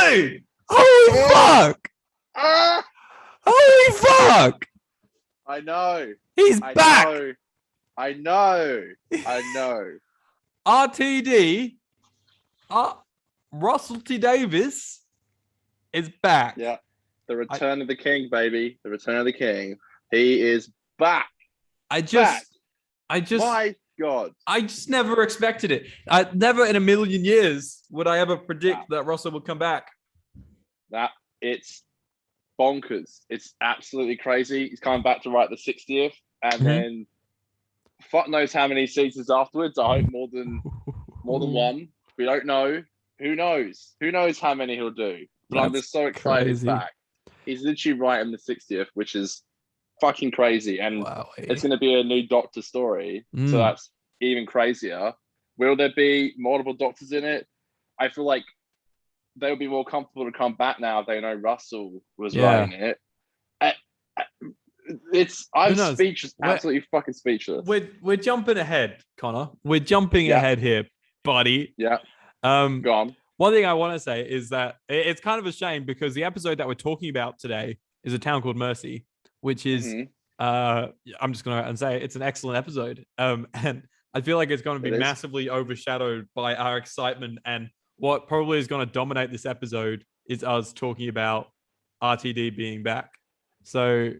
Dude! Holy fuck! Holy fuck! I know. He's back! I know. RTD, Russell T. Davis is back. Yeah. The return of the king, baby. The return of the king. He is back. My God. I just never expected it. I never in a million years would I ever predict that Russell would come back. It's bonkers. It's absolutely crazy. He's coming back to write the 60th, and then fuck knows how many seasons afterwards. I hope more than one. We don't know. Who knows? Who knows how many he'll do? But I'm just so excited he's back. He's literally writing the 60th, which is fucking crazy. And it's going to be a new Doctor story. So that's even crazier. Will there be multiple Doctors in it? I feel like they'll be more comfortable to come back now if they know Russell was writing it. I'm speechless, absolutely fucking speechless. We're jumping ahead, Connor. We're jumping ahead here, buddy. Yeah. Go on. One thing I want to say is that it's kind of a shame because the episode that we're talking about today is A Town Called Mercy, which is I'm just going to say it's an excellent episode. And I feel like it's going to be massively overshadowed by our excitement, and what probably is going to dominate this episode is us talking about RTD being back. So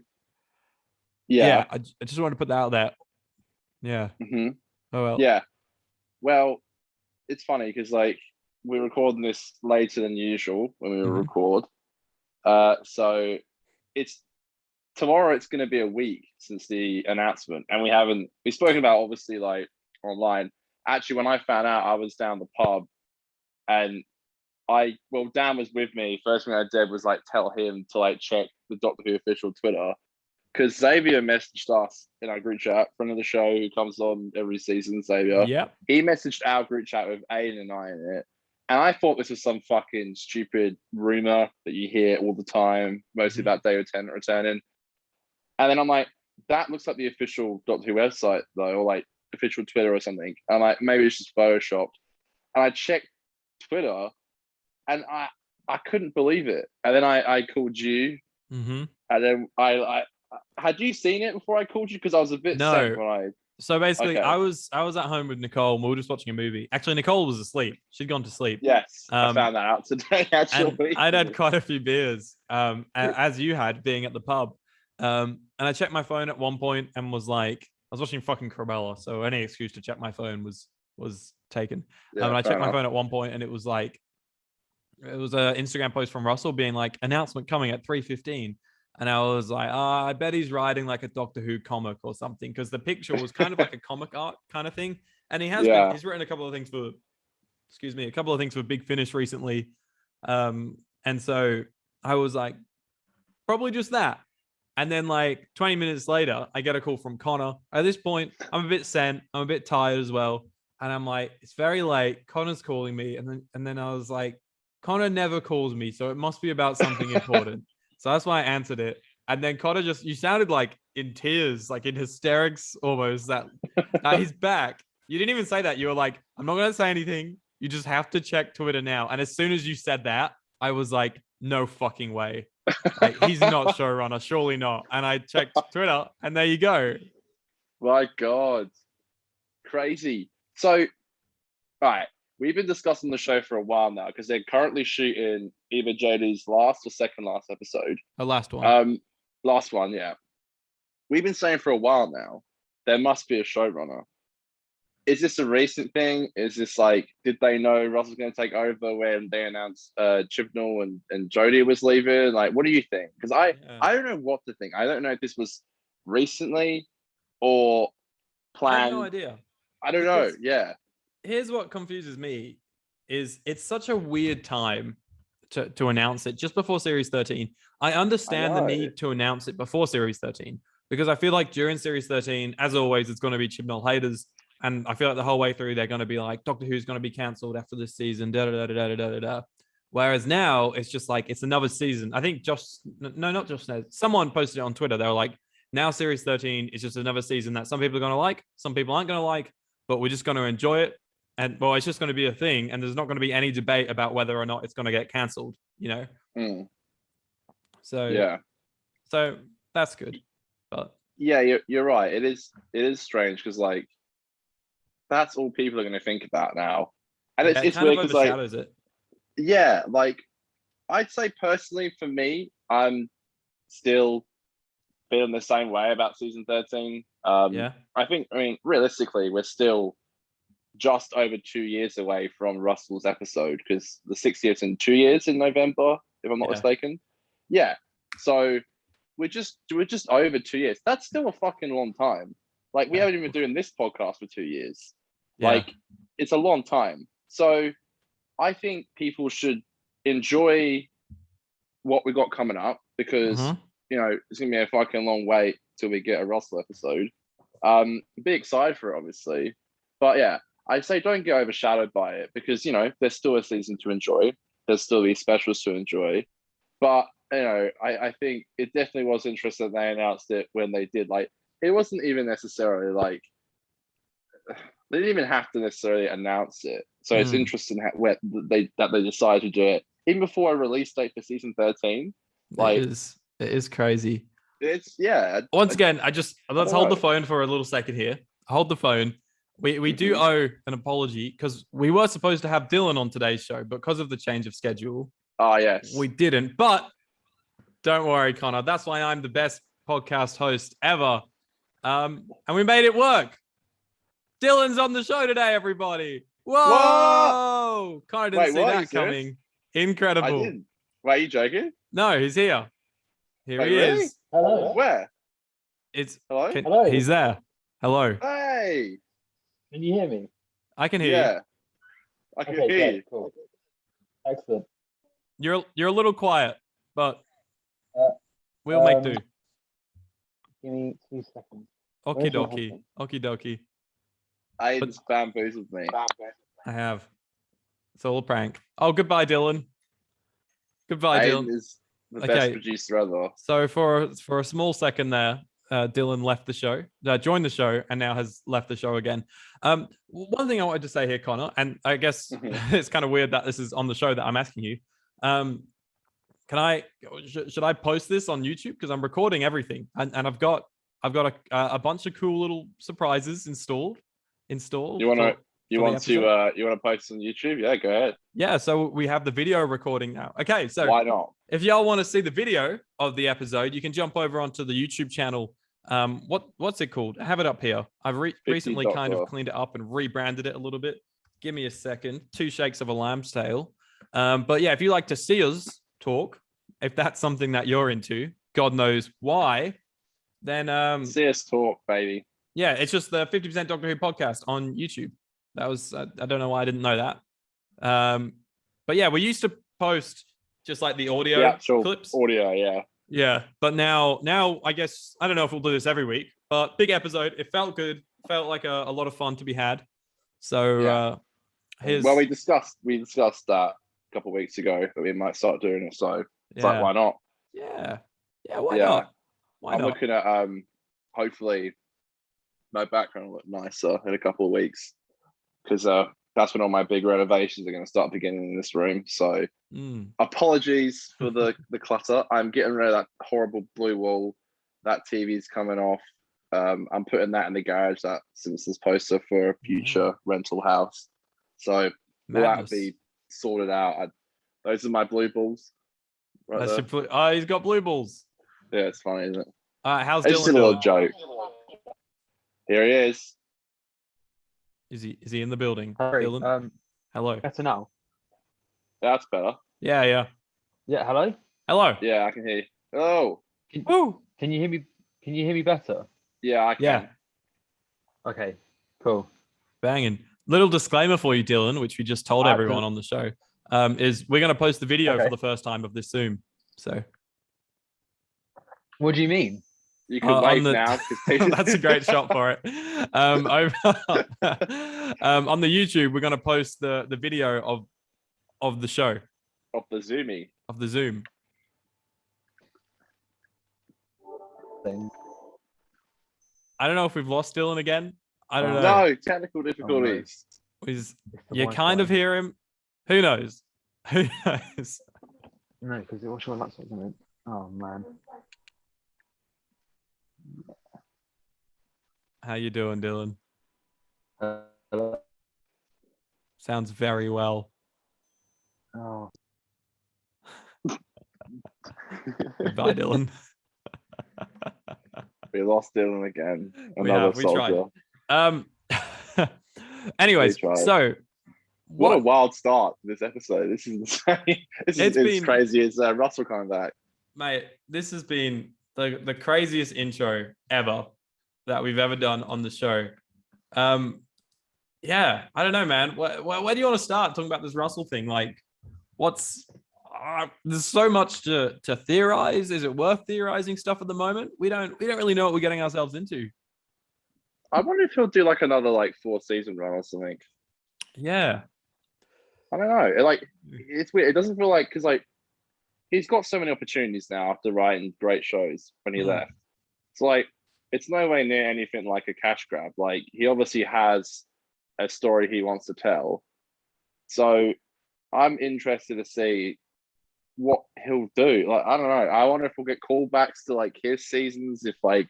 I just want to put that out there. Yeah. Oh well. Yeah. Well, it's funny because like we're recording this later than usual when we record. So it's tomorrow. It's going to be a week since the announcement, and we've spoken about obviously like online. Actually, when I found out, I was down the pub, and Dan was with me. First thing I did was like tell him to like check the Doctor Who official Twitter, because Xavier messaged us in our group chat, friend of the show who comes on every season, Xavier. Yeah. He messaged our group chat with Aiden and I in it. And I thought this was some fucking stupid rumor that you hear all the time, mostly about David Tennant returning. And then I'm like, that looks like the official Doctor Who website, though, or like official Twitter or something. And I'm like, maybe it's just photoshopped. And I checked Twitter, and I couldn't believe it. And then I called you, and then I had you seen it before I called you? Because I was a bit sad when I. So basically, I was at home with Nicole, and we were just watching a movie. Actually, Nicole was asleep; she'd gone to sleep. Yes, I found that out today. Actually, I'd had quite a few beers, as you had, being at the pub. And I checked my phone at one point and was like, I was watching fucking Cruella, so any excuse to check my phone was taken. And I checked my phone at one point, and it was an Instagram post from Russell being like, announcement coming at 3:15. And I was like, I bet he's writing like a Doctor Who comic or something, because the picture was kind of like a comic art kind of thing. And he's written a couple of things for Big Finish recently. And so I was like, probably just that. And then like 20 minutes later, I get a call from Connor. At this point, I'm a bit sent. I'm a bit tired as well. And I'm like, it's very late. Connor's calling me. And then I was like, Connor never calls me, so it must be about something important. So that's why I answered it. And then Connor you sounded like in tears, like in hysterics almost, that he's back. You didn't even say that. You were like, I'm not going to say anything. You just have to check Twitter now. And as soon as you said that, I was like, no fucking way. Like, he's not showrunner, surely not. And I checked Twitter, and there you go. My God. Crazy. So, right. We've been discussing the show for a while now, because they're currently shooting either Jodie's last or second last episode. The last one. Last one, yeah. We've been saying for a while now, there must be a showrunner. Is this a recent thing? Is this like, did they know Russell's going to take over when they announced Chibnall and Jodie was leaving? Like, what do you think? Because I don't know what to think. I don't know if this was recently or planned. I have no idea. I don't know. Yeah. Here's what confuses me is it's such a weird time to announce it just before Series 13. I understand the need to announce it before Series 13, because I feel like during Series 13, as always, it's going to be Chibnall haters. And I feel like the whole way through, they're going to be like, Doctor Who's going to be cancelled after this season, da-da-da-da-da-da-da. Whereas now, it's just like, it's another season. I think not just someone posted it on Twitter. They were like, now Series 13 is just another season that some people are going to like, some people aren't going to like, but we're just going to enjoy it. and well, it's just going to be a thing, and there's not going to be any debate about whether or not it's going to get cancelled. So Yeah. So that's good. But yeah, you're right. It is strange because like that's all people are going to think about now, and yeah, it it's kind of weird because like overshadows it. yeah, like I'd say personally for me, I'm still feeling the same way about season 13. Yeah. I mean, realistically, we're still just over 2 years away from Russell's episode because the 60th in 2 years in November, if I'm not mistaken. Yeah. So we're just over 2 years. That's still a fucking long time. Like we haven't even been doing this podcast for 2 years. Like it's a long time. So I think people should enjoy what we got coming up because you know it's gonna be a fucking long wait till we get a Russell episode. Be excited for it, obviously, but yeah, I say don't get overshadowed by it because you know there's still a season to enjoy. There's still these specials to enjoy, but you know I think it definitely was interesting that they announced it when they did. Like it wasn't even necessarily like they didn't even have to necessarily announce it. So it's interesting that they decided to do it even before a release date for season 13. Like it is crazy. It's Once again, let's hold the know. phone for a little second here. Hold the phone. We do owe an apology because we were supposed to have Dylan on today's show, but because of the change of schedule, yes, we didn't. But don't worry, Connor. That's why I'm the best podcast host ever. And we made it work. Dylan's on the show today, everybody. Whoa! What? Connor didn't see that coming. Incredible. I didn't. Wait, are you joking? No, he's here. Here he really? is. Hello. Where? Hello. He's there. Hello. Hey. Can you hear me? I can hear you. I can hear you. Cool. Excellent. You're a little quiet, but we'll make do. Give me 2 seconds. Okie dokie. Okie dokie. Aiden's bamboozled me. I have. It's all a prank. Oh, goodbye, Dylan. Goodbye, Aiden Dylan. is the best producer ever. So for a small second there, Dylan left the show, joined the show, and now has left the show again. One thing I wanted to say here, Connor, and I guess it's kind of weird that this is on the show that I'm asking you. Should I post this on YouTube? Because I'm recording everything, and I've got a bunch of cool little surprises installed. You want to post on YouTube? Yeah, go ahead. Yeah, so we have the video recording now. Okay, so why not? If y'all want to see the video of the episode, you can jump over onto the YouTube channel. What's it called? I have it up here. I've recently kind of cleaned it up and rebranded it a little bit. Give me a second. 2 shakes of a lamb's tail. But yeah, if you like to see us talk, if that's something that you're into, God knows why, then see us talk, baby. Yeah, it's just the 50% Doctor Who podcast on YouTube. That was I don't know why I didn't know that. But yeah, we used to post just like the audio clips. Audio, yeah. Yeah, but now I guess I don't know if we'll do this every week, but big episode. It felt good. Felt like a lot of fun to be had. So well, we discussed that a couple of weeks ago that we might start doing it. So it's like, why not? Yeah, why not? I'm looking at hopefully my background will look nicer in a couple of weeks because that's when all my big renovations are going to start beginning in this room. So apologies for the clutter. I'm getting rid of that horrible blue wall. That TV's coming off. I'm putting that in the garage, that Simpsons poster for a future rental house. So will that be sorted out? Those are my blue balls. Right there. He's got blue balls. Yeah, it's funny, isn't it? How's it's Dylan just a little joke. Here he is. Is he in the building? Sorry, Dylan? Hello. Better now? That's better. Yeah. Yeah, hello? Hello. Yeah, I can hear you. Oh. Can you hear me? Can you hear me better? Yeah, I can. Yeah. Okay, cool. Banging. Little disclaimer for you, Dylan, which we just told everyone on the show, is we're going to post the video for the first time of this Zoom. So. What do you mean? You can wave now. That's a great shot for it. On the YouTube, we're going to post the video of the show. Of the Zoomie. Of the Zoom. I don't know if we've lost Dylan again. I don't know. No, technical difficulties. Is It's the you kind of Wi-Fi. hear him? Who knows? Who knows? No, because what's your laptop doing? Oh man. How you doing, Dylan? Hello? Sounds very well. Oh. Goodbye, Dylan. We lost Dylan again. We Another have. We tried. soldier. Anyways, We tried. so What a wild start to this episode. This is insane. It's crazy. It's Russell coming back. mate, this has been the craziest intro ever that we've ever done on the show. Yeah, I don't know, man. Where do you want to start talking about this Russell thing? Like, there's so much to theorize. Is it worth theorizing stuff at the moment? We don't really know what we're getting ourselves into. I wonder if he'll do like another like 4-season run or something. Yeah, I don't know. It's weird. It doesn't feel like because like he's got so many opportunities now after writing great shows when he left. It's like it's no way near anything like a cash grab. Like he obviously has a story he wants to tell. So I'm interested to see what he'll do. Like I don't know. I wonder if we'll get callbacks to like his seasons, if like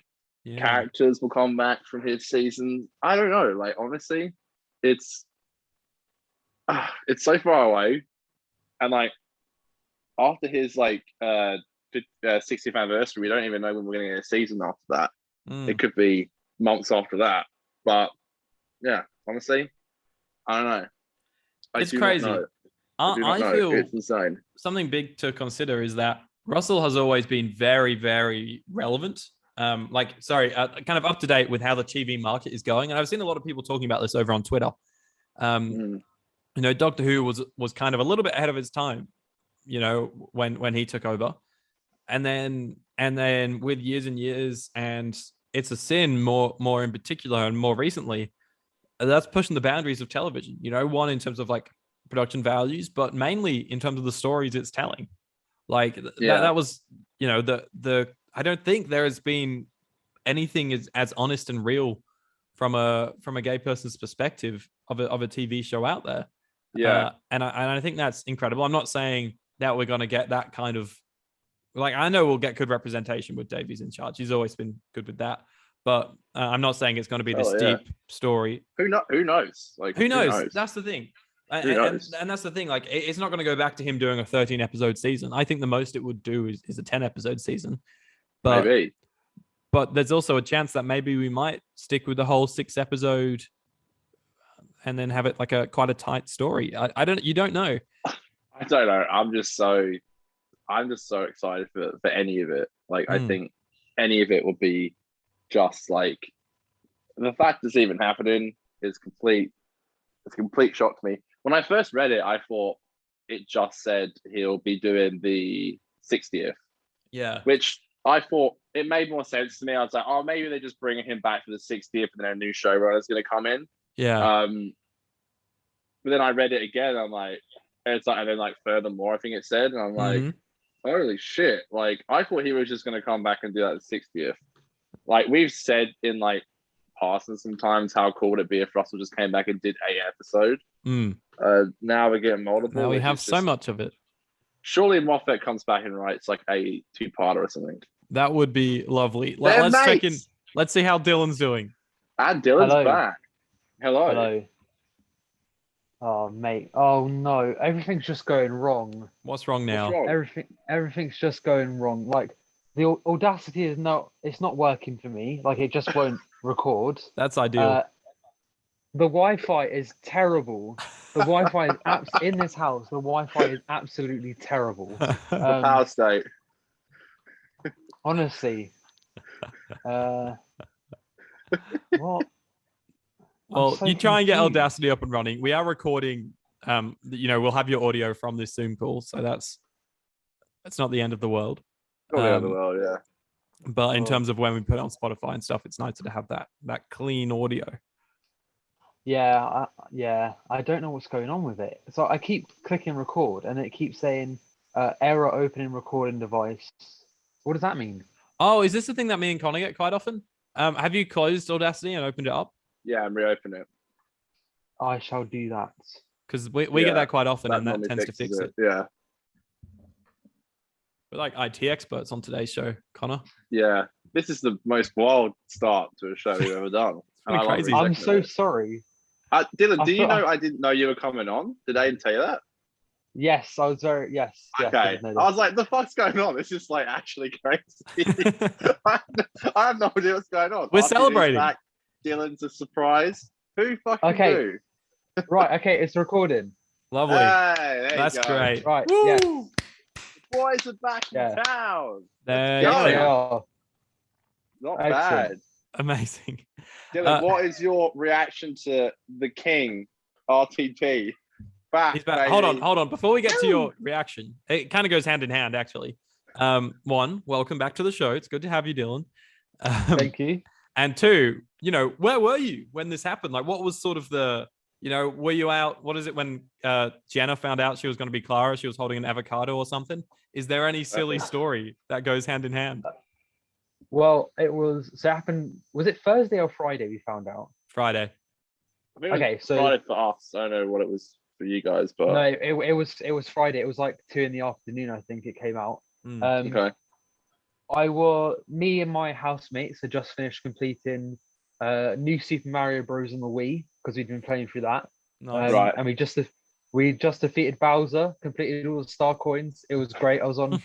characters will come back from his seasons. I don't know. Like honestly, it's so far away, and like after his like 60th anniversary, we don't even know when we're going to get a season after that. It could be months after that, but yeah, honestly, I don't know. It's crazy. I feel it's insane. Something big to consider is that Russell has always been very, very relevant. Kind of up to date with how the TV market is going, and I've seen a lot of people talking about this over on Twitter. You know, Doctor Who was kind of a little bit ahead of its time, you know, when he took over, and then with years and years, and It's a Sin more in particular, and more recently, that's pushing the boundaries of television. You know, one in terms of like production values, but mainly in terms of the stories it's telling. Like that was, you know, the I don't think there has been anything as honest and real from a gay person's perspective of a TV show out there. And I think that's incredible. I'm not saying that we're going to get that kind of, like, I know we'll get good representation with Davies in charge. He's always been good with that, but I'm not saying it's going to be this deep story. Who knows? Like, who knows? That's the thing. And that's the thing. Like, it's not going to go back to him doing a 13 episode season. I think the most it would do is a 10 episode season. But maybe. But there's also a chance that maybe we might stick with the whole 6 episode and then have it like quite a tight story. You don't know. I don't know. I'm just so excited for any of it. Like, I think any of it will be just like, the fact it's even happening is complete. It's a complete shock to me. When I first read it, I thought it just said he'll be doing the 60th. Yeah. Which I thought it made more sense to me. I was like, oh, maybe they're just bringing him back for the 60th and then a new showrunner's going to come in. Yeah. But then I read it again. I'm like, and then like furthermore, I think it said, and I'm like, holy shit! Like I thought he was just going to come back and do that the 60th. Like we've said in like passing sometimes, how cool would it be if Russell just came back and did a episode? Now we're getting multiple. Now we have so much of it. Surely Moffat comes back and writes like a 2-parter or something. That would be lovely. Let's check in. Let's see how Dylan's doing. And Dylan's back. Hello. Oh, mate. Oh, no. Everything's just going wrong. What's wrong now? Everything's just going wrong. Like, the Audacity it's not working for me. Like, it just won't record. That's ideal. The Wi-Fi is terrible. The Wi-Fi is in this house. The Wi-Fi is absolutely terrible. The power state. Honestly. What? Well, you try and get Audacity up and running. We are recording. You know, we'll have your audio from this Zoom call, so that's not the end of the world. Not the end of the world, yeah. But in terms of when we put it on Spotify and stuff, it's nicer to have that clean audio. Yeah, I don't know what's going on with it. So I keep clicking record, and it keeps saying error opening recording device. What does that mean? Oh, is this the thing that me and Connor get quite often? Have you closed Audacity and opened it up? Yeah, I'm reopening it. I shall do that. Because we get Yeah, that quite often, and that normally tends to fixes fix it. Yeah. We're like IT experts on today's show, Connor. Yeah. This is the most wild start to a show we've ever done. And I love crazy. every I'm second so of it. sorry. Dylan, I do you feel- know I didn't know you were coming on? Did I tell you that? Yes, I was very yes. Yes, I Okay. did know I this. was like, the fuck's going on? This is like actually crazy. I have no idea what's going on. We're RTD's celebrating. Back. Dylan's a surprise. Who fucking Okay. knew? Right, okay, it's recording. Lovely. Hey, there That's you go. great. Right, Woo! yes. Boys are back Yeah. in town. There Yes, you they go. are. Not Excellent. bad. Amazing. Dylan, what is your reaction to the king, RTD? Back, He's back. baby. Hold on. Before we get to your reaction, it kind of goes hand in hand, actually. One, welcome back to the show. It's good to have you, Dylan. Thank you. And two, where were you when this happened? Like, what was sort of the, were you out? What is it when Jenna found out she was going to be Clara? She was holding an avocado or something. Is there any silly story that goes hand in hand? Well, it happened. Was it Thursday or Friday we found out? Friday. I think it was Okay, so Friday for us. I don't know what it was for you guys, but no, it was Friday. It was like 2 PM, I think it came out. okay. Me and my housemates had just finished completing new Super Mario Bros. On the Wii because we'd been playing through that. Nice. Right. And we just defeated Bowser, completed all the star coins. It was great. I was on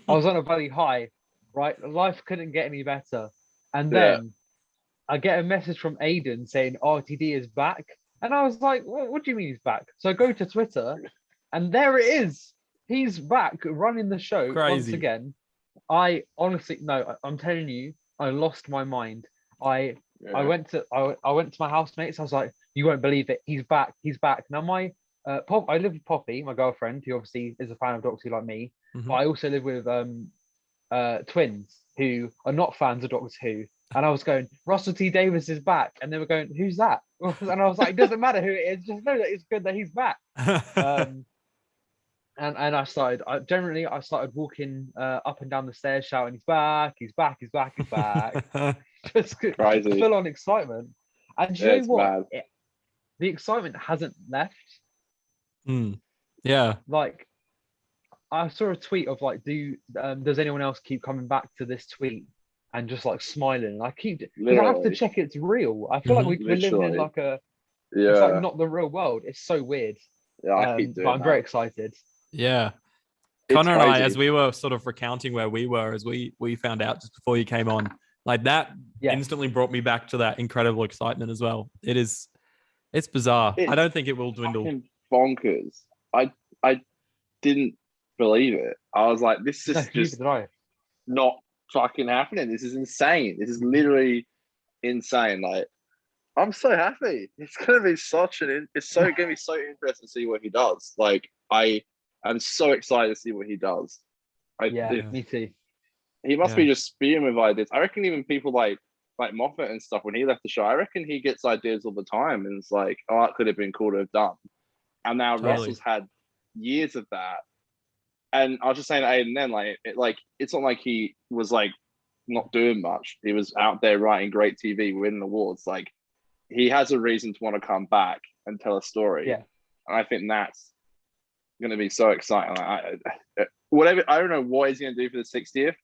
a bloody high, right? Life couldn't get any better. And then I get a message from Aiden saying RTD is back. And I was like, what do you mean he's back? So I go to Twitter and there it is. He's back running the show once Crazy. again. I honestly, no, I'm telling you, I lost my mind. I went to my housemates. I was like, you won't believe it. He's back. He's back. Now I live with Poppy, my girlfriend, who obviously is a fan of Doctor Who like me. Mhm. But I also live with twins who are not fans of Doctor Who. And I was going, Russell T Davies is back. And they were going, who's that? And I was like, it doesn't matter who it is. Just know that it's good that he's back. And I started walking up and down the stairs shouting, he's back, he's back, he's back, he's back. Just Crazy. full on excitement. And you know what? The excitement hasn't left. Yeah. Like, I saw a tweet of like, does anyone else keep coming back to this tweet and just like smiling? I keep because I have to check it's real. I feel like we're living in like it's like not the real world. It's so weird. Yeah, I keep doing but I'm very excited. Yeah. It's Connor and I, crazy. as we were sort of recounting where we were, as we found out just before you came on, like that instantly brought me back to that incredible excitement as well. It's bizarre. I don't think it will dwindle. Bonkers. I didn't believe it. I was like, this is just not fucking happening. This is insane. This is literally insane. Like, I'm so happy. It's gonna be gonna be so interesting to see what he does. Like, I'm so excited to see what he does. Me too. He must be just spewing with ideas. I reckon even people like Moffat and stuff, when he left the show, I reckon he gets ideas all the time, and it's like, oh, that could have been cool to have done. And now Russell's had years of that. And I was just saying to Aiden then, it's not like he was like not doing much. He was out there writing great TV, winning awards. Like, he has a reason to want to come back and tell a story. Yeah. And I think that's going to be so exciting. I don't know what he's going to do for the 60th.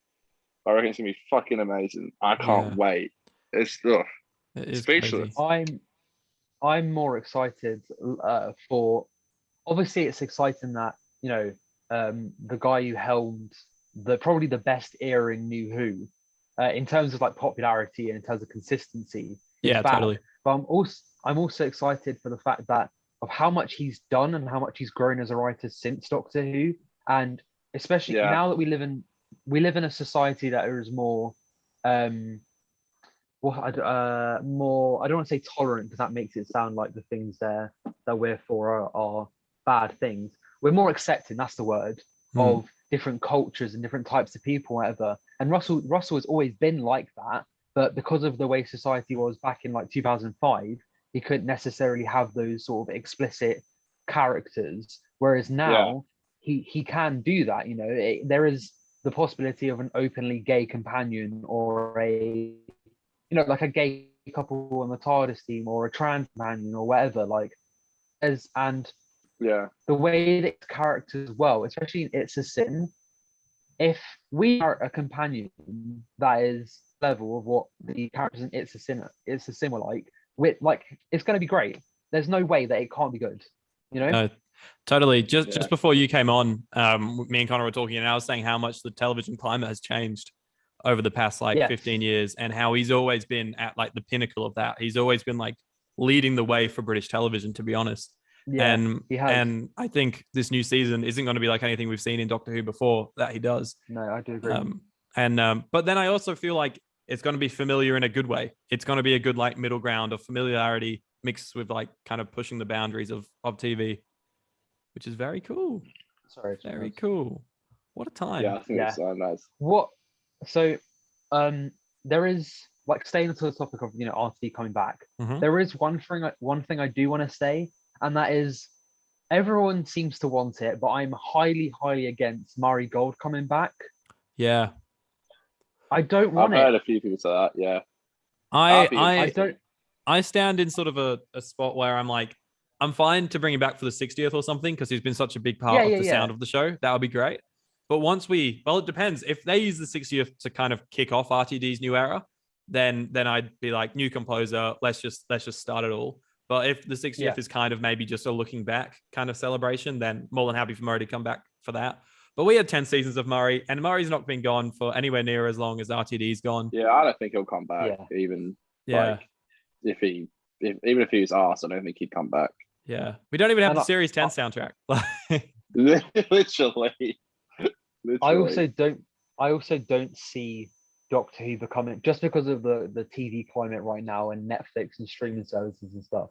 I reckon it's going to be fucking amazing. I can't wait. It's speechless. Crazy. I'm more excited for. Obviously, it's exciting that the guy who helmed probably the best era in New Who, in terms of like popularity and in terms of consistency. Yeah, totally. But I'm also excited for the fact that of how much he's done and how much he's grown as a writer since Doctor Who, and especially now that we live in a society that is more I don't want to say tolerant because that makes it sound like the things that we're for are bad things. We're more accepting, that's the word, of different cultures and different types of people, whatever. And Russell has always been like that, but because of the way society was back in like 2005, he couldn't necessarily have those sort of explicit characters. Whereas now he can do that. There is the possibility of an openly gay companion or like a gay couple on the TARDIS team or a trans companion or whatever. Like, and Yeah. the way that its characters as well, especially in It's a Sin. If we are a companion that is level of what the characters in It's a Sin were like, it's going to be great. There's no way that it can't be good. You know? No, totally. Just Yeah. just before you came on, me and Connor were talking, and I was saying how much the television climate has changed over the past like Yes. 15 years, and how he's always been at like the pinnacle of that. He's always been like leading the way for British television, to be honest. Yeah, and he has. and I think this new season isn't going to be like anything we've seen in Doctor Who before that he does. No, I do agree. But then I also feel like it's going to be familiar in a good way. It's going to be a good like middle ground of familiarity mixed with like kind of pushing the boundaries of TV, which is very cool. Sorry. Very cool. What a time. Yeah, I think it's nice. What? So, there is, like, staying to the topic of RTD coming back. Mhm. There is one thing I do want to say, and that is, everyone seems to want it, but I'm highly against Murray Gold coming back. Yeah. I don't want I've it. heard a few people say that. Yeah. I don't. I stand in sort of a spot where I'm like, I'm fine to bring him back for the 60th or something because he's been such a big part of the sound of the show. That would be great. But once it depends. If they use the 60th to kind of kick off RTD's new era, then I'd be like, new composer, let's just start it all. But if the 60th is kind of maybe just a looking back kind of celebration, then more than happy for Murray to come back for that. But we had 10 seasons of Murray, and Murray's not been gone for anywhere near as long as RTD's gone. Yeah, I don't think he'll come back. Even Yeah. Like, even if he was asked, I don't think he'd come back. Yeah. We don't even have the Series 10 soundtrack. Literally. I also don't see Doctor Who becoming, just because of the TV climate right now and Netflix and streaming services and stuff.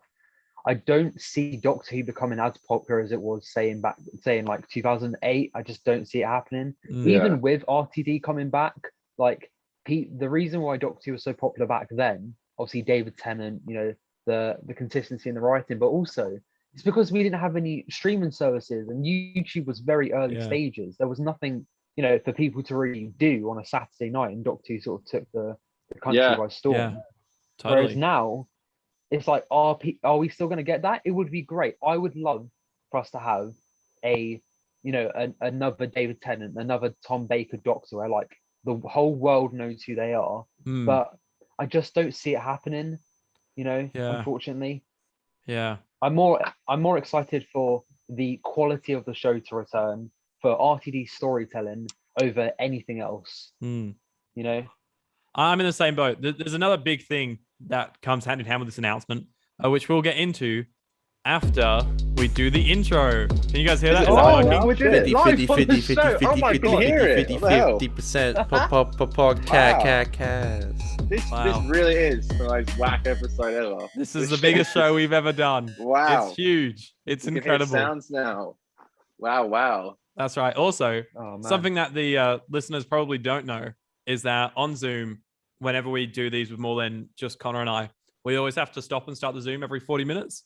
I don't see Doctor Who becoming as popular as it was saying like 2008. I just don't see it happening. Even with RTD coming back, like the reason why Doctor Who was so popular back then, obviously David Tennant, the consistency in the writing, but also it's because we didn't have any streaming services and YouTube was very early stages. There was nothing, for people to really do on a Saturday night, and Doctor Who sort of took the country by storm. Yeah, totally. Whereas now, it's like, are we still going to get that? It would be great. I would love for us to have another David Tennant, another Tom Baker Doctor, where like the whole world knows who they are. But I just don't see it happening. Unfortunately. Yeah. I'm more excited for the quality of the show to return, for RTD storytelling over anything else. I'm in the same boat. There's another big thing that comes hand in hand with this announcement, which we'll get into after we do the intro. Can you guys hear that? We did it live on the show. Oh my god, 50% podcast. This really is the most whack episode ever. This is the biggest show we've ever done. Wow. It's huge. It's incredible. Sounds now. Wow. That's right. Also, something that the listeners probably don't know is that on Zoom, whenever we do these with more than just Connor and I, we always have to stop and start the Zoom every 40 minutes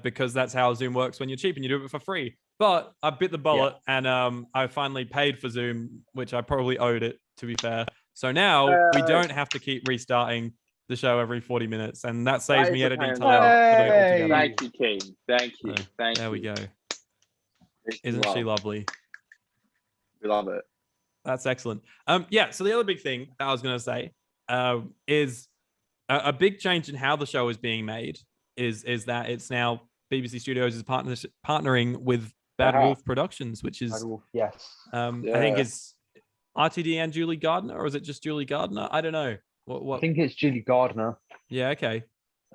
because that's how Zoom works when you're cheap and you do it for free. But I bit the bullet and I finally paid for Zoom, which I probably owed it, to be fair. So now we don't have to keep restarting the show every 40 minutes, and that saves me editing time. Thank you, King. Thank you. There we go. Isn't she lovely? We love it. That's excellent. So the other big thing that I was going to say is a big change in how the show is being made is that it's now BBC Studios is partnering with Bad Wolf Productions, which is yes. I think is RTD and Julie Gardner, or is it just Julie Gardner? I don't know. What? I think it's Julie Gardner. Yeah, okay.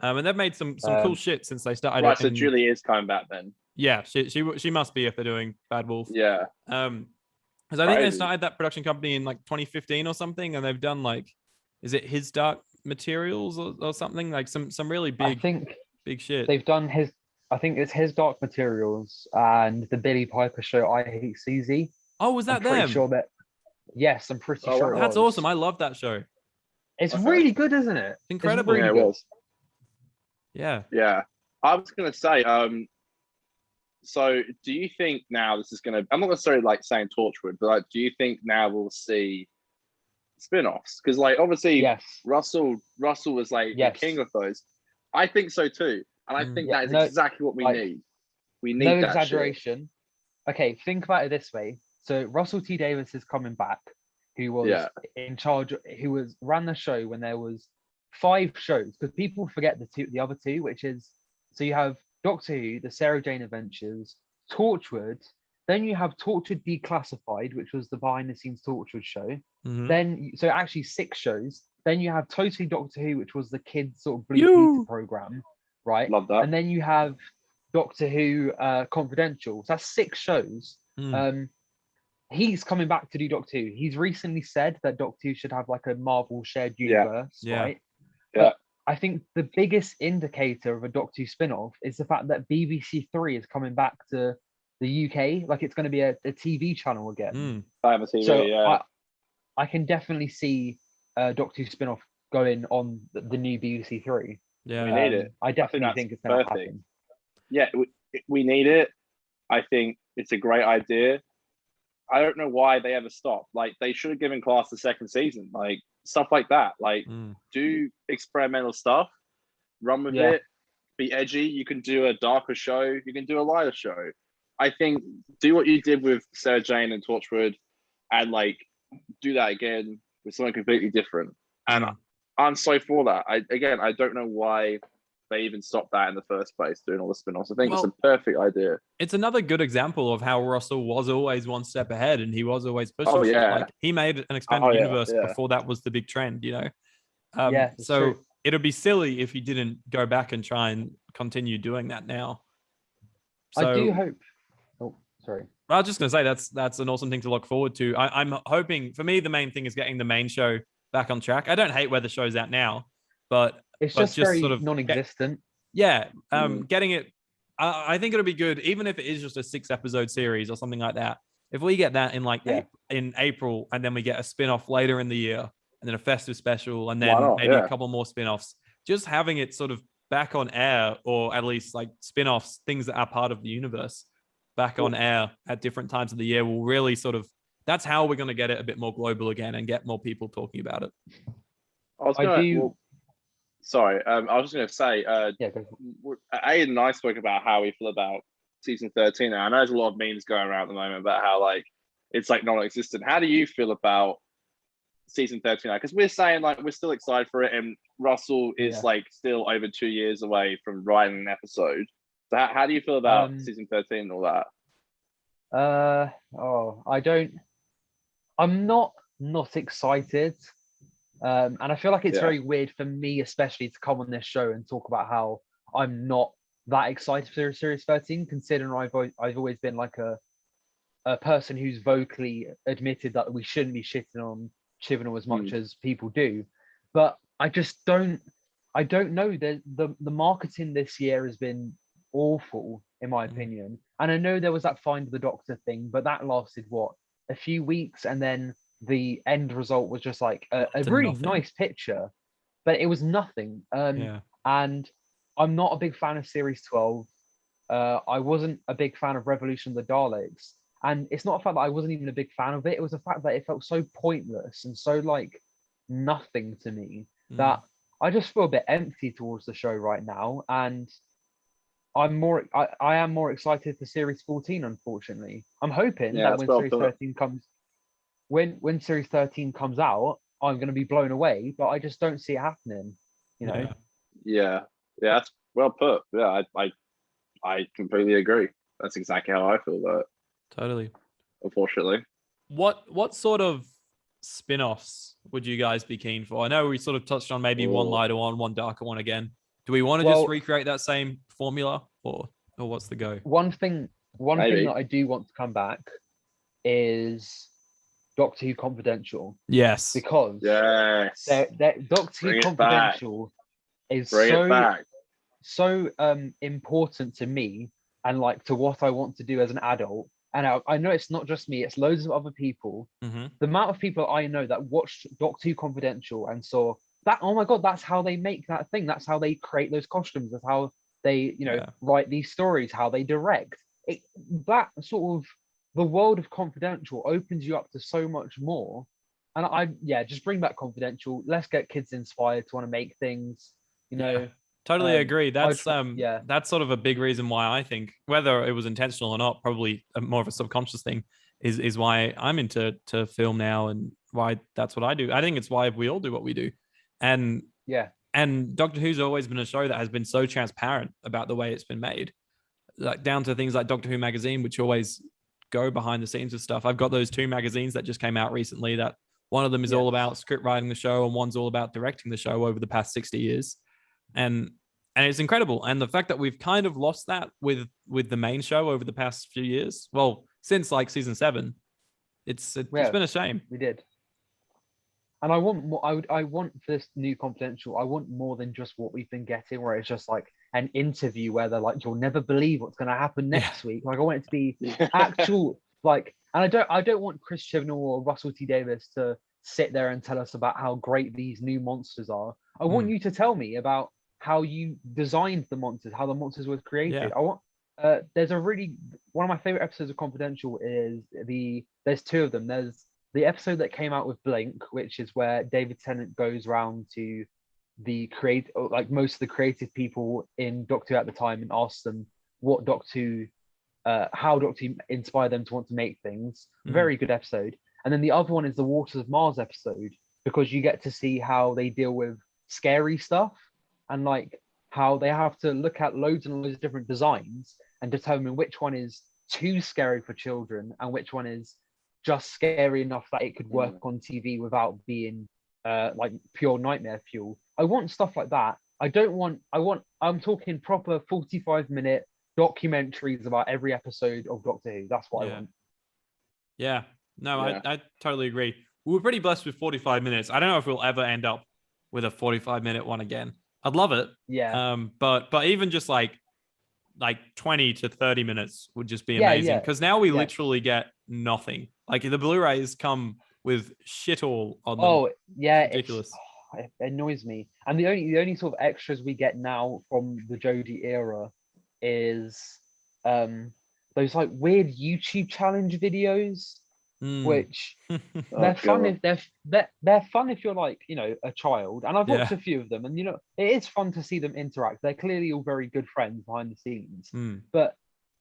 And they've made some cool shit since they started. Right, so Julie is coming back then. Yeah, she must be if they're doing Bad Wolf. Yeah. Because I think they started that production company in like 2015 or something, and they've done like, is it His Dark Materials or something, like some really big, big shit. They've done I think it's His Dark Materials and the Billy Piper show I Hate CZ. Oh, was that them? Yes, I'm pretty sure. That's awesome. I love that show. It's really good, isn't it? Incredible. Really it was. Yeah. Yeah. I was gonna say, so do you think now this is gonna, I'm not necessarily like saying Torchwood, but like, do you think now we'll see spin-offs? Because like obviously Russell was like the king of those. I think so too. And I think Yeah, that is no, exactly what we like, need. We need no that shit. exaggeration. Okay, think about it this way. So Russell T Davis is coming back, who was in charge, who ran the show when there was 5 shows, because people forget the other 2, which is, so you have Doctor Who, the Sarah Jane Adventures, Torchwood, then you have Torchwood Declassified, which was the behind the scenes Torchwood show. Then, so actually 6 shows. Then you have Totally Doctor Who, which was the kids sort of Blue Peter program, right? Love that. And then you have Doctor Who Confidential. So that's 6 shows. He's coming back to do Doctor Who. He's recently said that Doctor Who should have like a Marvel shared universe, right? But I think the biggest indicator of a Doctor Who spin-off is the fact that BBC 3 is coming back to the UK. Like, it's going to be a TV channel again. So I can definitely see Doctor Who spin-off going on the new BBC 3. Yeah, we need it. I definitely think it's going to happen. Yeah, we need it. I think it's a great idea. I don't know why they ever stopped. Like, they should have given Class the 2nd season, like stuff like that. Like, do experimental stuff, run with it, be edgy. You can do a darker show. You can do a lighter show. I think do what you did with Sarah Jane and Torchwood, and like do that again with something completely different. And I'm so for that. I don't know why they even stopped that in the first place, doing all the spin-offs. I think it's a perfect idea. It's another good example of how Russell was always one step ahead, and he was always pushing. Like, he made an expanded universe before that was the big trend, you know. So it'd be silly if he didn't go back and try and continue doing that now. So I do hope. Oh, sorry. I was just going to say that's an awesome thing to look forward to. I'm hoping, for me, the main thing is getting the main show back on track. I don't hate where the show's at now, but it's just very sort of non-existent. Getting it. I think it'll be good, even if it is just a 6-episode series or something like that. If we get that in in April, and then we get a spin-off later in the year, and then a festive special, and then maybe a couple more spin-offs, just having it sort of back on air, or at least like spin-offs, things that are part of the universe, back on air at different times of the year will really sort of, that's how we're going to get it a bit more global again and get more people talking about it. I was just going to say, Aiden and I spoke about how we feel about season 13. Now, I know there's a lot of memes going around at the moment about how like it's like non-existent. How do you feel about season 13 now? Because we're saying like we're still excited for it, and Russell is like still over 2 years away from writing an episode. So how do you feel about season 13 and all that? I'm not excited. And I feel like it's very weird for me, especially, to come on this show and talk about how I'm not that excited for Series 13, considering I've always been like a person who's vocally admitted that we shouldn't be shitting on Chibnall as much as people do. But I just don't know. The marketing this year has been awful, in my opinion. And I know there was that Find the Doctor thing, but that lasted a few weeks, and then the end result was just like a really nice picture, but it was nothing. And I'm not a big fan of Series 12. I wasn't a big fan of Revolution of the Daleks, and it's not a fact that I wasn't even a big fan of it. It was a fact that it felt so pointless and so like nothing to me that I just feel a bit empty towards the show right now. And I am more excited for Series 14, unfortunately. I'm hoping that when Series 13 comes, when Series 13 comes out, I'm going to be blown away, but I just don't see it happening, you know? Yeah, that's well put. Yeah, I completely agree. That's exactly how I feel about it. Totally. Unfortunately. What sort of spin-offs would you guys be keen for? I know we sort of touched on maybe one lighter one, one darker one again. Do we want to just recreate that same formula, or what's the go? One thing that I do want to come back is Doctor Who Confidential. Yes. Because Doctor Who Confidential is so important to me, and like to what I want to do as an adult. And I know it's not just me, it's loads of other people. The amount of people I know that watched Doctor Who Confidential and saw that, oh my God, that's how they make that thing. That's how they create those costumes. That's how they, write these stories, how they direct. That sort of, the world of Confidential opens you up to so much more. And just bring back Confidential. Let's get kids inspired to want to make things, Totally agree. Yeah. That's sort of a big reason why I think, whether it was intentional or not, probably more of a subconscious thing, is why I'm into film now, and why that's what I do. I think it's why we all do what we do. And Yeah. and Doctor Who's always been a show that has been so transparent about the way it's been made, like down to things like Doctor Who magazine, which always go behind the scenes of stuff. I've got those 2 magazines that just came out recently, that one of them is all about script writing the show and one's all about directing the show over the past 60 years. And it's incredible. And the fact that we've kind of lost that with the main show over the past few years, well, since like season 7, it's been a shame. We did. And I want more. I want this new Confidential. I want more than just what we've been getting, where it's just like an interview where they're like, "You'll never believe what's going to happen next week." Like, I want it to be actual. Like, and I don't want Chris Chibnall or Russell T Davies to sit there and tell us about how great these new monsters are. I want you to tell me about how you designed the monsters, how the monsters were created. Yeah. I want. There's one of my favorite episodes of Confidential is there's 2 of them. There's the episode that came out with Blink, which is where David Tennant goes around to most of the creative people in Doctor Who at the time and asks them what Doctor Who, how Doctor Who inspired them to want to make things. Very good episode. And then the other one is the Waters of Mars episode, because you get to see how they deal with scary stuff, and like how they have to look at loads and loads of different designs and determine which one is too scary for children and which one is just scary enough that it could work on TV without being like pure nightmare fuel. I want stuff like that. I'm talking proper 45-minute documentaries about every episode of Doctor Who. That's what I want. Yeah. No, I totally agree. We were pretty blessed with 45 minutes. I don't know if we'll ever end up with a 45-minute one again. I'd love it. Yeah. But even just like 20 to 30 minutes would just be amazing, because now we literally get nothing. Like, the Blu-rays come with shit all on them. Oh yeah, it's ridiculous. It annoys me. And the only sort of extras we get now from the Jodie era is those like weird YouTube challenge videos, which they're fun if they're fun if you're like, you know, a child. And I've watched a few of them, and you know, it is fun to see them interact. They're clearly all very good friends behind the scenes, but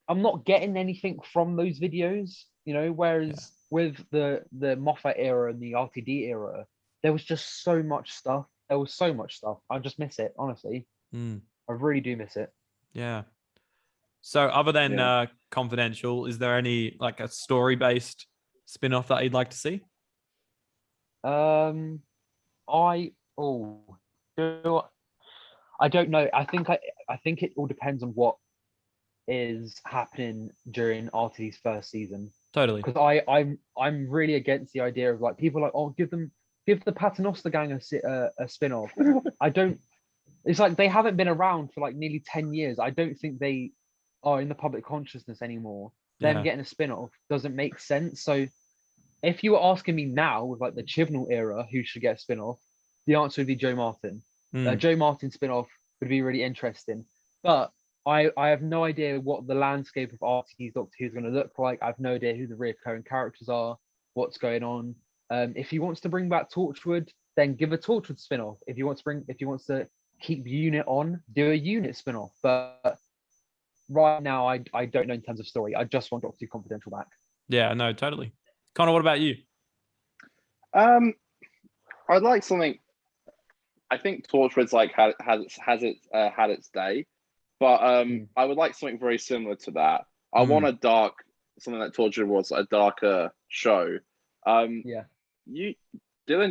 I'm not getting anything from those videos, you know. Whereas with the Moffat era and the RTD era, there was just so much stuff. There was so much stuff. I just miss it, honestly. I really do miss it. Yeah. So other than Confidential, is there any like a story-based spin-off that you'd like to see? I don't know. I think it all depends on what is happening during RTD's first season. Totally. Because I'm really against the idea of like people like, oh, give the Paternoster Gang a spin-off. I don't. It's like they haven't been around for like nearly 10 years. I don't think they are in the public consciousness anymore. Them getting a spin-off doesn't make sense. So if you were asking me now with like the Chibnall era, who should get a spin-off, the answer would be Joe Martin. Joe Martin spin-off would be really interesting. But I have no idea what the landscape of RTD's Doctor Who is going to look like. I have no idea who the recurring characters are, what's going on. If he wants to bring back Torchwood, then give a Torchwood spin-off. If he wants to keep Unit on, do a Unit spin-off. But right now, I don't know in terms of story. I just want Doctor Who Confidential back. Yeah, no, totally. Connor, what about you? I'd like something. I think Torchwood's like had its day, but I would like something very similar to that. I want something that Torchwood was, a darker show. Dylan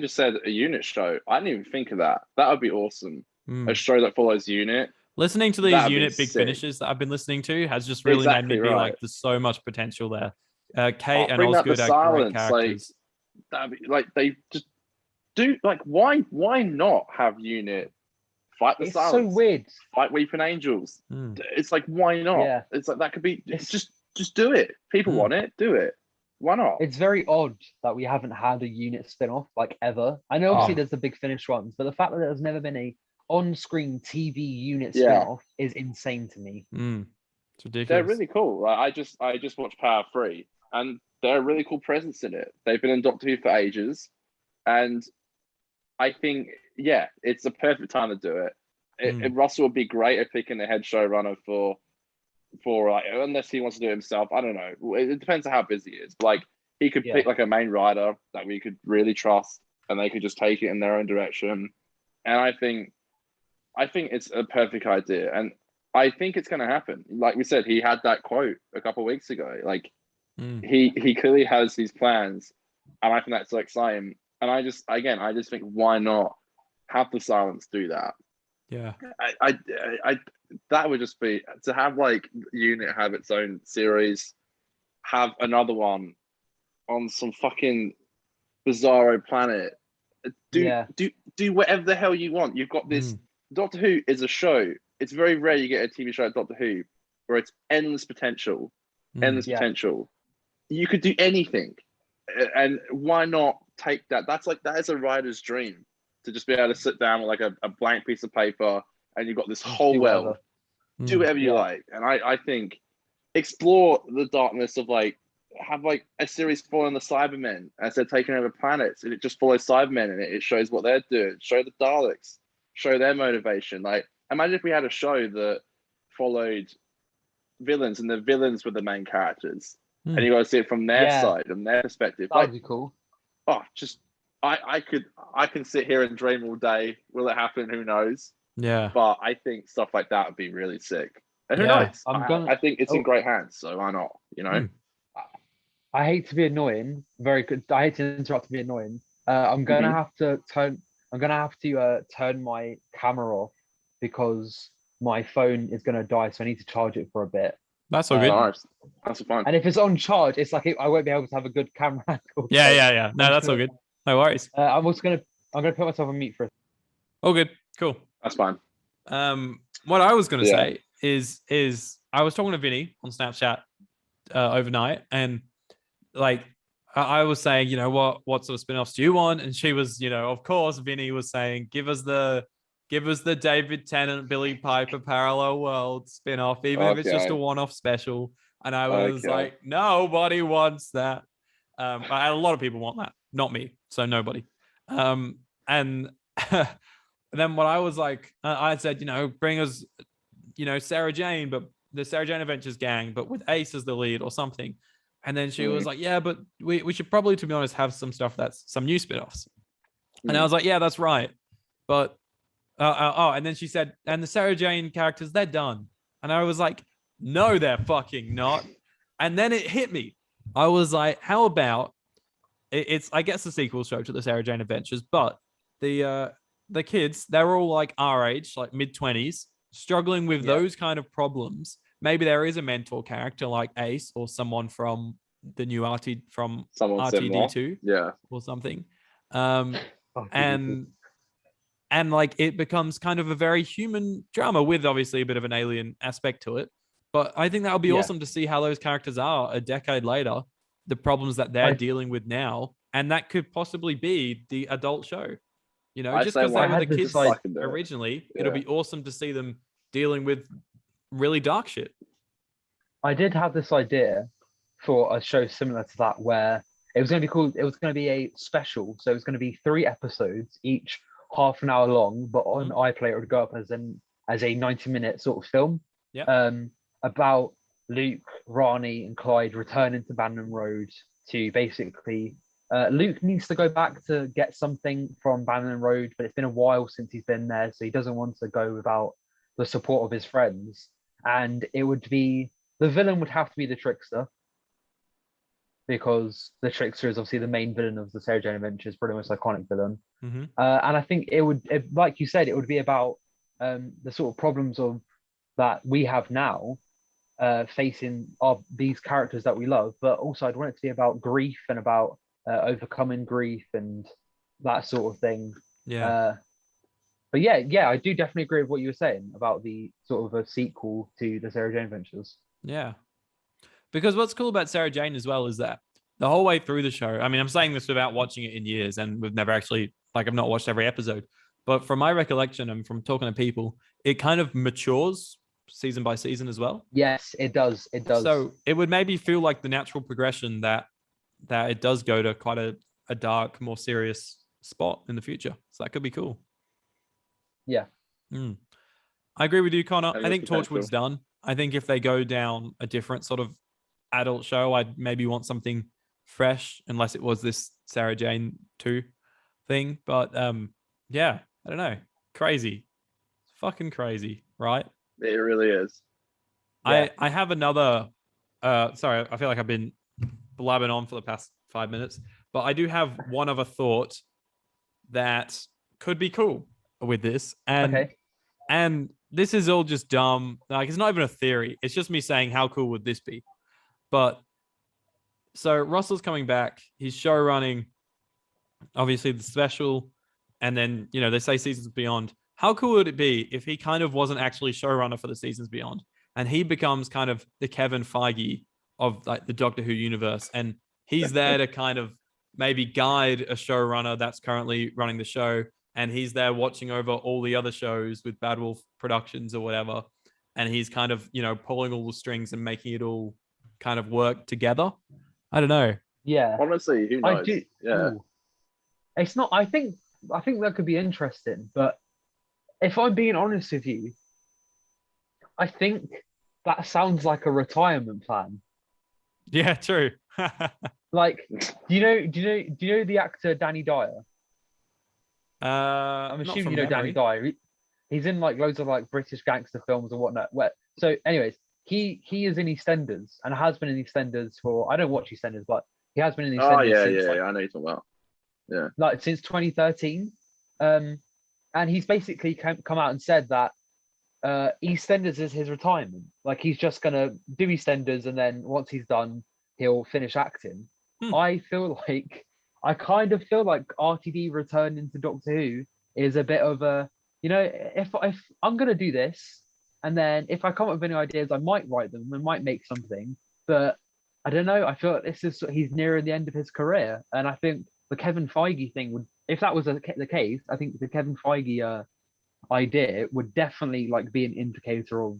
just said a Unit show. I didn't even think of that. That would be awesome. A show that follows Unit. Listening to these Unit big finishes that I've been listening to has just really made me be like, there's so much potential there. Kate and Osgood are great characters. That'd be like, they just do like, why not have Unit fight the Silence? It's so weird. Fight Weeping Angels. It's like, why not? Yeah. It's like, that could be just do it. People want it, do it. Why not? It's very odd that we haven't had a Unit spin-off like ever. I know obviously there's the big finish ones, but the fact that there's never been a on-screen TV Unit spin-off is insane to me. It's ridiculous. They're really cool. Like, I just watched Power 3, and they're a really cool presence in it. They've been in Doctor Who for ages, and I think it's the perfect time to do it. Russell would be great at picking a head showrunner for like, unless he wants to do it himself. I don't know. It depends on how busy he is. But like, he could pick like a main writer that we could really trust, and they could just take it in their own direction. And I think it's a perfect idea, and I think it's going to happen. Like we said, he had that quote a couple of weeks ago. Like, he clearly has these plans, and I think that's so exciting. And I just think, why not have the Silence do that? Yeah, I that would just be to have like Unit have its own series, have another one on some fucking bizarro planet. Do whatever the hell you want. You've got this. Doctor Who is a show. It's very rare you get a TV show like Doctor Who where it's endless potential. Potential. You could do anything, and why not take that? That is a writer's dream, to just be able to sit down with like a blank piece of paper, and you've got this whole world. Do whatever you like. And I think explore the darkness of like, have like a series following the Cybermen as they're taking over planets, and it just follows Cybermen, and it shows what they're doing, show the Daleks, show their motivation. Like, imagine if we had a show that followed villains, and the villains were the main characters, and you got to see it from their side and their perspective. That would be cool. Oh, just I can sit here and dream all day. Will it happen? Who knows? Yeah. But I think stuff like that would be really sick. And who knows? I think it's in great hands, so why not? You know? I hate to be annoying. Very good. I hate to interrupt to be annoying. I'm gonna have to turn my camera off because my phone is gonna die, so I need to charge it for a bit. That's all good. Nice. That's fine. And if it's on charge, it's like I won't be able to have a good camera angle. Yeah. No, that's all good. No worries. I'm gonna put myself on mute for a second. All good. Cool. That's fine. What I was gonna say is I was talking to Vinny on Snapchat overnight, and like I was saying, you know, what sort of spin-offs do you want? And she was, you know, of course, Vinny was saying, give us the David Tennant, Billy Piper parallel world spin-off, even if it's just a one-off special. And I was like, nobody wants that. A lot of people want that, not me, so nobody. And then what I was like, I said, you know, bring us, you know, Sarah Jane, but the Sarah Jane Adventures gang, but with Ace as the lead or something. And then she was like, yeah, but we should probably, to be honest, have some stuff that's some new spin-offs. And I was like, yeah, that's right. But, and then she said, and the Sarah Jane characters, they're done. And I was like, no, they're fucking not. And then it hit me. I was like, how about, it's, I guess, the sequel show to the Sarah Jane Adventures, but the kids, they're all like our age, like mid-20s, struggling with those kind of problems. Maybe there is a mentor character like Ace or someone from the new RTD2, or something. And like it becomes kind of a very human drama with obviously a bit of an alien aspect to it. But I think that would be awesome to see how those characters are a decade later, the problems that they're dealing with now, and that could possibly be the adult show. You know, just because they were the kids originally, it'll be awesome to see them dealing with really dark shit. I did have this idea for a show similar to that, where it was going to be called, it was going to be a special. So it was going to be 3 episodes, each half an hour long, but on iPlayer it would go up as a 90-minute sort of film. About Luke, Rani, and Clyde returning to Bannerman Road to basically Luke needs to go back to get something from Bannerman Road, but it's been a while since he's been there, so he doesn't want to go without the support of his friends. And it would be, the villain would have to be the Trickster, because the Trickster is obviously the main villain of the Sarah Jane Adventures, pretty much iconic villain. And I think it would, like you said, it would be about the sort of problems of that we have now, facing these characters that we love, but also I'd want it to be about grief and about overcoming grief and that sort of thing. But yeah, I do definitely agree with what you were saying about the sort of a sequel to the Sarah Jane Adventures. Yeah. Because what's cool about Sarah Jane as well is that the whole way through the show, I mean, I'm saying this without watching it in years, and we've never actually, like, I've not watched every episode, but from my recollection and from talking to people, it kind of matures season by season as well. Yes, it does. It does. So it would maybe feel like the natural progression that it does go to quite a dark, more serious spot in the future. So that could be cool. Yeah. I agree with you, Connor. And I there's think potential. Torchwood's done. I think if they go down a different sort of adult show, I'd maybe want something fresh, unless it was this Sarah Jane 2 thing. But yeah, I don't know. Crazy. It's fucking crazy, right? It really is. Yeah. I have another sorry, I feel like I've been blabbing on for the past 5 minutes, but I do have one other thought that could be cool with this. Okay. And this is all just dumb. Like, it's not even a theory. It's just me saying, how cool would this be? But so Russell's coming back. He's show running, obviously, the special. And then, they say Seasons Beyond. How cool would it be if he kind of wasn't actually showrunner for the Seasons Beyond? And he becomes kind of the Kevin Feige of like the Doctor Who universe. And he's there to kind of maybe guide a showrunner that's currently running the show. And he's there watching over all the other shows with Bad Wolf Productions or whatever. And he's kind of, pulling all the strings and making it all kind of work together. I don't know. Yeah. Honestly, who knows? I do. Yeah. Ooh. It's not. I think that could be interesting, but if I'm being honest with you, I think that sounds like a retirement plan. Yeah, true. Like, do you know the actor Danny Dyer? I'm Not assuming from you know Danny memory. Dyer. He's in like loads of like British gangster films and whatnot. So, anyways, he is in EastEnders and has been in EastEnders for, I don't watch EastEnders, but he has been in Oh EastEnders yeah, since yeah, I know you're talking about. Yeah. like since 2013. And he's basically come out and said that EastEnders is his retirement. Like, he's just gonna do EastEnders, and then once he's done, he'll finish acting. I kind of feel like RTD returning to Doctor Who is a bit of a, if I'm gonna do this, and then if I come up with any ideas, I might write them, I might make something, but I don't know. I feel like he's nearing the end of his career, and I think the Kevin Feige thing would, if that was the case, I think the Kevin Feige idea would definitely like be an indicator of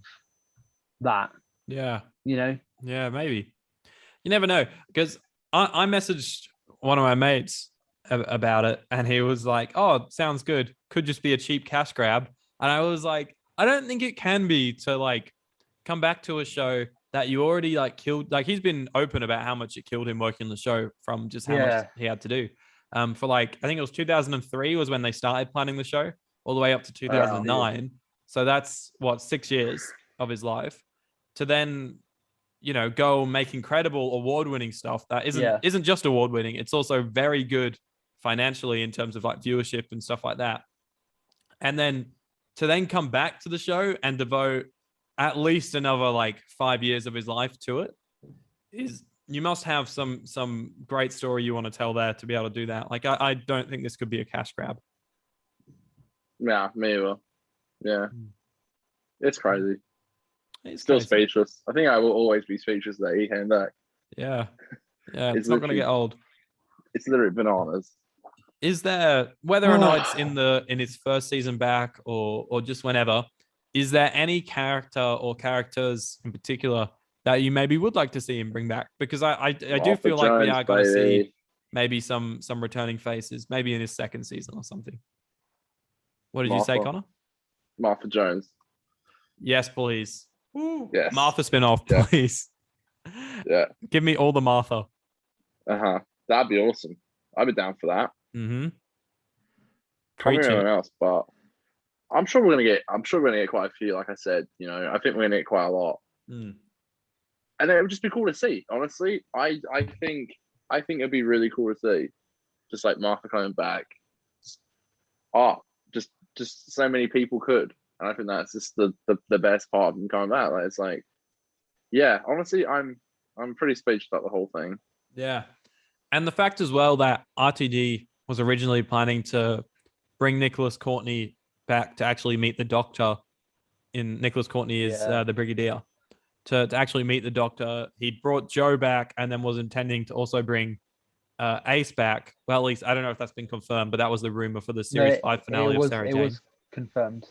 that. Yeah. Yeah, Maybe. You never know. Because I messaged one of my mates about it, and he was like, "Oh, sounds good. Could just be a cheap cash grab." And I was like, "I don't think it can be, to like come back to a show that you already like killed." Like, he's been open about how much it killed him working the show from just how much he had to do. For like, I think it was 2003 was when they started planning the show, all the way up to 2009. So that's what, 6 years of his life, to then go make incredible award-winning stuff that isn't just award-winning. It's also very good financially in terms of like viewership and stuff like that. And then to then come back to the show and devote at least another like 5 years of his life to it, is, you must have some great story you want to tell there to be able to do that. Like, I don't think this could be a cash grab. Yeah, maybe. Yeah. It's crazy. It's Still crazy. speechless. I think I will always be speechless that he came back. Yeah. It's not going to get old. It's literally bananas. Is there, whether or not it's in its first season back or just whenever, is there any character or characters in particular that you maybe would like to see him bring back? Because I do feel like we are going to see maybe some returning faces, maybe in his second season or something. What did you say, Connor? Martha Jones. Yes, please. Yes. Martha spin-off, please. Yeah. Give me all the Martha. That'd be awesome. I'd be down for that. Mm-hmm. Can't remember anyone else, but I'm sure we're gonna get quite a few. Like I said, I think we're gonna get quite a lot. And it would just be cool to see. Honestly, I think it'd be really cool to see, just like Martha coming back. Just so many people could, and I think that's just the best part of them coming back. Like, it's like, yeah, honestly, I'm pretty speechless about the whole thing. Yeah, and the fact as well that RTD was originally planning to bring Nicholas Courtney back to actually meet the Doctor. Nicholas Courtney is the Brigadier. To actually meet the Doctor, he brought Joe back, and then was intending to also bring Ace back. Well, at least I don't know if that's been confirmed, but that was the rumor for the series 5 finale of Sarah Jane. It was confirmed.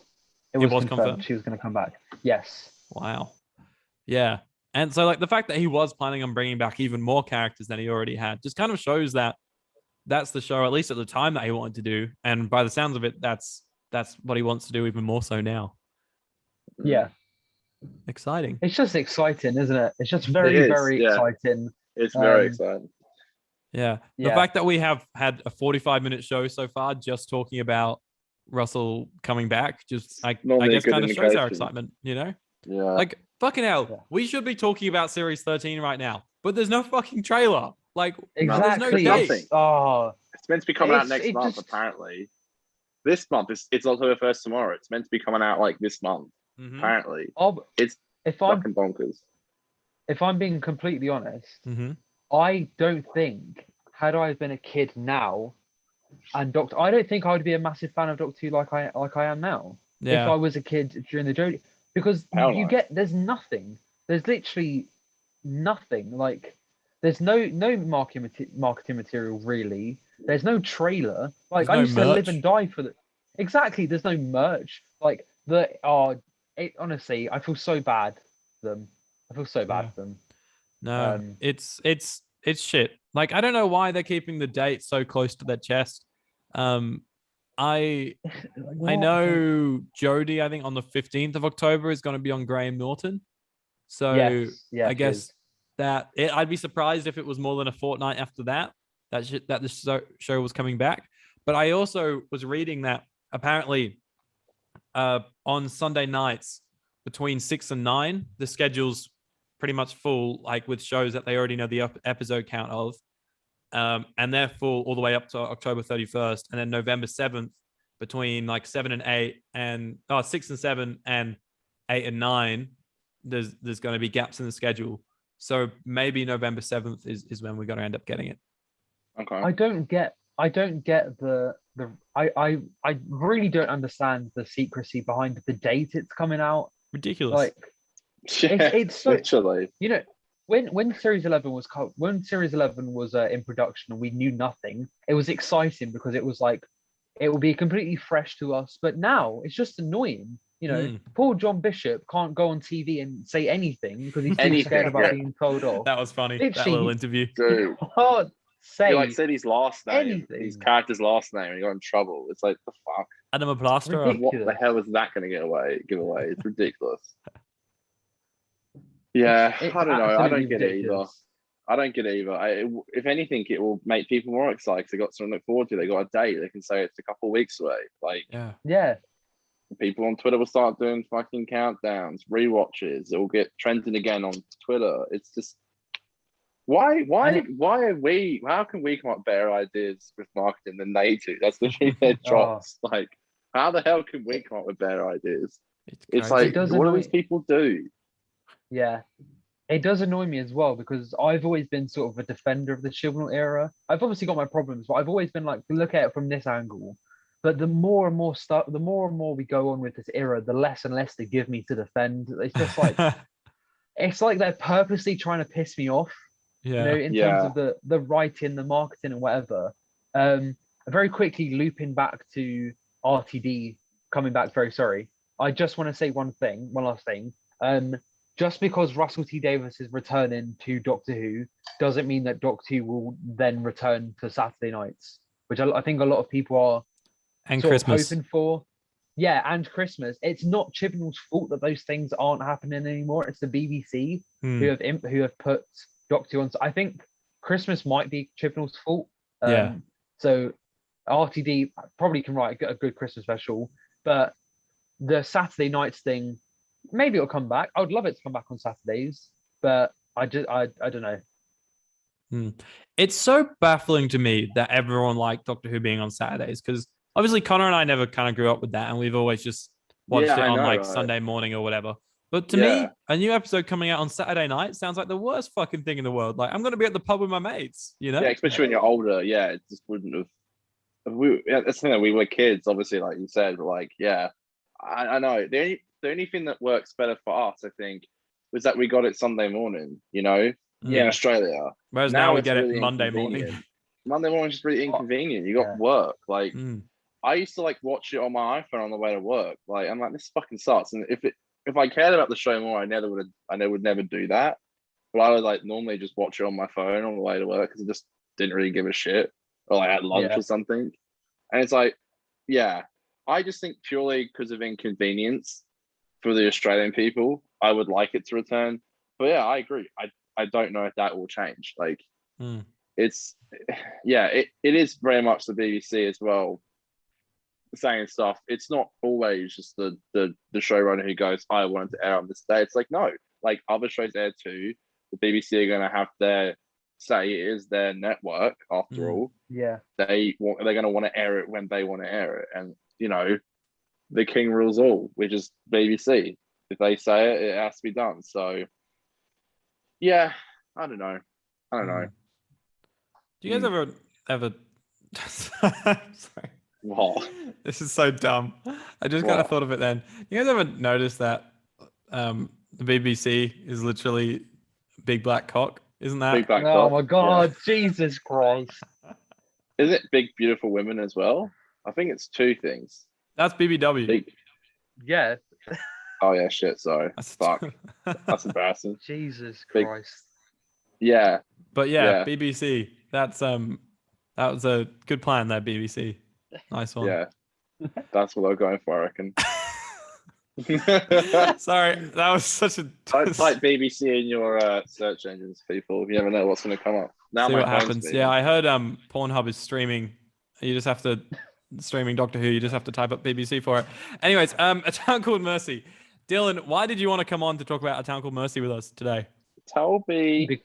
It was confirmed. She was going to come back. Yes. Wow. Yeah. And so, like, the fact that he was planning on bringing back even more characters than he already had just kind of shows that that's the show, at least at the time, that he wanted to do. And by the sounds of it, that's what he wants to do even more so now. Yeah, Exciting. it's just exciting, isn't it? It's just It very, is, very yeah. exciting. It's very Um, exciting. Yeah. The Yeah. fact that we have had a 45-minute show so far just talking about Russell coming back, just I Normally a guess good kind of shows our indication. excitement, you know? Yeah. Like, fucking hell, Yeah. we should be talking about Series 13 right now, but there's no fucking trailer. Like, Exactly. there's no nothing. date. Oh, It's meant to be coming out It's- next it month, just- apparently. This month, it's October 1st tomorrow. It's meant to be coming out like this month, Mhm. apparently. oh, It's if I'm fucking bonkers. if I'm being completely honest, Mhm. I don't think had I been a kid now, and Doctor, I don't think I would be a massive fan of Doctor Who like I am now. If Yeah. I was a kid during the Jodie, because Hell you no. get there's nothing. There's literally nothing. Like there's no marketing material really. There's no trailer. Like There's I no used to live merch. and die for the. Exactly. There's no merch. Like it honestly, I feel so bad for them. I feel so bad Yeah. for them. No, Um, it's shit. Like, I don't know why they're keeping the date so close to their chest. Um, I what? know Jodie, I think on the 15th of October is going to be on Graham Norton. So Yes, yes, I it guess is. I'd be surprised if it was more than a fortnight after that that the show was coming back. But I also was reading that apparently on Sunday nights between 6 and 9, the schedule's pretty much full, like with shows that they already know the episode count of. And they're full all the way up to October 31st. And then November 7th, between like 7 and 8, and 6 and 7 and 8 and 9, there's going to be gaps in the schedule. So maybe November 7th is when we're going to end up getting it. Okay. I don't get the I really don't understand the secrecy behind the date it's coming out. Ridiculous. Like Yeah, it's so literally. you know when Series 11 was in production and we knew nothing, it was exciting because it was like it will be completely fresh to us. But now it's just annoying. You know, poor John Bishop can't go on TV and say anything because he's too Anything, scared about yeah. being told off. That was funny. Literally, that little interview. Dude. Can't say He like said his last name, anything. his character's last name, and he got in trouble. It's like, the fuck? Adam a plasterer. Ridiculous. What the hell is that going to give away? It's ridiculous. Yeah, It's I don't know. I don't absolutely get it either. ridiculous. I don't get it either. If anything, it will make people more excited because they got something to look forward to. They got a date. They can say it's a couple of weeks away. Like, Yeah. people on Twitter will start doing fucking countdowns, rewatches. It will get trending again on Twitter. It's just why are we? How can we come up with better ideas with marketing than they do? That's literally their jobs. Like, how the hell can we come up with better ideas? It's like, what do these people do? Yeah. It does annoy me as well because I've always been sort of a defender of the Chibnall era. I've obviously got my problems, but I've always been like, look at it from this angle. But the more and more we go on with this era, the less and less they give me to defend. It's just like it's like they're purposely trying to piss me off. Yeah. You know, in terms of the writing, the marketing, and whatever. Very quickly looping back to RTD, coming back. Very sorry. I just want to say one last thing. Just because Russell T Davies is returning to Doctor Who doesn't mean that Doctor Who will then return to Saturday nights, which I think a lot of people are hoping for. Yeah, and Christmas. It's not Chibnall's fault that those things aren't happening anymore. It's the BBC who have put Doctor Who on. I think Christmas might be Chibnall's fault. So RTD probably can write a good Christmas special, but the Saturday nights thing, maybe it'll come back. I would love it to come back on Saturdays, but I don't know. It's so baffling to me that everyone liked Doctor Who being on Saturdays because obviously Connor and I never kind of grew up with that, and we've always just watched it on Sunday morning or whatever. But to me, a new episode coming out on Saturday night sounds like the worst fucking thing in the world. Like, I'm going to be at the pub with my mates, you know? Yeah, especially when you're older. Yeah, it just wouldn't have. That's the thing that we were kids, obviously, like you said. But like, yeah, I know. The only thing that works better for us, I think, was that we got it Sunday morning. You know, in Australia. Whereas now we get it Monday morning. Monday morning is just really inconvenient. You got work. Like, I used to like watch it on my iPhone on the way to work. Like, I'm like, this fucking sucks. And if I cared about the show more, I would never do that. But I would like normally just watch it on my phone on the way to work because I just didn't really give a shit, or like at lunch or something. And it's like, yeah, I just think purely because of inconvenience, for the Australian people, I would like it to return. But yeah, I agree. I don't know if that will change. Like it's it is very much the BBC as well saying stuff. It's not always just the showrunner who goes, I wanted to air on this day. It's like, no, like other shows air too. The BBC are going to have their say. It is their network after all. Yeah, they're going to want to air it when they want to air it, and you know, the king rules all, which is BBC. If they say it, it has to be done. So yeah, I don't know. Do you guys ever sorry. What? This is so dumb. I just kind of thought of it then. You guys ever notice that the BBC is literally Big Black Cock? Isn't that? Big Black oh Cock? my God, Jesus Christ. Is it Big Beautiful Women as well? I think it's two things. That's BBW. Yeah. Oh yeah, shit. Sorry. Fuck. That's embarrassing. Jesus Big... Christ. Yeah. But yeah, BBC. That's that was a good plan there, BBC. Nice one. Yeah. That's what I'm going for, I reckon. Sorry, that was such a type BBC in your search engines, people. You never know what's going to come up. Now see my what phone's happens. moving. Yeah, I heard Pornhub is streaming. You just have to streaming Doctor Who. You just have to type up BBC for it. Anyways, A Town Called Mercy. Dylan, why did you want to come on to talk about A Town Called Mercy with us today? Tell me.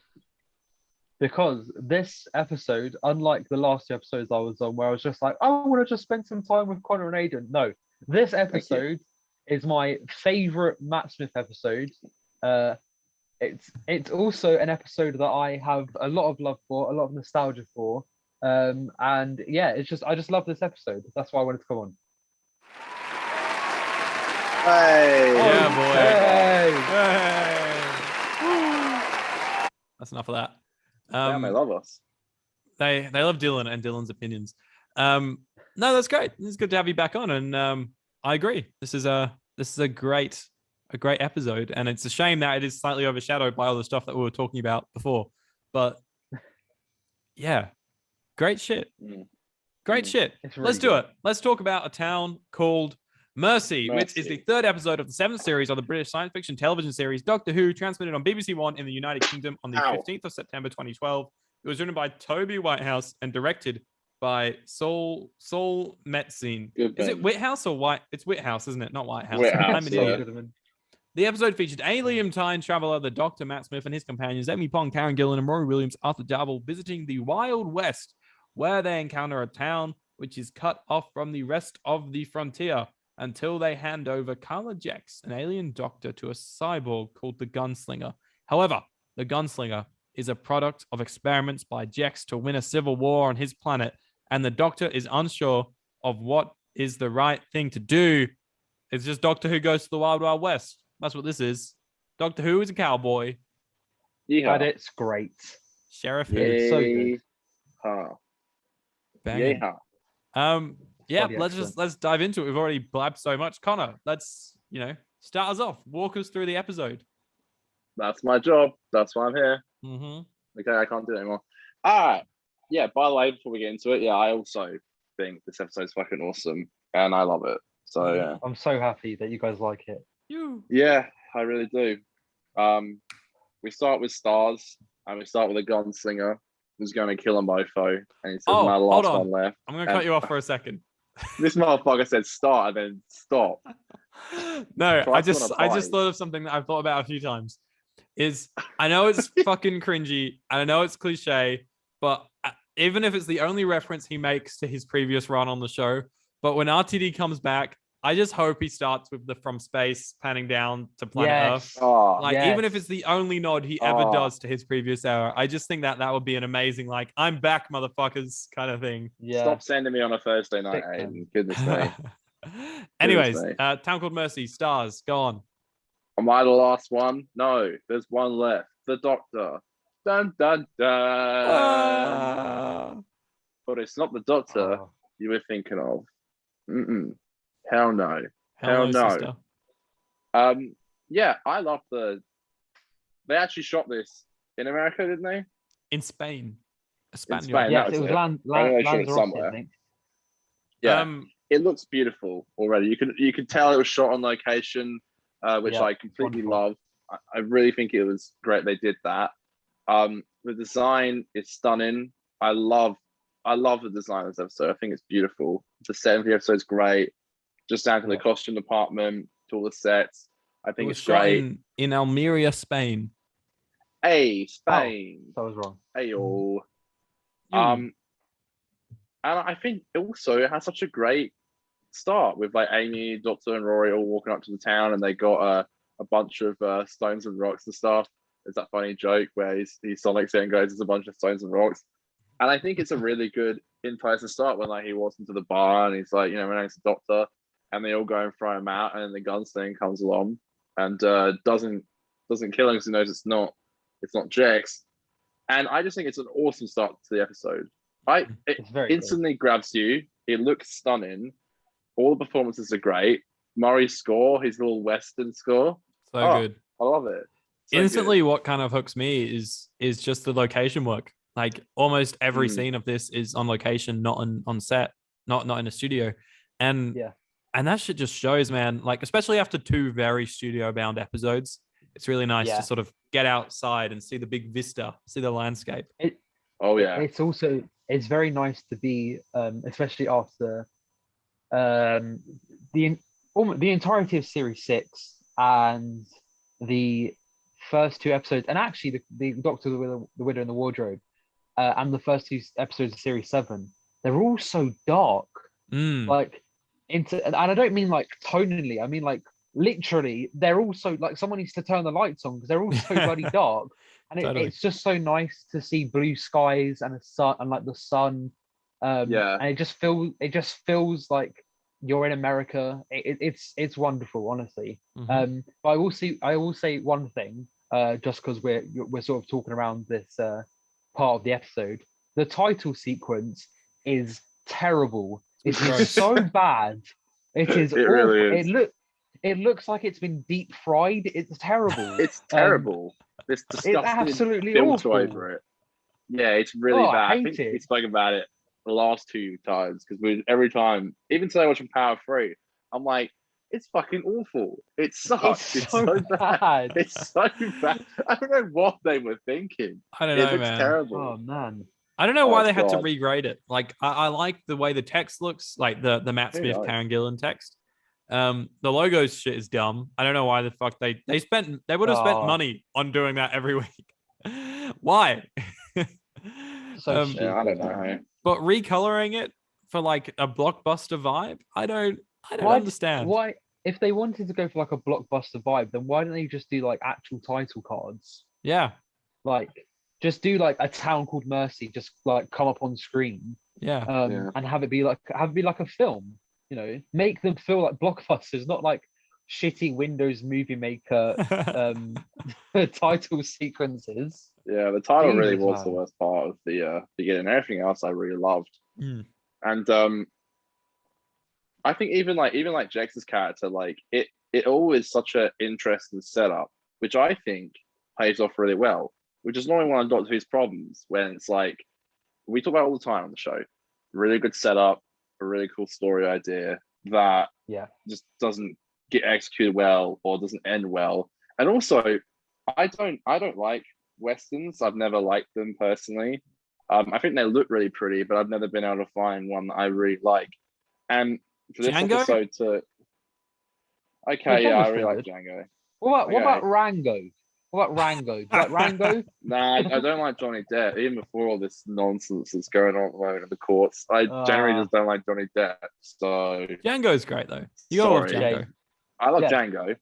Because this episode, unlike the last two episodes I was on, where I was just like, I want to just spend some time with Connor and Aidan. No, this episode is my favorite Matt Smith episode. It's also an episode that I have a lot of love for, a lot of nostalgia for. And yeah, I just love this episode. That's why I wanted to come on. Hey. Yeah, boy. Hey. That's enough of that. Damn, they love us. They love Dylan and Dylan's opinions. No, that's great. It's good to have you back on, and I agree. This is a great episode, and it's a shame that it is slightly overshadowed by all the stuff that we were talking about before. But yeah, great shit. Great shit. Really Let's do it. Let's talk about A Town Called Mercy, which is the third episode of the 7th series of the British science fiction television series Doctor Who, transmitted on BBC One in the United Kingdom on the 15th of September 2012. It was written by Toby Whitehouse and directed by Saul Metzine. Is it Whitehouse or White? It's Whitehouse, isn't it? Not Whitehouse. I'm an idiot. The episode featured alien time traveler, the Doctor Matt Smith, and his companions Amy Pong, Karen Gillan, and Rory Williams, Arthur Darvill, visiting the Wild West, where they encounter a town which is cut off from the rest of the frontier, until they hand over Carla Jex, an alien doctor, to a cyborg called the Gunslinger. However, the Gunslinger is a product of experiments by Jex to win a civil war on his planet, and the doctor is unsure of what is the right thing to do. It's just Doctor Who goes to the Wild Wild West. That's what this is. Doctor Who is a cowboy. Yeah. And it's great. Sheriff Who. It's so good. Bang. Yeah, let's dive into it. We've already blabbed so much. Connor, let's start us off. Walk us through the episode. That's my job. That's why I'm here. Okay, I can't do it anymore. All right. Yeah, by the way, before we get into it, I also think this episode's fucking awesome, and I love it. So yeah, I'm so happy that you guys like it. Yeah, I really do. We start with stars, and we start with a gunslinger who's going to kill a mofo, and he says, "My last one left." I'm going to cut you off for a second. This motherfucker said start and then stop. No, I just thought of something that I've thought about a few times. I know it's fucking cringy, and I know it's cliche, but even if it's the only reference he makes to his previous run on the show, but when RTD comes back, I just hope he starts with the from space panning down to planet Earth. Even if it's the only nod he ever does to his previous era, I just think that would be an amazing, I'm back, motherfuckers, kind of thing. Yeah. Stop sending me on a Thursday night, Aiden. Goodness me. Anyways, Town Called Mercy, stars, go on. Am I the last one? No, there's one left. The Doctor. Dun, dun, dun. But it's not the Doctor you were thinking of. Hell no. Hell no. Sister. Yeah, I love they actually shot this in America, didn't they? In Spain. Spain, yes, it was Lanzarote, somewhere. I think. Yeah. It looks beautiful already. You can tell it was shot on location. which Yeah, I completely wonderful. love. I really think it was great they did that. The design is stunning. I love the design of this episode. I think it's beautiful. The set of the episode is great. Just down to the Yeah. costume department, to all the sets. I It think was it's shot great. in Almeria, Spain. Hey, Spain. So I was wrong. Hey, all. You. And I think also it has such a great start with like Amy, Doctor, and Rory all walking up to the town, and they got a bunch of stones and rocks and stuff. There's that funny joke where he Sonics it and goes, "There's a bunch of stones and rocks," and I think it's a really good intro to start when like he walks into the bar and he's like, "My name's the Doctor," and they all go and throw him out, and then the gunslinger comes along and doesn't kill him because he knows it's not Jex, and I just think it's an awesome start to the episode. It It's very instantly grabs you. It looks stunning. All the performances are great. Murray's score, his little Western score, So good. I love it. So Instantly, good. what kind of hooks me is just the location work. Like almost every scene of this is on location, not on set, not in a studio, and Yeah. and that shit just shows, man. Like especially after 2 very studio bound episodes, it's really nice Yeah. to sort of get outside and see the big vista, see the landscape. It's very nice to be, especially after the entirety of series 6 and the first 2 episodes, and actually the Doctor, the Widow, and the Wardrobe, and the first 2 episodes of series 7, they're all so dark. Like and I don't mean like tonally, I mean like literally. They're also like someone needs to turn the lights on because they're all so bloody dark. And Totally. it's just so nice to see blue skies and a sun and like the sun. And it just feels like you're in America. It's wonderful, honestly. But I will say one thing, just because we're sort of talking around this part of the episode. The title sequence is terrible. It is so bad. It is It awful. really is. It looks like it's been deep fried. It's terrible. It's terrible. This disgusting It's absolutely filter awful. over it. Yeah, it's really Oh, bad. I I hate think it. we spoke about it the last 2 times because every time, even today watching Power 3, I'm like, it's fucking awful. It sucks. It's so bad. It's so bad. I don't know what they were thinking. I don't It know, looks man. terrible. Oh man. I don't know why they had to God. regrade it. Like I like the way the text looks, like the Matt Who Smith, knows? Karen Gillan text. The logos shit is dumb. I don't know why the fuck they would have spent money on doing that every week. Why? So stupid. Yeah, I don't know. But recoloring it for like a blockbuster vibe, I don't understand. Why, if they wanted to go for like a blockbuster vibe, then why don't they just do like actual title cards? Yeah. Like, just do like a town called Mercy, just like come up on screen. Yeah. And have it be like a film. Make them feel like blockbusters, not like shitty Windows Movie Maker title sequences. Yeah, the title really Jesus, was the man. worst part of the beginning. Everything else I really loved. And I think even like Jax's character, like it always such an interesting setup, which I think pays off really well, which is normally one of Doctor Who's problems when it's like we talk about all the time on the show. Really good setup, a really cool story idea that just doesn't get executed well or doesn't end well. And also, I don't like Westerns. I've never liked them personally. I think they look really pretty, but I've never been able to find one that I really like. And for this Django? episode to I really like Django. What about Rango? What about Rango? Do you like Rango? Nah, I don't like Johnny Depp. Even before all this nonsense that's going on at the moment in the courts, I generally just don't like Johnny Depp. So Django's great though. You gotta love Django. I love Django.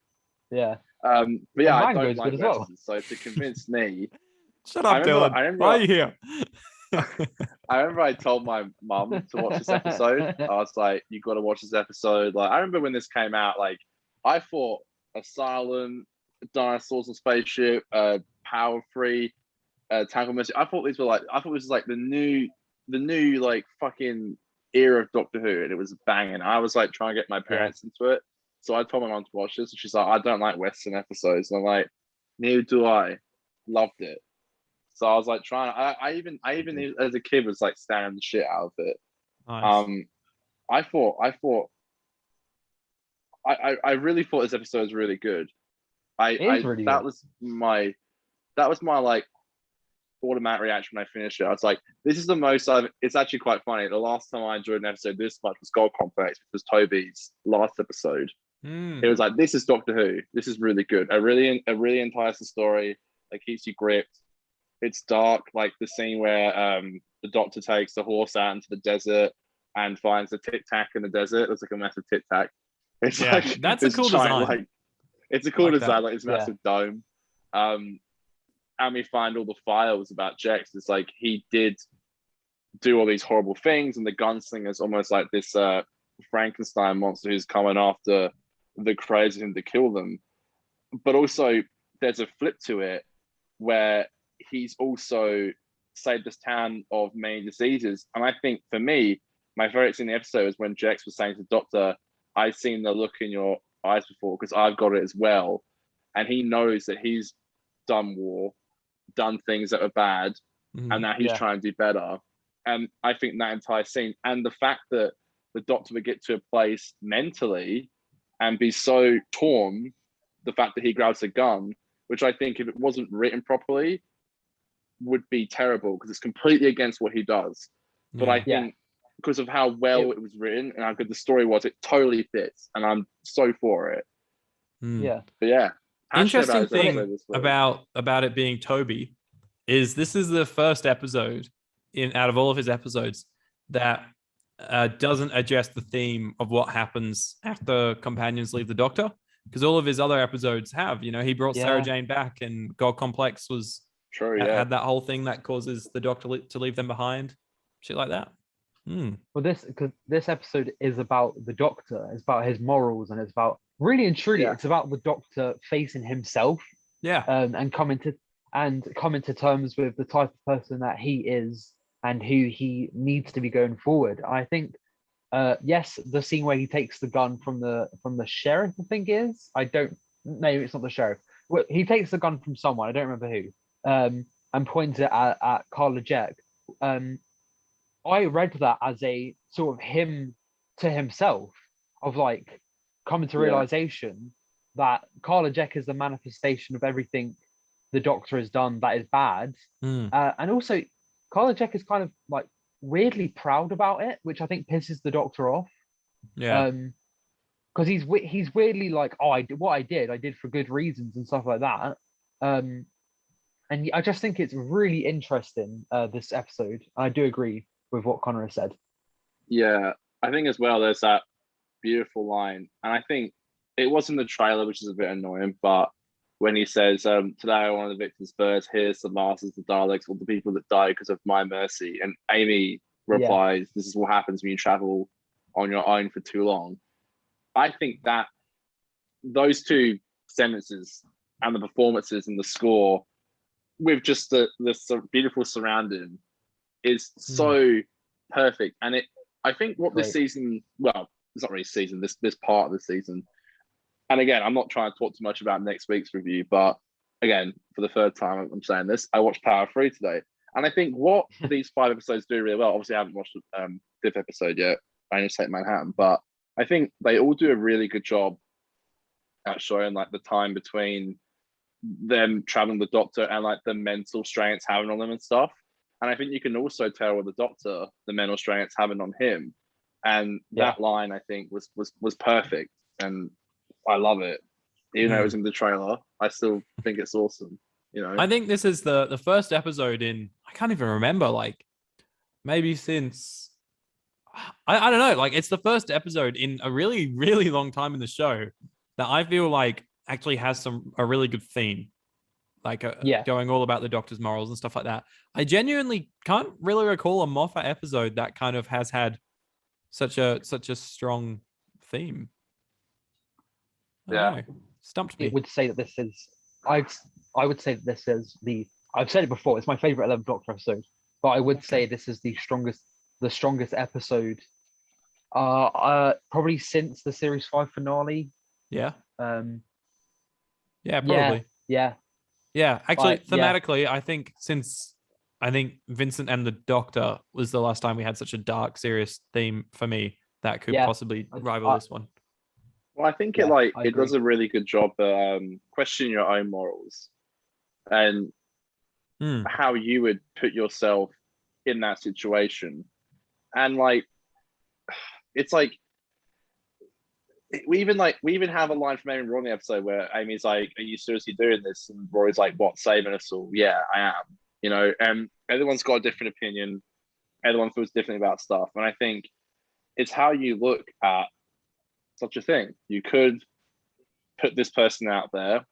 Yeah. But yeah, I Rango's don't like good as well. Westerns. So to convince me, Shut up, Dylan. Why are you here? I remember I told my mum to watch this episode. I was like, "You got to watch this episode." Like, I remember when this came out. Like, I thought Asylum, Dinosaurs and Spaceship, Power Free, Tangled Mercy. I thought this was like the new like fucking era of Doctor Who, and it was banging. I was like trying to get my parents into it, so I told my mum to watch this, and she's like, "I don't like Western episodes," and I'm like, "Neither do I." Loved it. So I was like trying. I even as a kid was like staring the shit out of it. Nice. I thought I really thought this episode was really good. It is really that good. was my like automatic reaction when I finished it. I was like, this is the most it's actually quite funny. The last time I enjoyed an episode this much was Gold Complex, which was Toby's last episode. It was like, this is Doctor Who. This is really good. A really enticing story that keeps you gripped. It's dark, like the scene where the Doctor takes the horse out into the desert and finds the Tic Tac in the desert. It's like a massive Tic Tac. It's like that's a cool giant, design. like it's a cool Like design, that. like this massive dome. And we find all the files about Jex. It's like he did do all these horrible things, and the gunslinger is almost like this Frankenstein monster who's coming after the crazy him to kill them. But also, there's a flip to it where he's also saved this town of many diseases. And I think for me, my favorite scene in the episode is when Jex was saying to the Doctor, I've seen the look in your eyes before because I've got it as well. And he knows that he's done war, done things that are bad, and now he's trying to do better. And I think that entire scene, and the fact that the Doctor would get to a place mentally and be so torn, the fact that he grabs a gun, which I think if it wasn't written properly would be terrible because it's completely against what he does. But I think because of how well it was written and how good the story was, it totally fits, and I'm so for it. Yeah. But yeah. Interesting thing about it being Toby is this is the first episode out of all of his episodes that doesn't address the theme of what happens after companions leave the Doctor, because all of his other episodes have. He brought Sarah Jane back, and God Complex was had that whole thing that causes the Doctor to leave them behind, shit like that. Well, this episode is about the Doctor. It's about his morals, and it's about really and truly, it's about the Doctor facing himself. And coming to terms with the type of person that he is and who he needs to be going forward. I think, yes, the scene where he takes the gun from the sheriff, I think is. Maybe it's not the sheriff. Well, he takes the gun from someone. I don't remember who. And points it at Carla Jack. I read that as a sort of him to himself, of like coming to realization that Carla Jack is the manifestation of everything the Doctor has done that is bad. And also Carla Jack is kind of like weirdly proud about it, which I think pisses the Doctor off. Because he's weirdly like, oh, I did for good reasons and stuff like that. And I just think it's really interesting, this episode. I do agree with what Connor has said. Yeah, I think as well there's that beautiful line, and I think it was in the trailer, which is a bit annoying, but when he says, today I one of the victims first, here's the masters, the Daleks, all the people that died because of my mercy. And Amy replies, this is what happens when you travel on your own for too long. I think that those two sentences and the performances and the score with just the beautiful surrounding is so perfect. And I think what this season, well, it's not really season, this part of the season. And again, I'm not trying to talk too much about next week's review, but again, for the third time I'm saying this, I watched Power 3 today. And I think what these 5 episodes do really well, obviously I haven't watched the 5th episode yet, I only take Manhattan, but I think they all do a really good job at showing like the time between them traveling the Doctor and like the mental strain it's having on them and stuff. And I think you can also tell with the Doctor the mental strain it's having on him. And that line I think was perfect, and I love it. Even though it was in the trailer, I still think it's awesome. I think this is the first episode in, I can't even remember, like maybe since I don't know, like it's the first episode in a really, really long time in the show that I feel like actually has a really good theme, like going all about the Doctor's morals and stuff like that. I genuinely can't really recall a Moffat episode that kind of has had such a strong theme. Stumped me. I would say that this is I would say that this is I've said it before, it's my favorite 11th Doctor episode, but I would say this is the strongest episode probably since the series 5 finale. Probably. Actually, thematically, I think Vincent and the Doctor was the last time we had such a dark, serious theme for me that could possibly rival this one. Well, I think Yeah, I it does agree. a really good job at questioning your own morals and how you would put yourself in that situation. And like, it's like we even have a line from Amy and Roy in the episode where Amy's like, "Are you seriously doing this?" And Roy's like, "What, saving us all?" Yeah, I am. You know, and everyone's got a different opinion. Everyone feels differently about stuff, and I think it's how you look at such a thing. You could put this person out there,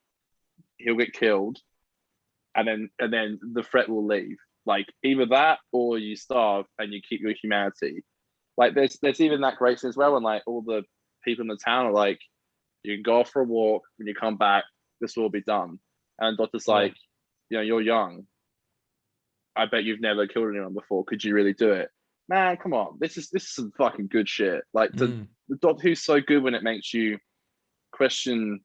he'll get killed, and then the threat will leave. Like either that or you starve and you keep your humanity. Like there's even that great scene as well, and like all the people in the town are like, you can go off for a walk. When you come back, this will be done. And Doctor's like, you know, you're young. I bet you've never killed anyone before. Could you really do it? Man, come on. This is some fucking good shit. Like the Doctor Who's so good when it makes you question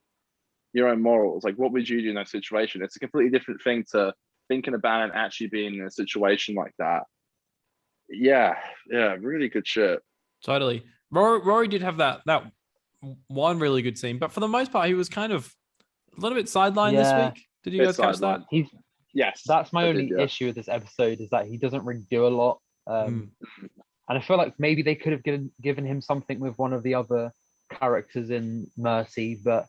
your own morals. Like, what would you do in that situation? It's a completely different thing to thinking about and actually being in a situation like that. Yeah, really good shit. Totally. Rory did have that one really good scene, but for the most part, he was kind of a little bit sidelined this week. Did you guys catch that? Yes. That's my only issue with this episode is that he doesn't really do a lot. And I feel like maybe they could have given him something with one of the other characters in Mercy, but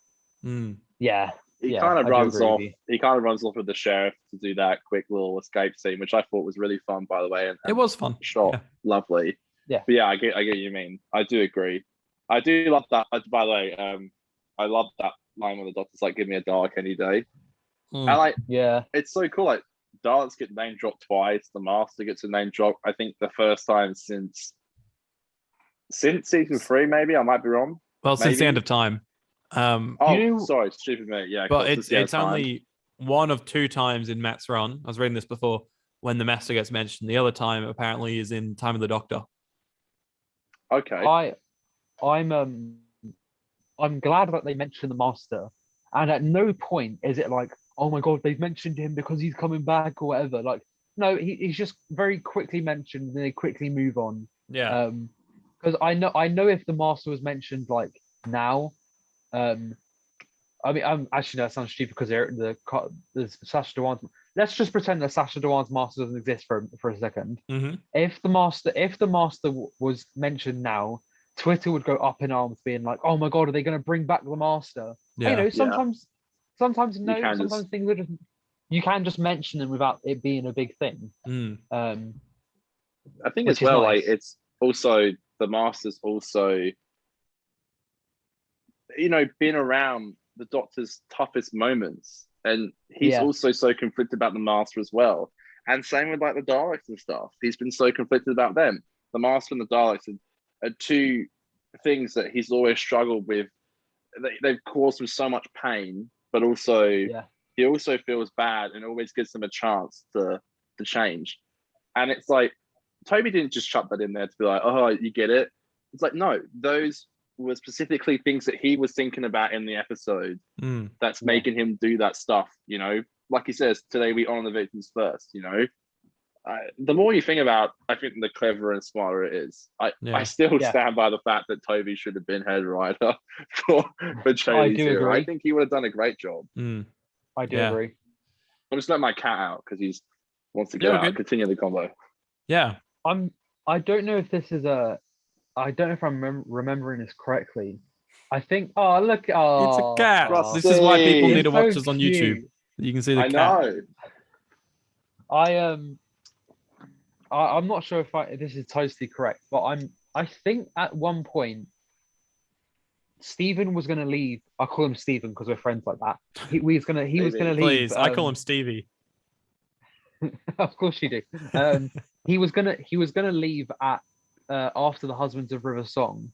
yeah. He kind of runs off. He kind of runs off with the sheriff to do that quick little escape scene, which I thought was really fun, by the way. And it was fun. Shot lovely. Yeah. But yeah, I get what you mean. I do agree. I do love that. By the way, I love that line where the Doctor's like, "Give me a Dalek any day." And like, it's so cool. Like, Daleks get name dropped twice. The Master gets a name drop. I think the first time since season 3, maybe. I might be wrong. Well, since the end of time. Sorry, stupid me. Yeah, but it's only one of 2 times in Matt's run. I was reading this before when the Master gets mentioned. The other time apparently is in Time of the Doctor. Okay. I'm glad that they mentioned the Master, and at no point is it like, oh my god, they've mentioned him because he's coming back or whatever. Like, no, he's just very quickly mentioned and they quickly move on. Yeah. Because I know if the Master was mentioned like now, I mean, actually no, that sounds stupid because there's Sacha Dhawan's. Let's just pretend that Sacha Dhawan's Master doesn't exist for a second. If the Master was mentioned now, Twitter would go up in arms, being like, "Oh my god, are they going to bring back the Master?" You know, sometimes no, sometimes things are just you can just mention them without it being a big thing. I think as well, nice. Like it's also the Master's also, you know, been around the Doctor's toughest moments, and he's also so conflicted about the Master as well. And same with like the Daleks and stuff. He's been so conflicted about them. The Master and the Daleks are 2 things that he's always struggled with. They've caused him so much pain, but also he also feels bad and always gives them a chance to change. And it's like Toby didn't just chuck that in there to be like, "Oh, you get it." It's like, no, those were specifically things that he was thinking about in the episode that's making him do that stuff, you know. Like he says, today we honor the victims first, you know. The more you think about, I think the cleverer and smarter it is. I still stand by the fact that Toby should have been head writer for Cheney's Hero. I think he would have done a great job. I do agree. I'll just let my cat out because he wants to get out and continue the combo. Yeah. I don't know if this is I don't know if I'm remembering this correctly. I think. Oh, look! Oh, it's a cat. Rusty. This is why people need to watch so us on cute. YouTube. You can see the cat. I know. I'm not sure if this is totally correct, but I think at one point Stephen was going to leave. I call him Stephen because we're friends like that. He was going to leave. Please, I call him Stevie. Of course you do. He was gonna leave at after the Husbands of River Song,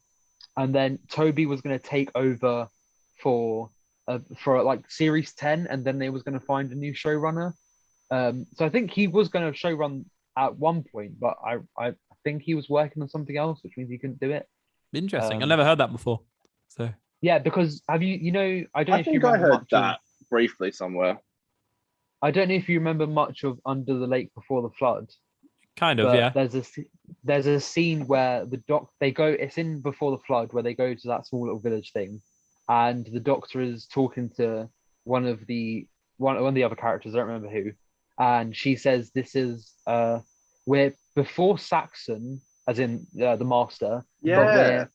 and then Toby was gonna take over for like series 10, and then they was gonna find a new showrunner. So I think he was gonna showrun at one point, but I think he was working on something else, which means he couldn't do it. Interesting. I never heard that before. So yeah, because have you know? I don't know if you remember I heard that briefly somewhere. I don't know if you remember much of Under the Lake Before the Flood. Kind of, yeah. There's a scene where it's in Before the Flood where they go to that small little village thing, and the Doctor is talking to one of the other characters. I don't remember who, and she says, "This is we're before Saxon, as in the Master, Yeah.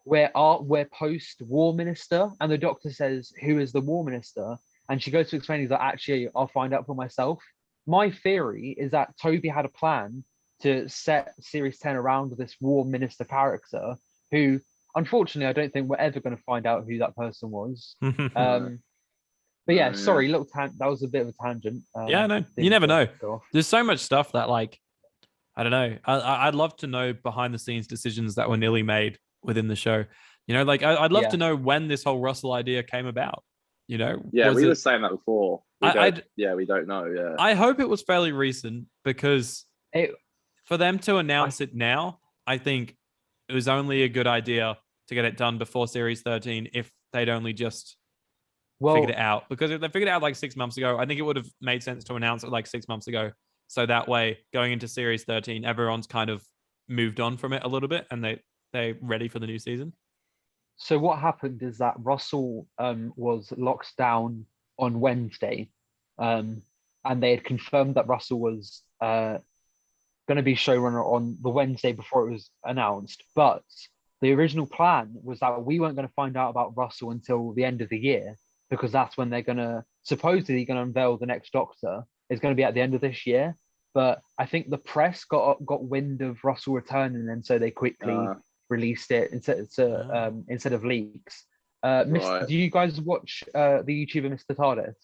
but we're post War Minister." And the Doctor says, "Who is the War Minister?" And she goes to explain, he's like, "Actually, I'll find out for myself." My theory is that Toby had a plan to set Series 10 around this War Minister character who, unfortunately, I don't think we're ever going to find out who that person was. But yeah, sorry, that was a bit of a tangent. Yeah, no, you never know. There's so much stuff that, like, I don't know. I'd love to know behind the scenes decisions that were nearly made within the show. You know, like I'd love to know when this whole Russell idea came about. You know, yeah, we were saying that before. We don't know. Yeah, I hope it was fairly recent because for them to announce it now, I think it was only a good idea to get it done before Series 13 if they'd only just figured it out. Because if they figured it out like 6 months ago, I think it would have made sense to announce it like 6 months ago. So that way, going into Series 13, everyone's kind of moved on from it a little bit and they're ready for the new season. So what happened is that Russell was locked down on Wednesday, and they had confirmed that Russell was going to be showrunner on the Wednesday before it was announced. But the original plan was that we weren't going to find out about Russell until the end of the year, because that's when they're supposedly going to unveil the next Doctor. It's going to be at the end of this year. But I think the press got wind of Russell returning, and so they quickly released it instead of leaks. Do you guys watch the YouTuber Mr. TARDIS?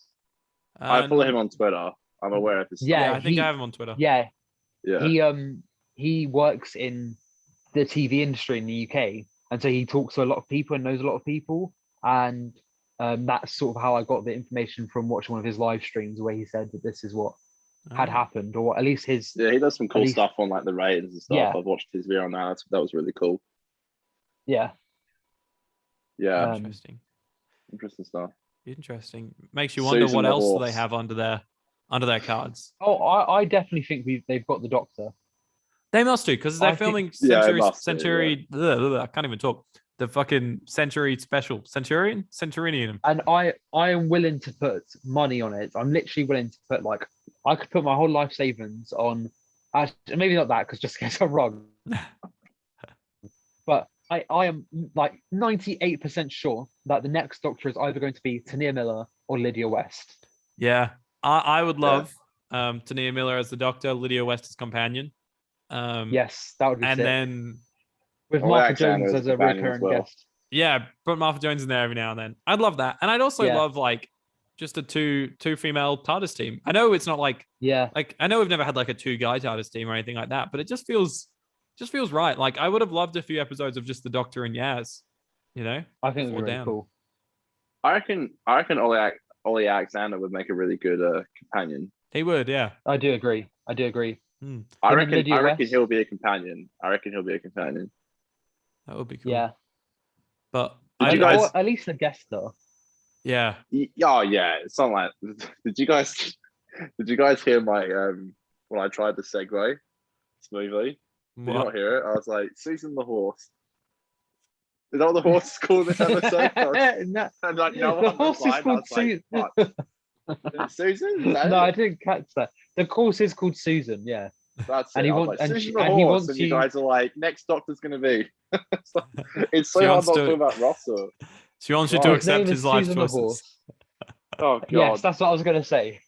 I follow him on Twitter. I'm aware of this. Yeah, I think I have him on Twitter. Yeah. He works in the TV industry in the UK, and so he talks to a lot of people and knows a lot of people. And that's sort of how I got the information from watching one of his live streams where he said that this is what had happened, or at least his. Yeah, he does some cool stuff on like the ratings and stuff. Yeah. I've watched his video on that. That was really cool. Yeah. Yeah. Interesting stuff. Interesting. Makes you wonder what else do they have under their cards. Oh, I definitely think they've got the Doctor. They must do, because they're filming Century. I can't even talk. The fucking Century special. Centurion. And I am willing to put money on it. I'm literally willing to put, like, I could put my whole life savings on, maybe not that, because just in case I'm wrong. But I am like 98% sure that the next Doctor is either going to be Tania Miller or Lydia West. Yeah, I would love Tania Miller as the Doctor, Lydia West as companion. Yes, that would be sick. And then with Martha Jones as a recurring guest. Yeah, put Martha Jones in there every now and then. I'd love that. And I'd also love like just a two female TARDIS team. I know it's not like like I know we've never had like a 2-guy TARDIS team or anything like that, but it just feels right. Like I would have loved a few episodes of just the Doctor and Yaz, you know? I think it was really cool. I reckon Ollie Alexander would make a really good companion. He would, yeah. I do agree. I reckon he'll be a companion. That would be cool. Yeah. But at least a guest though. Yeah. Oh yeah. It's not like did you guys hear my when I tried to segue smoothly? Did you not hear it? I was like, Susan the horse. Is that what the horse is called this episode? No, the horse is called Susan. Susan? No, I didn't catch that. The course is called Susan, yeah. That's and it. He wants, like, Susan the horse, and you guys are like, next Doctor's going to be. It's so hard not to talk about Russell. She wants you to accept his life choices. Oh, God. Yes, that's what I was going to say.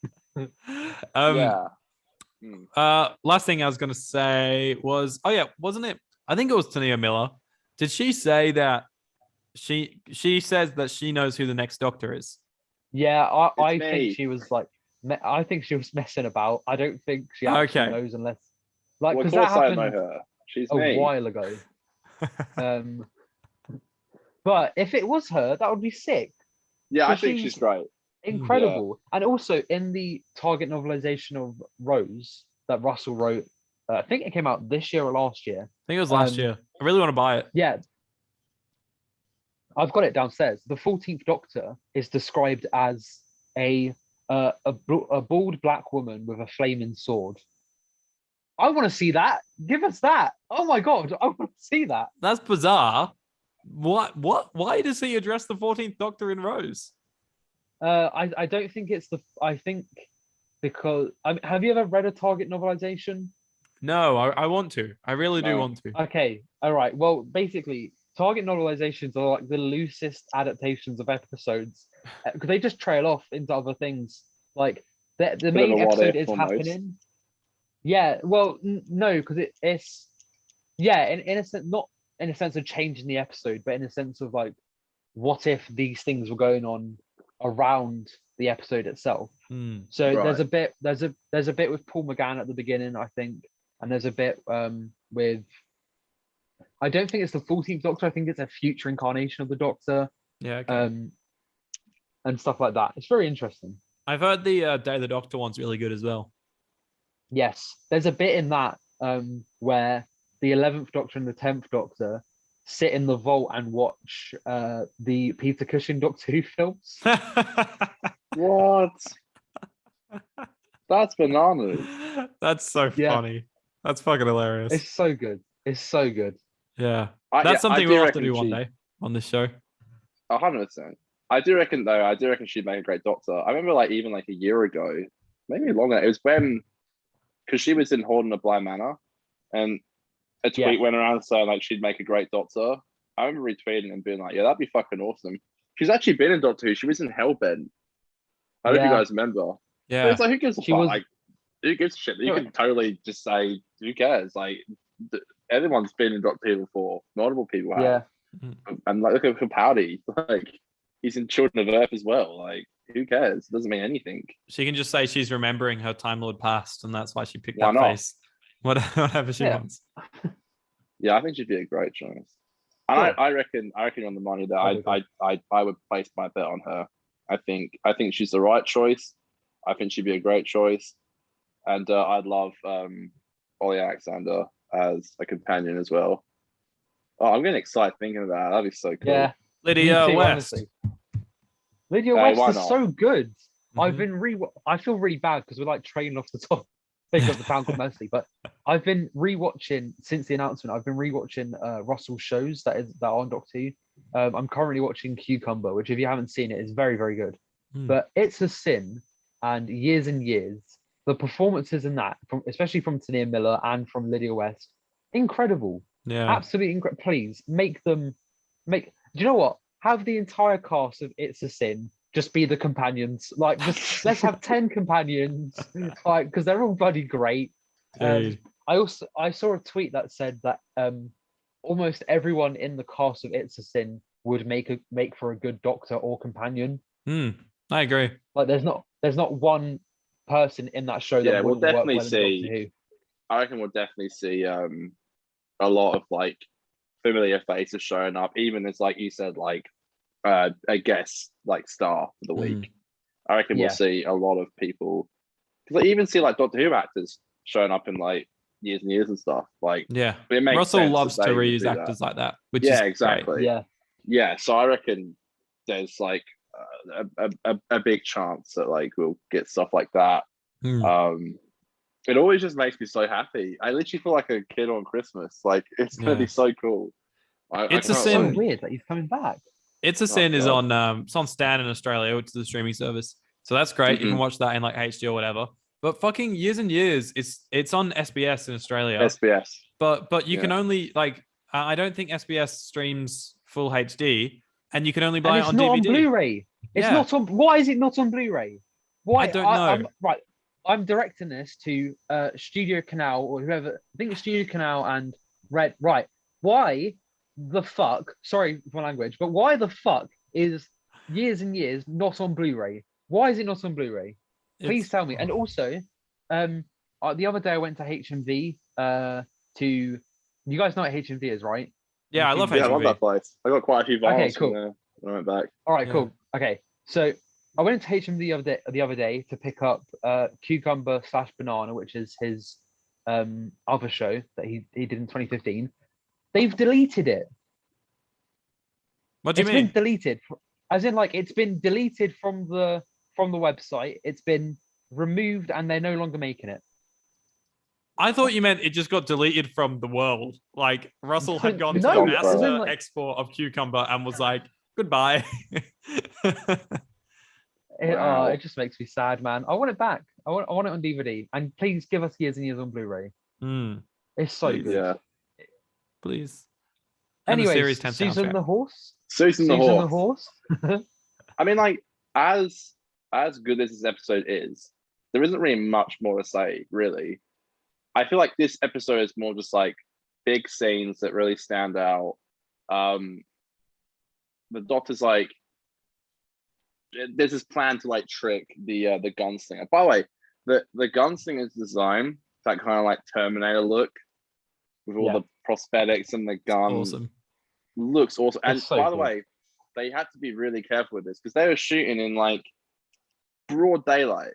Last thing I was going to say was, wasn't it? I think it was Tania Miller. Did she say that she says that she knows who the next Doctor is? Yeah, I think she was like, I think she was messing about. I don't think she actually knows unless, like, because that happened I know her. She's a while ago. But if it was her, that would be sick. Yeah, I think she's great. Incredible. Yeah. And also in the Target novelization of Rose that Russell wrote, I think it came out this year or last year. I think it was last year. I really want to buy it. Yeah. I've got it downstairs. The 14th Doctor is described as a bald black woman with a flaming sword. I want to see that. Give us that. Oh my God. I want to see that. That's bizarre. What? Why does he address the 14th Doctor in Rose? I don't think it's the. I think because have you ever read a Target novelization? No, I want to. I really do No. want to. Okay, all right. Well, basically, Target novelizations are like the loosest adaptations of episodes because they just trail off into other things. Like the Bit of main a what episode if is almost. happening. Yeah, well, no, because it's yeah, in a sense, not in a sense of changing the episode, but in a sense of like, what if these things were going on around the episode itself? So Right. there's a bit with Paul McGann at the beginning, I think, and there's a bit with I don't think it's the 14th Doctor. I think it's a future incarnation of the Doctor, Yeah. Okay. and stuff like that. It's very interesting. I've heard the Day of the Doctor one's really good as well. Yes, there's a bit in that where the 11th Doctor and the 10th Doctor sit in the vault and watch the Peter Cushing Doctor Who films. What? That's bananas. That's so Yeah. funny. That's fucking hilarious. It's so good. It's so good. Yeah. I That's something do we'll have to reckon do one she- day on this show. 100%. I do reckon she'd make a great Doctor. I remember like even like a year ago, maybe longer. It was when because she was in Horden of Bly Manor, and a tweet went around saying like she'd make a great Doctor. I remember retweeting and being like, "Yeah, that'd be fucking awesome." She's actually been in Doctor Who. She was in Hellbent. I don't know if you guys remember. But Yeah. it's like who gives a fuck? Like, who gives a shit? You can totally just say who cares. Like everyone's been in Doctor Who before. Multiple people have. Yeah. And like look at Capaldi. Like he's in Children of Earth as well. Like who cares? It doesn't mean anything. She can just say she's remembering her Time Lord past, and that's why she picked Why that not? face. Whatever she wants. Yeah, I think she'd be a great choice. And I reckon on the money that I would place my bet on her. I think she's the right choice. I think she'd be a great choice. And I'd love Ollie Alexander as a companion as well. Oh, I'm getting excited thinking about it. That'd be so cool. Yeah. Lydia Me too, West. honestly. Lydia Hey, West why is not? so good. I've Mhm. been I feel really bad because we're like trailing off the topic of the Pound Club mostly, but I've been rewatching since the announcement. I've been rewatching Russell's shows that are on Doctor Who. I'm currently watching Cucumber, which if you haven't seen it, is very, very good. But It's a Sin and Years and Years, the performances in that, especially from Tania Miller and from Lydia West, incredible. Yeah. Absolutely incredible. Please make. Do you know what? Have the entire cast of It's a Sin just be the companions. Like, just let's have 10 companions. Like, because they're all bloody great. Dude. I saw a tweet that said that almost everyone in the cast of It's a Sin would make for a good Doctor or companion. I agree. Like, there's not one person in that show that we'll wouldn't work definitely well in Doctor Who. I reckon we'll definitely see a lot of like familiar faces showing up, even as like you said, like a guest like star for the week. I reckon we'll see a lot of people because I even see like Doctor Who actors showing up in like Years and Years and stuff. Like Yeah. it makes Russell sense loves that to they would reuse do actors that. like that, which is exactly. great. Yeah. So I reckon there's like a big chance that like we'll get stuff like that. It always just makes me so happy. I literally feel like a kid on Christmas. Like it's gonna be so cool. It's a It's Sin. so weird that he's coming back. It's a Sin is on it's on Stan in Australia, which is the streaming service. So that's great. You can watch that in like HD or whatever. But fucking Years and Years, it's on SBS in Australia. SBS. But you can only like I don't think SBS streams full HD, and you can only buy it on not DVD. on Blu-ray. It's not on. Why is it not on Blu-ray? Why? I don't know. I'm directing this to Studio Canal or whoever. I think it's Studio Canal and Red. Right. Why the fuck? Sorry for my language, but why the fuck is Years and Years not on Blu-ray? Why is it not on Blu-ray? Please tell me. And also, the other day I went to HMV to. You guys know what HMV is, right? Yeah, I love HMV. Yeah, I love that place. I got quite a few vinyls Okay, cool. from there when I went back. All right, cool. Okay, so I went to HMV the other day to pick up Cucumber / Banana, which is his other show that he did in 2015. They've deleted it. What do you mean? It's been deleted, as in like it's been deleted from the website. It's been removed, and they're no longer making it. I thought you meant it just got deleted from the world. Like Russell had gone to No, the as master in, like- export of Cucumber and was like, goodbye. Wow. It just makes me sad, man. I want it back. I want it on DVD, and please give us Years and Years on Blu-ray. Mm, It's so Please. good. Yeah. please. And the Anyways, Series 10 Susan soundtrack. the Horse. Susan the Susan the Horse. Horse. I mean, like, as good as this episode is, there isn't really much more to say, really. I feel like this episode is more just like big scenes that really stand out. The Doctor's like, there's this plan to like trick the gunslinger. By the way, the gunslinger's design, that kind of like Terminator look with all Yeah. the prosthetics and the gun, Awesome. looks awesome. And It's so by the good. way, they had to be really careful with this because they were shooting in like broad daylight,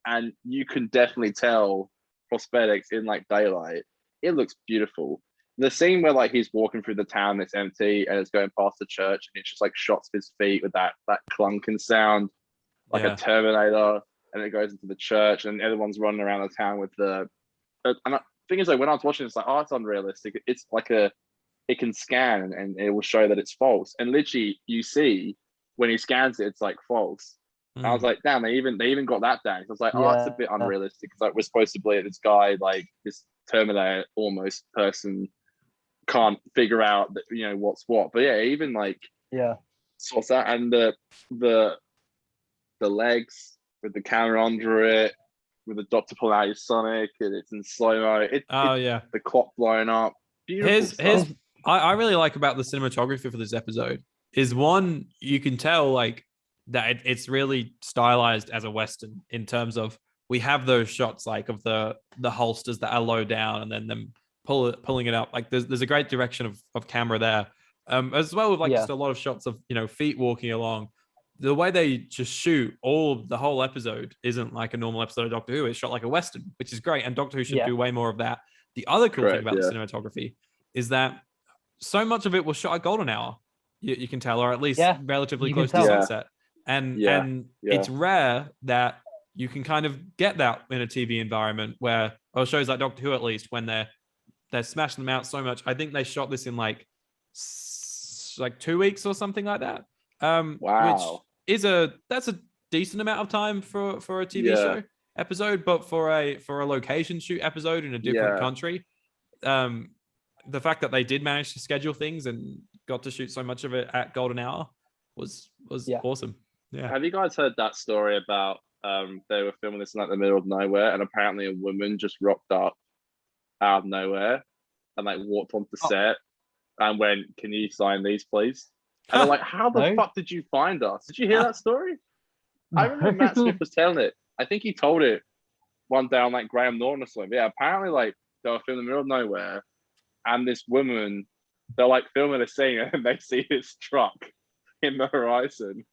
and you can definitely tell prosthetics in like daylight. It looks beautiful. The scene where like he's walking through the town that's empty and it's going past the church and it's just like shots of his feet with that clunking sound, like Yeah. a Terminator, and it goes into the church and everyone's running around the town with the. And the thing is, like when I was watching, it's like, oh, it's unrealistic. It's like it can scan and it will show that it's false. And literally, you see when he scans it, it's like false. And I was Mm. like, damn, they even got that down. So I was like, oh, it's a bit unrealistic. Because like we're supposed to believe this guy, like this Terminator almost person, can't figure out that what's what. But yeah, even like Yeah. sorts that, and the legs with the camera under it, with the Doctor pulling out his Sonic, and it's in slow mo. Oh, yeah. The clock blowing up. Beautiful Here's stuff. I really like about the cinematography for this episode is one, you can tell like that it's really stylized as a Western in terms of we have those shots like of the holsters that are low down and then them pulling it up. Like there's a great direction of camera there. As well with like just a lot of shots of feet walking along. The way they just shoot the whole episode isn't like a normal episode of Doctor Who. It's shot like a Western, which is great. And Doctor Who should do way more of that. The other cool thing about the cinematography is that so much of it was shot at golden hour. You can tell, or at least relatively close to sunset. And it's rare that you can kind of get that in a TV environment where, or shows like Doctor Who at least, when they're smashing them out so much. I think they shot this in like 2 weeks or something like that. Wow. Which that's a decent amount of time for a TV show episode, but for a location shoot episode in a different country, the fact that they did manage to schedule things and got to shoot so much of it at golden hour was awesome. Yeah. Have you guys heard that story about they were filming this in like the middle of nowhere, and apparently a woman just rocked up out of nowhere and like walked onto set and went, "Can you sign these, please?" And they're like, "How the fuck did you find us?" Did you hear that story? I remember Matt Smith was telling it. I think he told it one day on like Graham Norton or something. Yeah, apparently like they were filming in the middle of nowhere, and this woman, they're like filming a scene and they see this truck in the horizon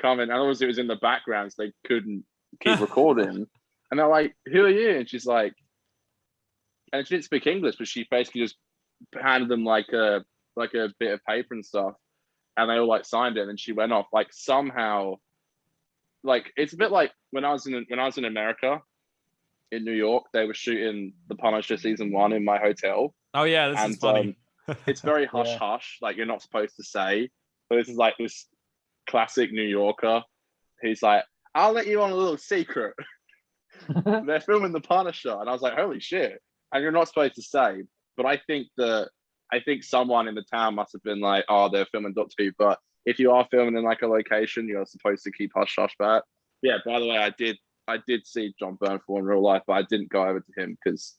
coming, and obviously it was in the background, so they couldn't keep recording. And they're like, "Who are you?" And she's like, and she didn't speak English, but she basically just handed them like a bit of paper and stuff, and they all like signed it, and she went off. Like somehow, like it's a bit like when I was in America, in New York, they were shooting The Punisher season 1 in my hotel. Oh yeah, this is funny. It's very hush hush, like you're not supposed to say. But this is like this classic New Yorker who's like, "I'll let you on a little secret." They're filming The Punisher, and I was like, "Holy shit!" And you're not supposed to say, but I think someone in the town must have been like, "Oh, they're filming Doctor Who." But if you are filming in like a location, you're supposed to keep hush hush back. Yeah. By the way, I did see John Bernthal in real life, but I didn't go over to him because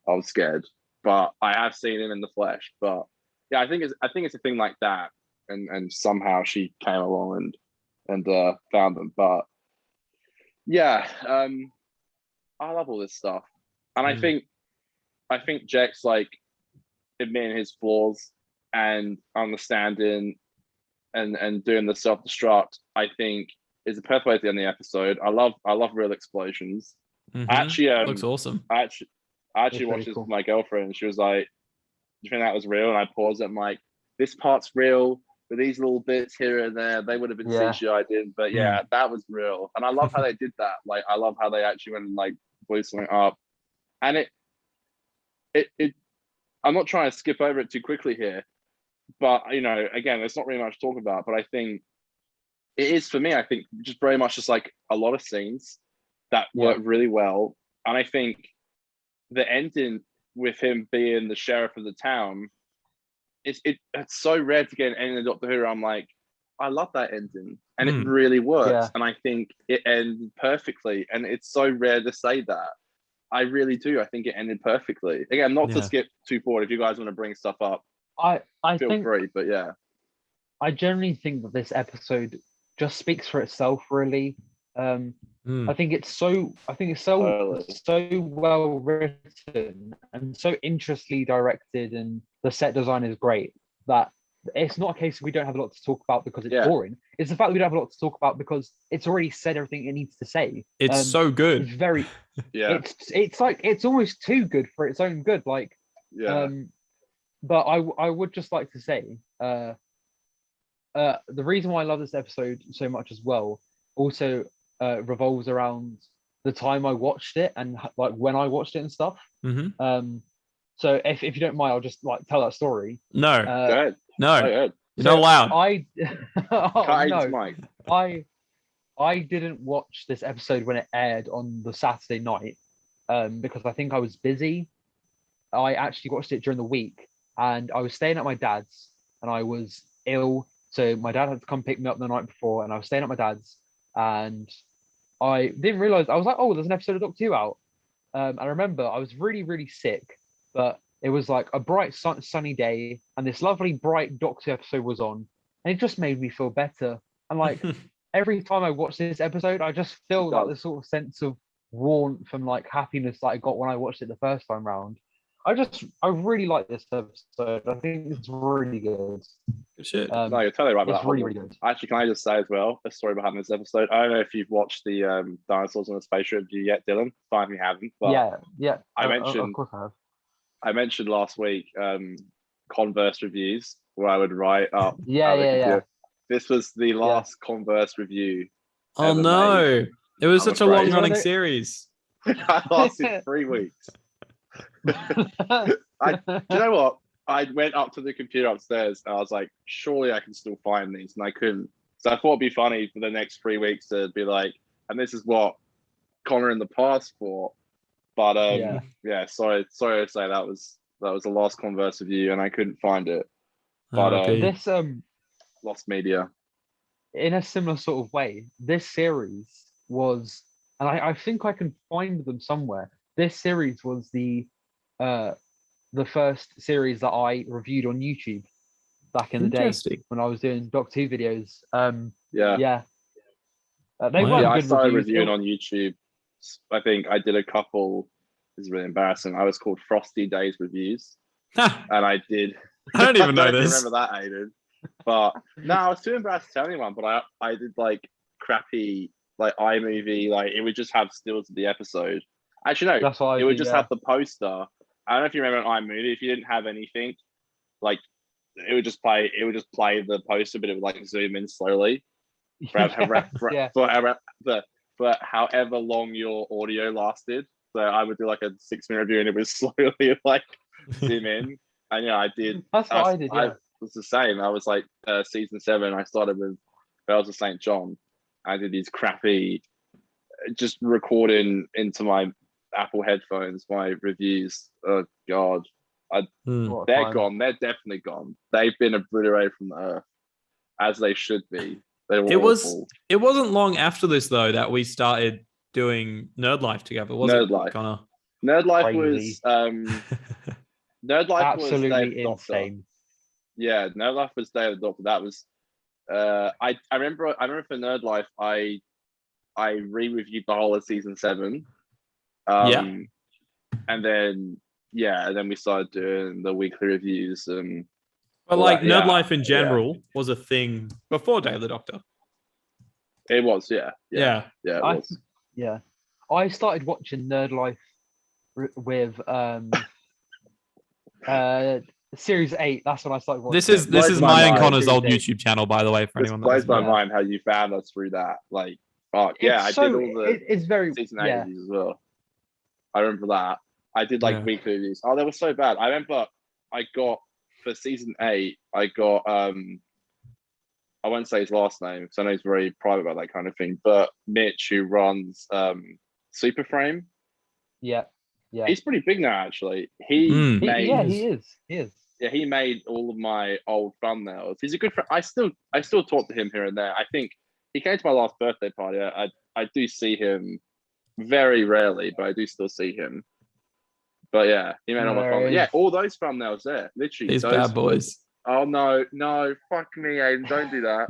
I was scared. But I have seen him in the flesh. But yeah, I think it's a thing like that, and somehow she came along and found them. But yeah, I love all this stuff, and I think Jack's like admitting his flaws and understanding and doing the self-destruct, I think is the perfect way to end the episode. I love real explosions. Mm-hmm. Actually, looks awesome. I actually watched this with my girlfriend, and she was like, "Do you think that was real?" And I paused it. I'm like, "This part's real, but these little bits here and there, they would have been CGI'd in." But yeah, that was real. And I love how they did that. Like, I love how they actually went and like blew something up. And I'm not trying to skip over it too quickly here, but again, there's not really much to talk about. But I think it is for me. I think just very much just like a lot of scenes that work really well, and I think the ending with him being the sheriff of the town, it's so rare to get an ending in Doctor Who. I'm like, I love that ending, and it really works, and I think it ended perfectly, and it's so rare to say that. I really do. I think it ended perfectly. Again, not to skip too forward. If you guys want to bring stuff up, I feel think, free. But yeah, I generally think that this episode just speaks for itself. Really, I think it's so well written and so interestingly directed, and the set design is great. That it's not a case we don't have a lot to talk about because it's boring. It's the fact that we don't have a lot to talk about because it's already said everything it needs to say. It's so good. It's very, It's like it's almost too good for its own good. Like, but I would just like to say, the reason why I love this episode so much as well also revolves around the time I watched it and like when I watched it and stuff. So if you don't mind, I'll just like tell that story. No, go ahead. No, go ahead. You're not allowed. I didn't watch this episode when it aired on the Saturday night because I think I was busy. I actually watched it during the week, and I was staying at my dad's, and I was ill, so my dad had to come pick me up the night before, and I was staying at my dad's, and I didn't realize. I was like, oh, there's an episode of Doctor Who out. I remember I was really, really sick, but it was like a bright sunny day, and this lovely bright Doctor episode was on, and it just made me feel better. And like every time I watch this episode, I just feel like the sort of sense of warmth and like happiness that I got when I watched it the first time round. I really like this episode. I think it's really good. Good shit. No, you're totally right. It's really, really good. Actually, can I just say as well a story behind this episode? I don't know if you've watched the Dinosaurs on a Spaceship review yet, Dylan. Fine if you haven't. But yeah. Of course I have. I mentioned last week Converse reviews where I would write up. Yeah. This was the last Converse review. Oh no! Made. It was such a long-running series. I lasted 3 weeks. Do you know what? I went up to the computer upstairs and I was like, surely I can still find these, and I couldn't. So I thought it'd be funny for the next 3 weeks to be like, and this is what Connor in the past for. But sorry to say that was the last Converse review, and I couldn't find it. But this lost media. In a similar sort of way, this series was, and I think I can find them somewhere. This series was the first series that I reviewed on YouTube back in the day when I was doing Doctor Who videos. I started reviewing on YouTube. I think I did a couple. This is really embarrassing. I was called Frosty Days Reviews, and I did. I don't even know this. Remember that, Aiden? But no, I was too embarrassed to tell anyone. But I did like crappy like iMovie. Like it would just have stills of the episode. Actually, no, it would just have the poster. I don't know if you remember on iMovie. If you didn't have anything, like it would just play the poster, but it would like zoom in slowly for however long your audio lasted. So I would do like a 6-minute review, and it was slowly like zoom in. And I did. That's what I did. Yeah. I was the same. I was like season 7. I started with Bells of St. John. I did these crappy, just recording into my Apple headphones my reviews. Oh God, they're gone. They're definitely gone. They've been obliterated from the earth, as they should be. It wasn't long after this though that we started doing Nerd Life together, was Nerd it, Life. Connor? Nerd Life was Nerd Life absolutely was insane. Yeah, Nerd Life was Day of the Doctor. That was I remember for Nerd Life I re-reviewed the whole of season 7. And then we started doing the weekly reviews and. But like Nerd Life in general was a thing before Day of the Doctor. It was, yeah. It was. Yeah, I started watching Nerd Life with series 8. That's when I started watching. This is my and Connor's old YouTube channel, by the way. For anyone that blows my mind how you found us through that. Like, I did all the it's very season 8 reviews as well. I remember that. I did like weekly reviews. Oh, they were so bad. I remember I got for season 8. I got I won't say his last name because I know he's very private about that kind of thing. But Mitch, who runs Superframe, Yeah. he's pretty big now. Actually, he made he is. Yeah, he made all of my old thumbnails. He's a good friend. I still talk to him here and there. I think he came to my last birthday party. I do see him very rarely, but I do still see him. But yeah, he made all my thumbnails. Yeah, all those thumbnails there. Literally. These bad boys. Oh no, fuck me, Aiden. Don't do that.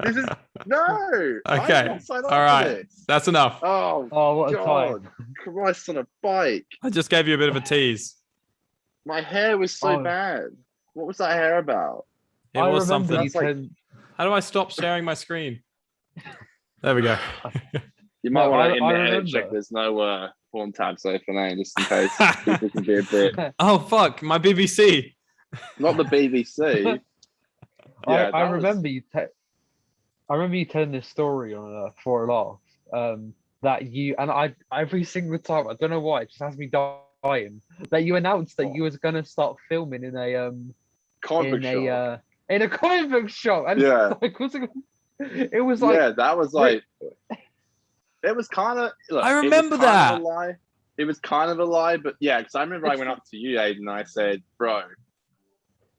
This is no. Okay. All right. That's enough. Oh, what a time. Christ on a bike. I just gave you a bit of a tease. My hair was so bad. What was that hair about? It was something. How do I stop sharing my screen? There we go. You might want to in the edit check. There's no form tabs open now, just in case people can be a bit. Oh fuck! My BBC. Not the BBC. Yeah, I remember you. I remember you telling this story on For a Laugh. That you and I every single time, I don't know why, it just has me dying. That you announced that you was gonna start filming in a comic shop. In a comic book shop. And yeah. It was like yeah, that was like it was kind of. I remember that. It was kind of a lie, but yeah, because I remember I went up to you, Aiden, and I said, "Bro,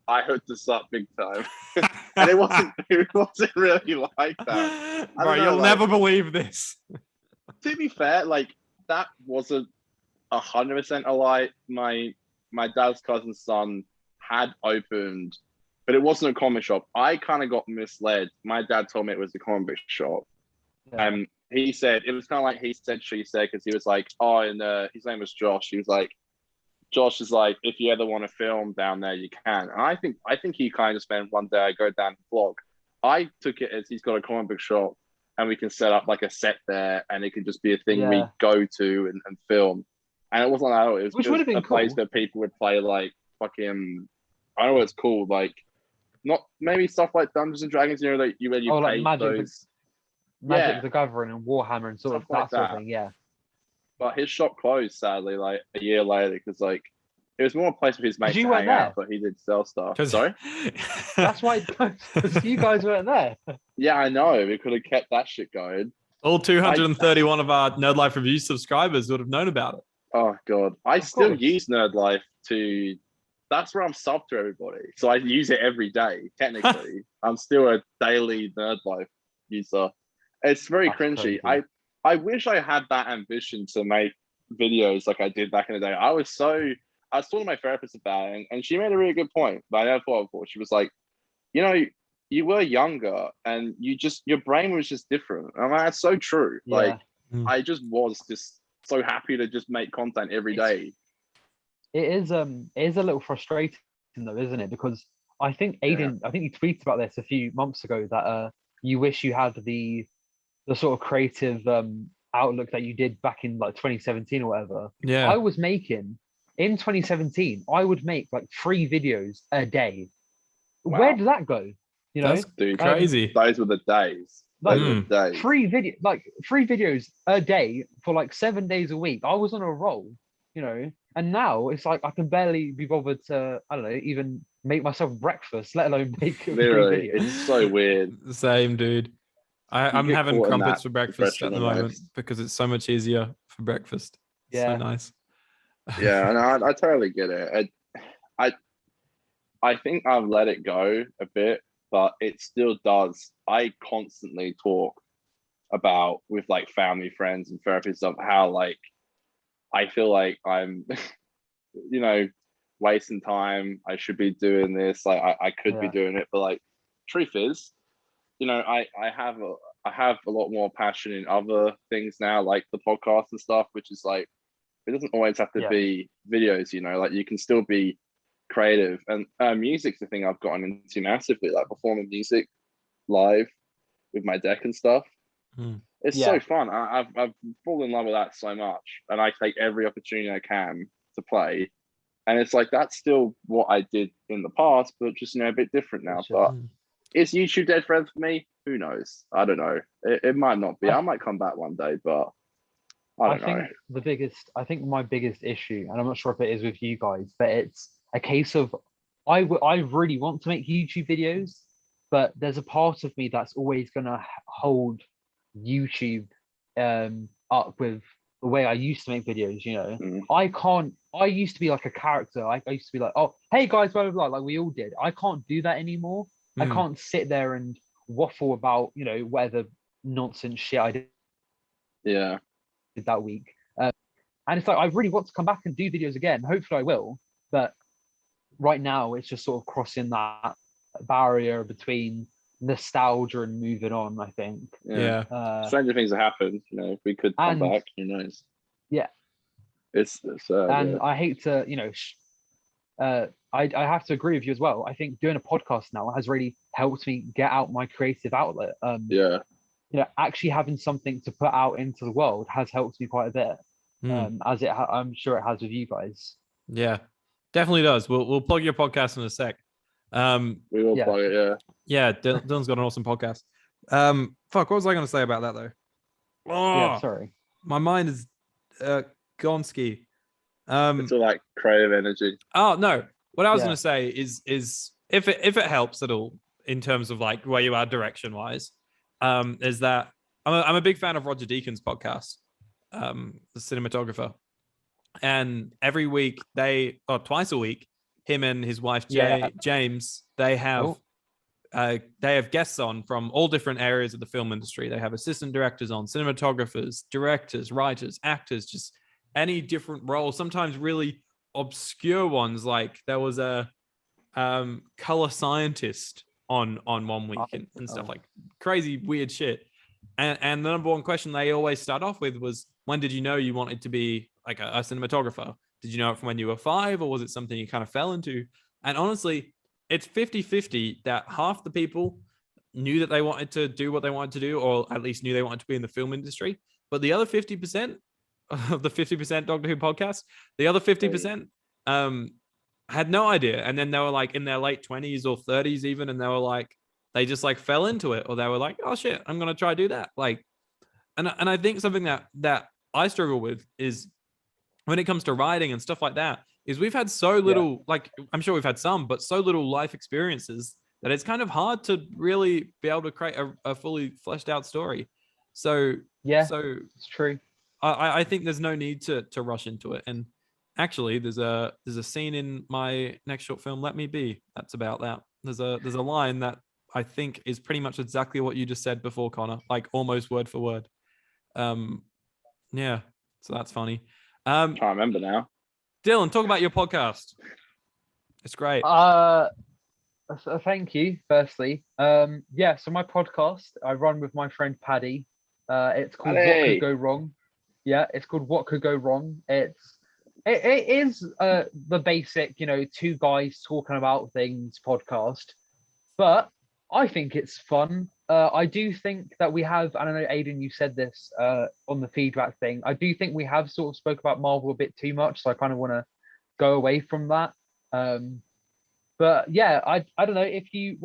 I hooked this up big time," and it wasn't really like that. Bro, you'll never believe this. To be fair, like that wasn't 100% a lie. My dad's cousin's son had opened, but it wasn't a comic shop. I kind of got misled. My dad told me it was a comic book shop. Yeah. He said it was kind of like he said, she said, because he was like, oh, and his name was Josh. He was like, Josh is like, if you ever want to film down there, you can. And I think he kind of spent one day I go down to vlog. I took it as he's got a comic book shop and we can set up like a set there and it can just be a thing we go to and film. And it wasn't like that. It was just a place where people would play like fucking, I don't know what it's called, like not maybe stuff like Dungeons and Dragons, you know, like you pay like Magic, those. Magic the Gathering and Warhammer and sort of that sort of thing, yeah. But his shop closed sadly, like a year later, because like it was more a place for his mates to hang out, but he did sell stuff. Sorry, that's why you guys weren't there. Yeah, I know. We could have kept that shit going. All 231 of our Nerd Life Review subscribers would have known about it. Oh god, I still use Nerd Life to. That's where I'm subbed to everybody, so I use it every day. Technically, I'm still a daily Nerd Life user. It's very cringy. Crazy. I wish I had that ambition to make videos like I did back in the day. I was talking to my therapist about it, and she made a really good point, but I never thought before. She was like, you know, you were younger and your brain was just different. And that's so true. Yeah. Like I just was just so happy to just make content every day. It is a little frustrating though, isn't it? Because I think Aiden, I think you tweeted about this a few months ago that you wish you had the sort of creative outlook that you did back in like 2017 or whatever. Yeah. I was making in 2017, I would make like 3 videos a day. Wow. Where did that go? You know, that's crazy. Those were the days. Like 3 videos a day for like 7 days a week. I was on a roll, you know, and now it's like I can barely be bothered to, I don't know, even make myself breakfast, let alone make literally. It's so weird. Same, dude. I'm having crumpets for breakfast at the moment because it's so much easier for breakfast. Yeah, so nice. Yeah, and I totally get it. I think I've let it go a bit, but it still does. I constantly talk about with like family, friends, and therapists of how like I feel like I'm, you know, wasting time. I should be doing this. Like I could be doing it, but like truth is, you know, I have a lot more passion in other things now, like the podcast and stuff, which is like, it doesn't always have to be videos, you know, like you can still be creative. And music's the thing I've gotten into massively, like performing music live with my deck and stuff. It's so fun. I've fallen in love with that so much, and I take every opportunity I can to play. And it's like that's still what I did in the past, but just, you know, a bit different now. But is YouTube dead forever for me? Who knows? I don't know. It might not be. I might come back one day, but I don't know. I think my biggest issue, and I'm not sure if it is with you guys, but it's a case of I really want to make YouTube videos, but there's a part of me that's always gonna hold YouTube up with the way I used to make videos. You know, Mm. I can't. I used to be like a character. I used to be like, oh, hey guys, blah blah blah, like we all did. I can't do that anymore. I can't sit there and waffle about whatever nonsense shit I did Yeah. that week. And it's like I really want to come back and do videos again. Hopefully I will, but right now it's just sort of crossing that barrier between nostalgia and moving on, I think. Yeah. Stranger things have happened. If we could come and- back, who knows? Yeah. It's And I hate to, I have to agree with you as well. I think doing a podcast now has really helped me get out my creative outlet. Yeah. Actually having something to put out into the world has helped me quite a bit. As I'm sure it has with you guys. Yeah, definitely does. We'll plug your podcast in a sec. We will plug it. Yeah. Yeah, Dylan's got an awesome podcast. Fuck, what was I going to say about that though? Oh, Yeah, sorry. My mind is gone ski. It's all like creative energy. Oh no, what I was going to say is if it helps at all in terms of like where you are direction wise, is that I'm a big fan of Roger Deakins' podcast, the cinematographer, and every week twice a week, him and his wife James, they have guests on from all different areas of the film industry. They have assistant directors on, cinematographers, directors, writers, actors, just any different role, sometimes really obscure ones. Like there was a color scientist on one week and stuff, like crazy weird shit. And the number one question they always start off with was, when did you know you wanted to be like a cinematographer? Did you know it from when you were 5, or was it something you kind of fell into? And honestly, it's 50-50 that half the people knew that they wanted to do what they wanted to do, or at least knew they wanted to be in the film industry. But the other 50% of the 50% Doctor Who podcast, the other 50% had no idea. And then they were like in their late 20s or 30s even, and they were like, they just like fell into it, or they were like, oh shit, I'm gonna try to do that. Like, and I think something that I struggle with is when it comes to writing and stuff like that, is we've had so little, like I'm sure we've had some, but so little life experiences that it's kind of hard to really be able to create a fully fleshed out story. So it's true. I think there's no need to rush into it. And actually, there's a scene in my next short film, Let Me Be, that's about that. There's a line that I think is pretty much exactly what you just said before, Connor, like almost word for word. Yeah, so that's funny. Can't remember now. Dylan, talk about your podcast. It's great. Thank you, firstly. So my podcast I run with my friend Paddy. It's called What Could Go Wrong. Yeah, it's called What Could Go Wrong. It is the basic, two guys talking about things podcast, but I think it's fun. I do think that we have, I don't know, Aidan, you said this on the feedback thing. I do think we have sort of spoke about Marvel a bit too much, so I kind of want to go away from that. But yeah, I don't know, if you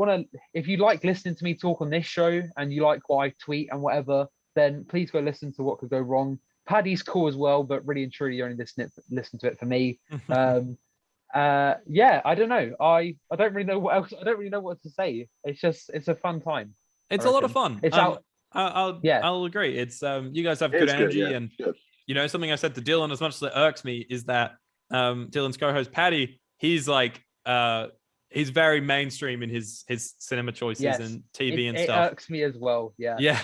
like listening to me talk on this show and you like what I tweet and whatever, then please go listen to What Could Go Wrong. Paddy's cool as well, but really and truly you only listen to it for me. I don't know. I don't really know what else. I don't really know what to say. It's a fun time. It's a lot of fun. It's out. I'll agree. It's you guys have good energy, and something I said to Dylan, as much as it irks me, is that Dylan's co-host Paddy, he's like he's very mainstream in his cinema choices and TV and stuff. It irks me as well. Yeah.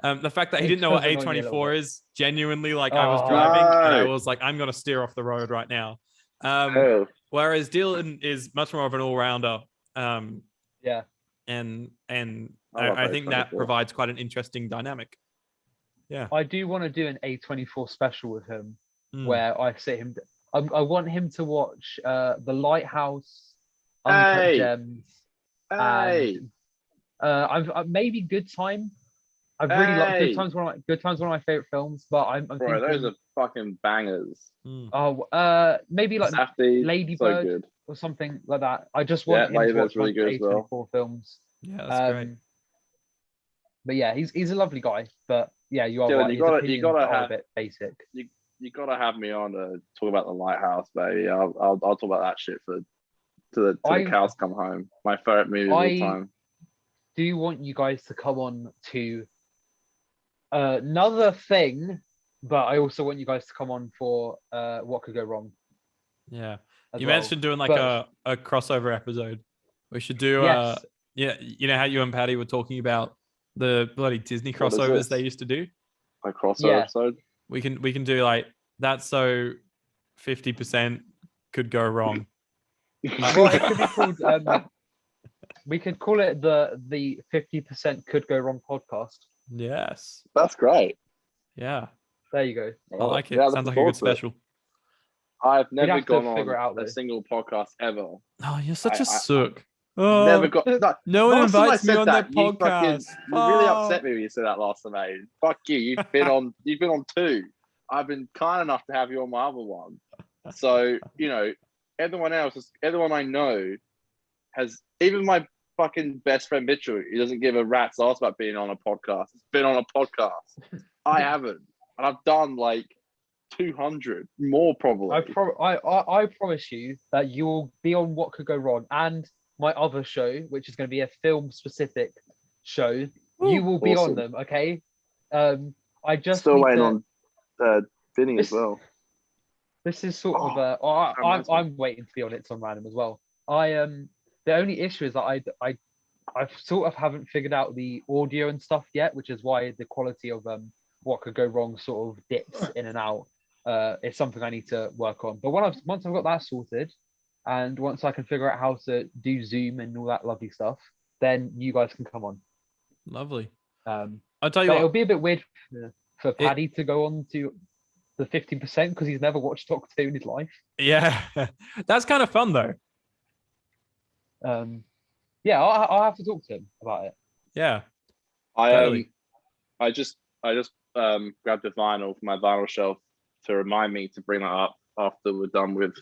The fact that he didn't know what A24 is, genuinely, like I was driving and I was like, I'm gonna steer off the road right now. Whereas Dylan is much more of an all-rounder. And I think that provides quite an interesting dynamic. Yeah. I do want to do an A24 special with him where I sit him. I want him to watch The Lighthouse, Uncut Gems, and I've maybe Good Time. I really like Good Time's one of my favorite films, but I'm thinking, those are fucking bangers. Maybe like Lady Bird or something like that. I just want him to watch really good A24 films. Yeah, that's great. But yeah, he's a lovely guy. But Yeah, you are Dylan, right. you His gotta opinions are have a bit basic. you gotta have me on to talk about the lighthouse, baby. I'll talk about that shit till the cows come home. My favorite movie of all time. Do want you guys to come on to another thing, but I also want you guys to come on for what could go wrong. Yeah. as You well. mentioned doing like But- a crossover episode. We should do Yes. yeah, you know how you and Patty were talking about the bloody Disney What is crossovers this? they used to do? A crossover Yeah. episode. We can do like that's so 50% could go wrong. Well, it could be called. We could call it the 50% could go wrong podcast. Yes. That's great. Yeah. There you go. I like it. Yeah, Sounds looking like a forward good to it. special. I've We'd never have to gone figure it on out, though. a single podcast ever. Oh, you're such I- a sook. Oh, Never got. no one last time I invites me said on that, their you fucking- podcast. You really upset me when you said that last time, mate. Fuck you. You've been on 2. I've been kind enough to have you on my other one. So, everyone I know has, even my fucking best friend Mitchell, he doesn't give a rat's ass about being on a podcast. It's been on a podcast. I haven't. And I've done like 200 more probably. I promise you that you will be on What Could Go Wrong and my other show, which is going to be a film specific show. You will be on Awesome. them, okay? I just Still need waiting to- on Vinny as This- well. This is sort of that reminds me. I'm waiting to be on It's on Random as well. The only issue is that I sort of haven't figured out the audio and stuff yet, which is why the quality of What Could Go Wrong sort of dips in and out. It's something I need to work on. But once I've got that sorted, and once I can figure out how to do Zoom and all that lovely stuff, then you guys can come on. Lovely. I'll tell you It'll what. be a bit weird for Paddy to go on to the 50% because he's never watched Doctor Who in his life. Yeah. That's kind of fun though. Yeah, I'll have to talk to him about it. Yeah. I just grabbed a vinyl from my vinyl shelf to remind me to bring that up after we're done with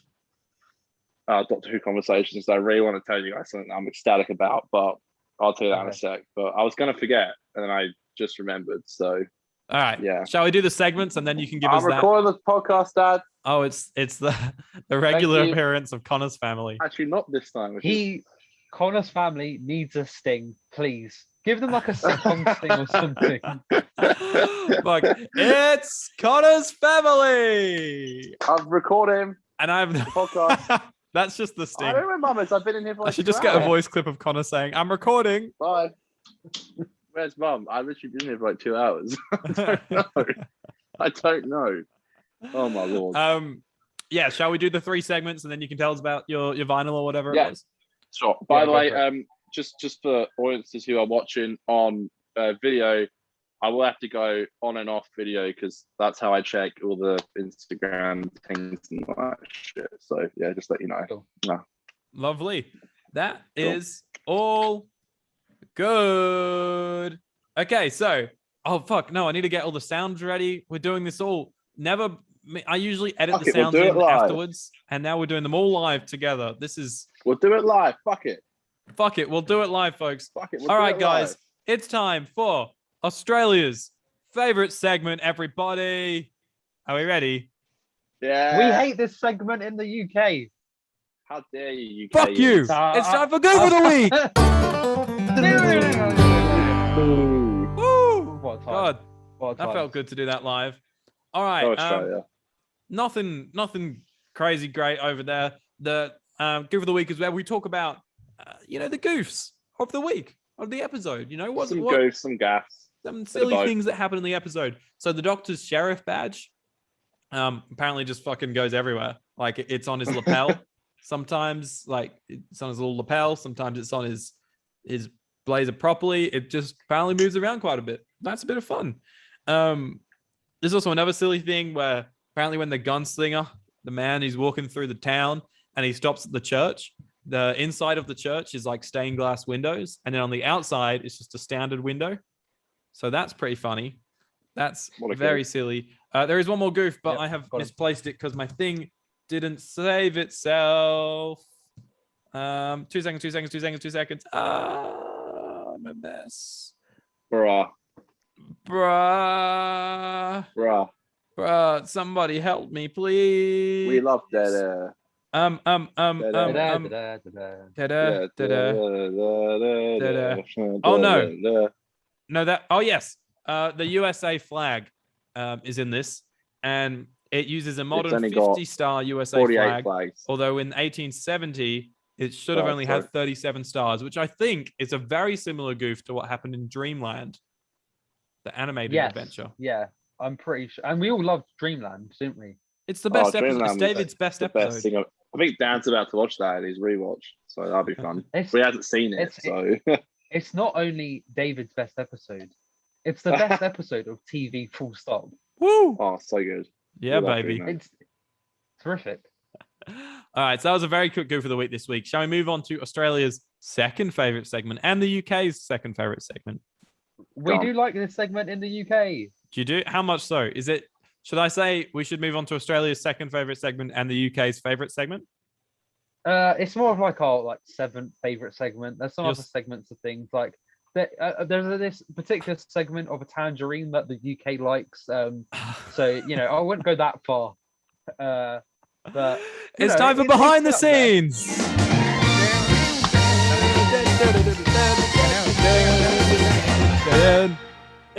Doctor Who conversations. I really want to tell you guys something I'm ecstatic about, but I'll tell you that in a sec. But I was going to forget, and then I just remembered. So, all right. Yeah. Shall we do the segments and then you can give us I'm that? recording the podcast, Dad. Oh, it's the regular you. appearance of Connor's family. Actually, not this time. Connor's family needs a sting, please. Give them like a sitcom sting or something. Fuck. It's Connor's family. I'm recording And I'm podcast. That's just the sting. I don't know, Mum. I've been in here for I like should 2 just get a hours. voice clip of Connor saying, I'm recording. Bye. Where's Mum? I literally been here for like 2 hours. I don't know. Oh my lord. Yeah, shall we do the 3 segments and then you can tell us about your vinyl or whatever Yeah. it was? Sure. By the go way, for it. just for audiences who are watching on video, I will have to go on and off video because that's how I check all the Instagram things and all that shit. So yeah, just let you know. Cool. Yeah. Lovely. That Cool. is all good. Okay, so I need to get all the sounds ready. We're doing this all. I usually edit Fuck the it, we'll sounds do it in live. afterwards, and now we're doing them all live together. This is We'll do it live. Fuck it. fuck it. We'll do it live, folks. Fuck it. We'll All do right, it guys, live. it's time for Australia's favorite segment. Everybody, are we ready? Yeah. We hate this segment in the UK. How dare you? UK Fuck you! idiots. It's time for Goof of the Week. Boo. Woo! What a time. God, What a that time. felt good to do that live. All Go right, Australia. nothing crazy great over there. The Goof of the Week is where we talk about, the goofs of the week, of the episode. Some goofs, some gaffs. some silly both. things that happen in the episode. So the Doctor's sheriff badge, apparently just fucking goes everywhere. Like it's on his lapel. Sometimes like it's on his little lapel. Sometimes it's on his blazer properly. It just apparently moves around quite a bit. That's a bit of fun. There's also another silly thing where apparently when the gunslinger, the man who's walking through the town and he stops at the church, the inside of the church is like stained glass windows. And then on the outside, it's just a standard window. So that's pretty funny. That's What a very goof. silly. There is one more goof, but Yep, I have got it. misplaced it because my thing didn't save itself. 2 seconds. I'm a mess. Bruh. Bruh. Bruh, somebody help me, please. We love dead air. Oh no. No, yes. The USA flag is in this, and it uses a modern 50-star USA flag. Flags. Although in 1870, it should have only had 37 stars, which I think is a very similar goof to what happened in Dreamland, the animated adventure. Yeah, I'm pretty sure. And we all loved Dreamland, didn't we? It's the best episode. It's David's best episode. Best thing I think Dan's about to watch that in his rewatch, so that'll be fun. But he hasn't seen it, so it's not only David's best episode; it's the best episode of TV. Full stop. Woo! Oh, so good. Yeah, baby. It's terrific. All right, so that was a very quick goof of the week this week. Shall we move on to Australia's second favorite segment and the UK's second favorite segment? We do like this segment in the UK. Do you do? How much so? Is it? Should I say we should move on to Australia's second favorite segment and the UK's favorite segment? It's more of like our seventh favorite segment. There's some other segments of things like there's this particular segment of a tangerine that the UK likes. So I wouldn't go that far. But it's time for behind the scenes.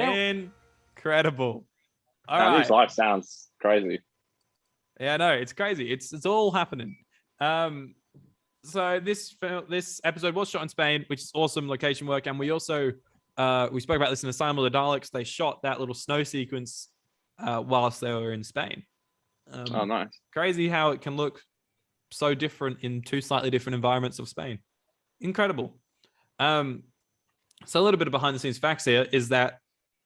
Incredible. All right. His life sounds crazy. Yeah, no, it's crazy. It's all happening. So this episode was shot in Spain, which is awesome location work, and we also we spoke about this in Asylum of the Daleks. They shot that little snow sequence whilst they were in Spain. Oh, nice. Crazy how it can look so different in two slightly different environments of Spain. Incredible. So a little bit of behind the scenes facts here is that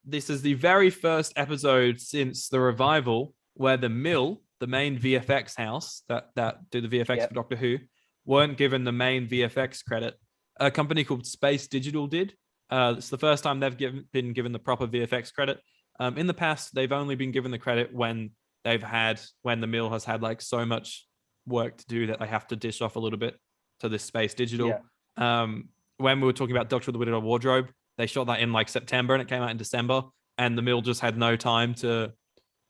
this is the very first episode since the revival where the Mill, the main VFX house that do the VFX for Doctor Who, weren't given the main VFX credit. A company called Space Digital did. It's the first time they've been given the proper VFX credit. In the past, they've only been given the credit when the Mill has had so much work to do that they have to dish off a little bit to this Space Digital. When we were talking about Doctor of the Widow Wardrobe, they shot that in September and it came out in December, and the Mill just had no time to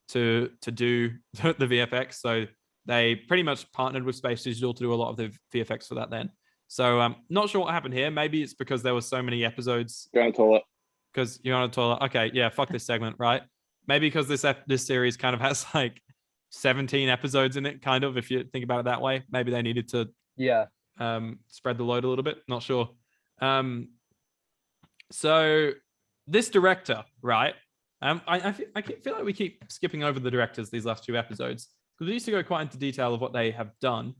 do the VFX. So they pretty much partnered with Space Digital to do a lot of the VFX for that then. So not sure what happened here. Maybe it's because there were so many episodes. Go on the toilet. Because you're on a toilet. Okay, yeah, fuck this segment, right? Maybe because this series kind of has 17 episodes in it, kind of, if you think about it that way. Maybe they needed to spread the load a little bit. Not sure. So this director, right? I feel like we keep skipping over the directors these last two episodes because we used to go quite into detail of what they have done.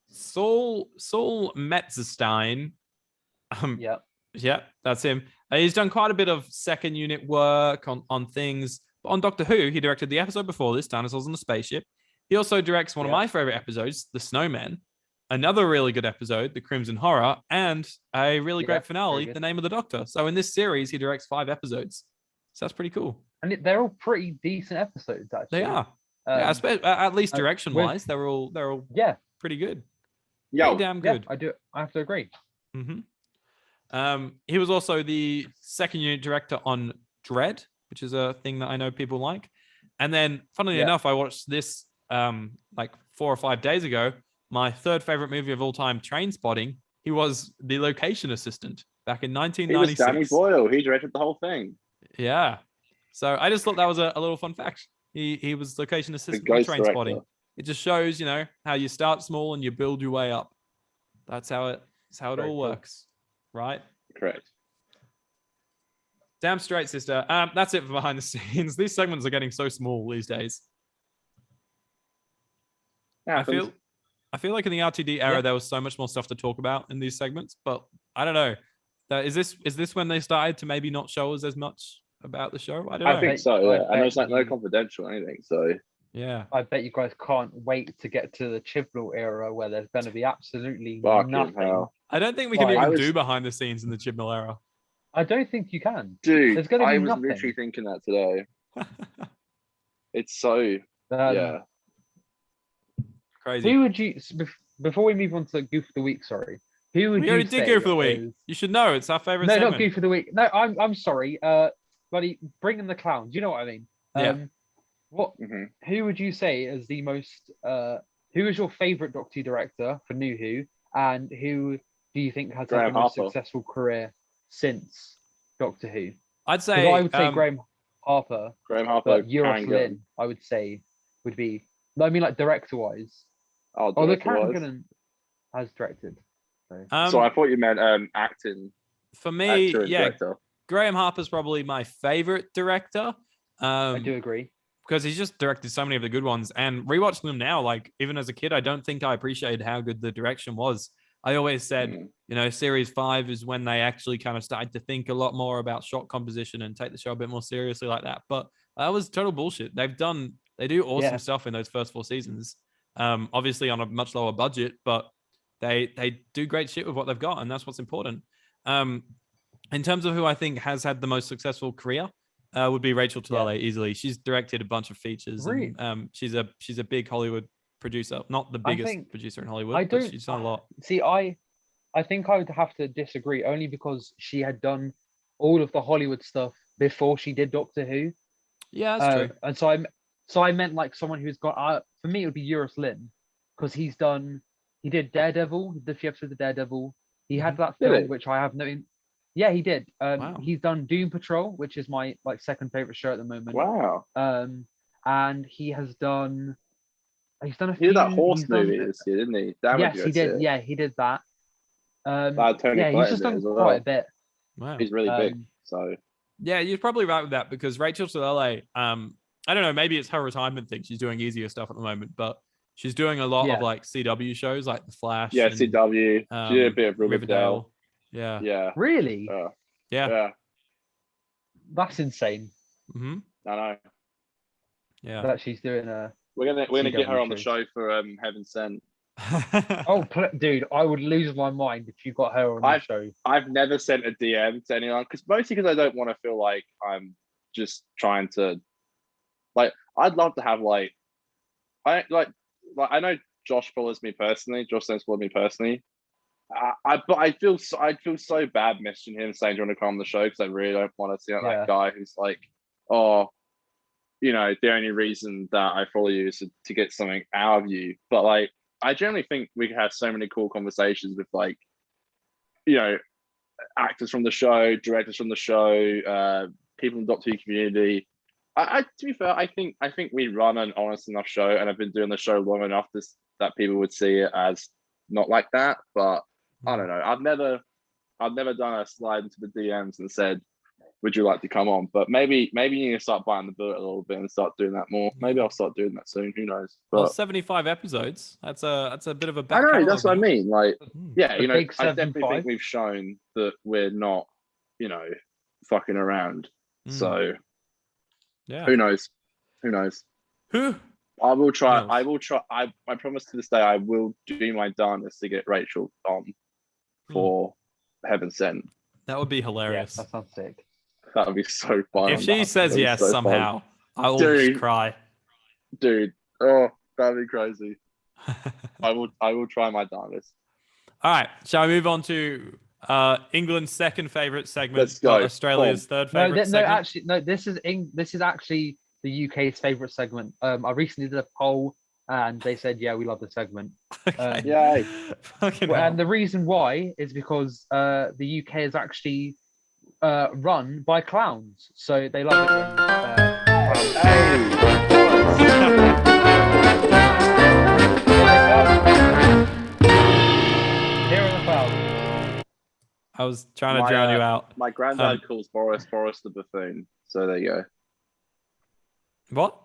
Saul Metzestein. Yeah, that's him. He's done quite a bit of second unit work on things. But on Doctor Who, he directed the episode before this, Dinosaurs on the Spaceship. He also directs one of my favorite episodes, The Snowmen, another really good episode, The Crimson Horror, and a really great finale, The Name of the Doctor. So in this series, he directs 5 episodes. So that's pretty cool. And they're all pretty decent episodes, actually. They are. At least direction-wise, they're all pretty good. Yeah, pretty damn good. I have to agree. Mm-hmm. He was also the second unit director on Dread, which is a thing that I know people like. And then, funnily enough, I watched this 4 or 5 days ago. My third favorite movie of all time, Trainspotting. He was the location assistant back in 1996. He was Danny Boyle. He directed the whole thing. Yeah. So I just thought that was a little fun fact. He was location assistant on Trainspotting. It just shows, how you start small and you build your way up. That's how it all works, right? Correct. Damn straight, sister. That's it for behind the scenes. These segments are getting so small these days. I feel like in the RTD era there was so much more stuff to talk about in these segments, but I don't know. Is this when they started to maybe not show us as much about the show? I don't know. I think so. Yeah. I know it's no confidential or anything. So yeah, I bet you guys can't wait to get to the Chibnall era where there's going to be absolutely nothing. Hell. I don't think we can even do behind the scenes in the Chibnall era. I don't think you can. Dude, there's going to be nothing. Literally thinking that today. It's so crazy. Who would you, before we move on to Goof of the Week, sorry, who would we you already say did Goof of the Week. You should know, it's our favorite segment. Not Goof of the Week. No, I'm sorry. bloody bring in the clowns. You know what I mean? Yeah. Who would you say is the most? Who is your favorite Doctor Who director for New Who, and who do you think has had Graham the most Harper. successful career since Doctor Who? I'd Because say I would say Graham Harper, Graham Harper, but Euros Karen Lynn, Gillan. I would say would be. No, I mean like director-wise. Oh, Although Karen director-wise. Gillan has directed. So. So I thought you meant acting. For me, Actor and yeah, director. Graham Harper's probably my favorite director. I do agree. Because he's just directed so many of the good ones, and rewatching them now, like even as a kid, I don't think I appreciated how good the direction was. I always said, you know, series 5 is when they actually kind of started to think a lot more about shot composition and take the show a bit more seriously like that. But that was total bullshit. They do awesome stuff in those first 4 seasons. Obviously on a much lower budget, but they do great shit with what they've got, and that's what's important. In terms of who I think has had the most successful career, would be Rachel Talalay easily. She's directed a bunch of features, Really? and she's a big Hollywood producer, not the biggest producer in Hollywood, but she's done a lot. See, I think I would have to disagree only because she had done all of the Hollywood stuff before she did Doctor Who. Yeah, that's true. And so I meant like someone who's got. For me, it would be Euros Lynn, because he did Daredevil, the few episodes of Daredevil. He had that film which I have no. Yeah, he did. Wow. He's done Doom Patrol, which is my second favorite show at the moment. Wow. And he's done a He few. did that horse movie this year, didn't he? Yes, he did. Yeah, he did that. Tony he's just done well. quite a bit. Wow. He's really big. So yeah, you're probably right with that, because Rachel Talalay, I don't know, maybe it's her retirement thing. She's doing easier stuff at the moment, but she's doing a lot of like CW shows like The Flash. Yeah, and, CW. She did a bit of Riverdale. Yeah. Yeah. Really? Yeah. That's insane. Mm-hmm. I know. Yeah. That she's doing We're gonna get her on the show show for Heaven Sent. Oh, dude, I would lose my mind if you got her on the show. I've never sent a DM to anyone, mostly because I don't want to feel like I'm just trying to. Like, I'd love to have I know Josh follows me personally. Josh Sense followed me personally. But I'd feel so bad messaging him saying, "Do you want to come on the show?" Because I really don't want to see that guy who's like, "Oh, you know, the only reason that I follow you is to get something out of you." But like, I generally think we could have so many cool conversations with like, you know, actors from the show, directors from the show, people in the Doctor Who community. To be fair, I think we run an honest enough show, and I've been doing the show long enough that people would see it as not like that. But I don't know. I've never done a slide into the DMs and said, "Would you like to come on?" But maybe you need to start biting the bullet a little bit and start doing that more. Maybe I'll start doing that soon. Who knows? But well, 75 episodes. That's a bit of a. I know. That's what I mean. Like, yeah, you know, I 75. definitely think we've shown that we're not, you know, fucking around. So, yeah. Who knows? Who? I will try. I promise to this day I will do my darndest to get Rachel on for Heaven Sent. That would be hilarious. Yeah, that sounds sick. That would be so fun. If she says yes somehow, I will just cry. Dude, oh, that'd be crazy. I will try my darndest. All right, shall we move on to England's second favorite segment? Let's go. Australia's third favorite segment. No, this is actually the UK's favorite segment. I recently did a poll, and they said, "Yeah, we love the segment." Yay! And the reason why is because the UK is actually run by clowns, so they love it when. Here are the clowns. I was trying to drown you out. My granddad calls Boris the buffoon. So there you go. What?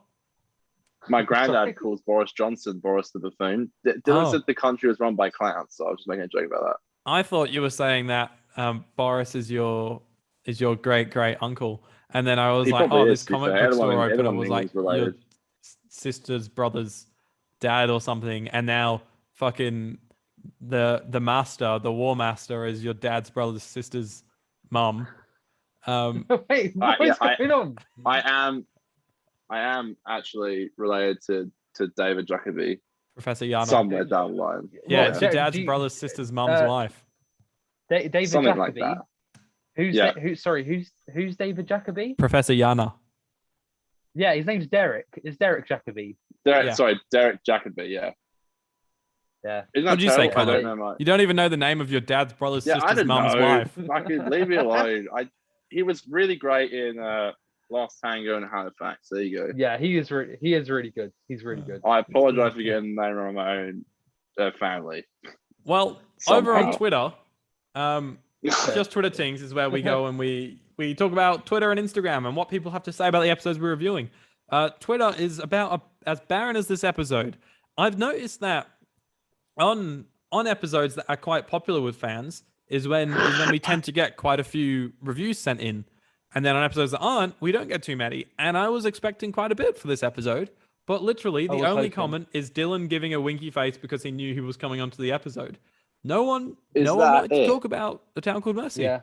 My granddad calls Boris Johnson Boris the buffoon. Dylan said the country was run by clowns, so I was just making a joke about that. I thought you were saying that Boris is your great uncle, and then I was like, this comic book store opener was like your sister's brother's dad or something, and now fucking the master, the war master, is your dad's brother's sister's mum. Wait, what's going on? I am actually related to David Jacobi. Professor Yana. Somewhere down the line. Yeah, it's your dad's brother's sister's mum's wife. David Something Jacobi, like that. Who's David Jacobi? Professor Yana. Yeah, his name's Derek. It's Derek Jacobi. Yeah. Sorry, Derek Jacobi. Yeah. Yeah. Isn't that What'd you say, terrible? I Connor? don't know, mate. You don't even know the name of your dad's brother's Yeah, I sister's don't mum's know. wife. Fucking leave me alone. He was really great in Last Tango in Halifax. There you go. Yeah, he is really good. He's really good. I apologize for getting the name wrong my own family. Well, over on Twitter, just Twitter Things is where we go and we talk about Twitter and Instagram and what people have to say about the episodes we're reviewing. Twitter is about as barren as this episode. I've noticed that on episodes that are quite popular with fans is when we tend to get quite a few reviews sent in. And then on episodes that aren't, we don't get too many. And I was expecting quite a bit for this episode. But literally, the only comment is Dylan giving a winky face because he knew he was coming onto the episode. No one wanted to talk about A Town Called Mercy. Yeah.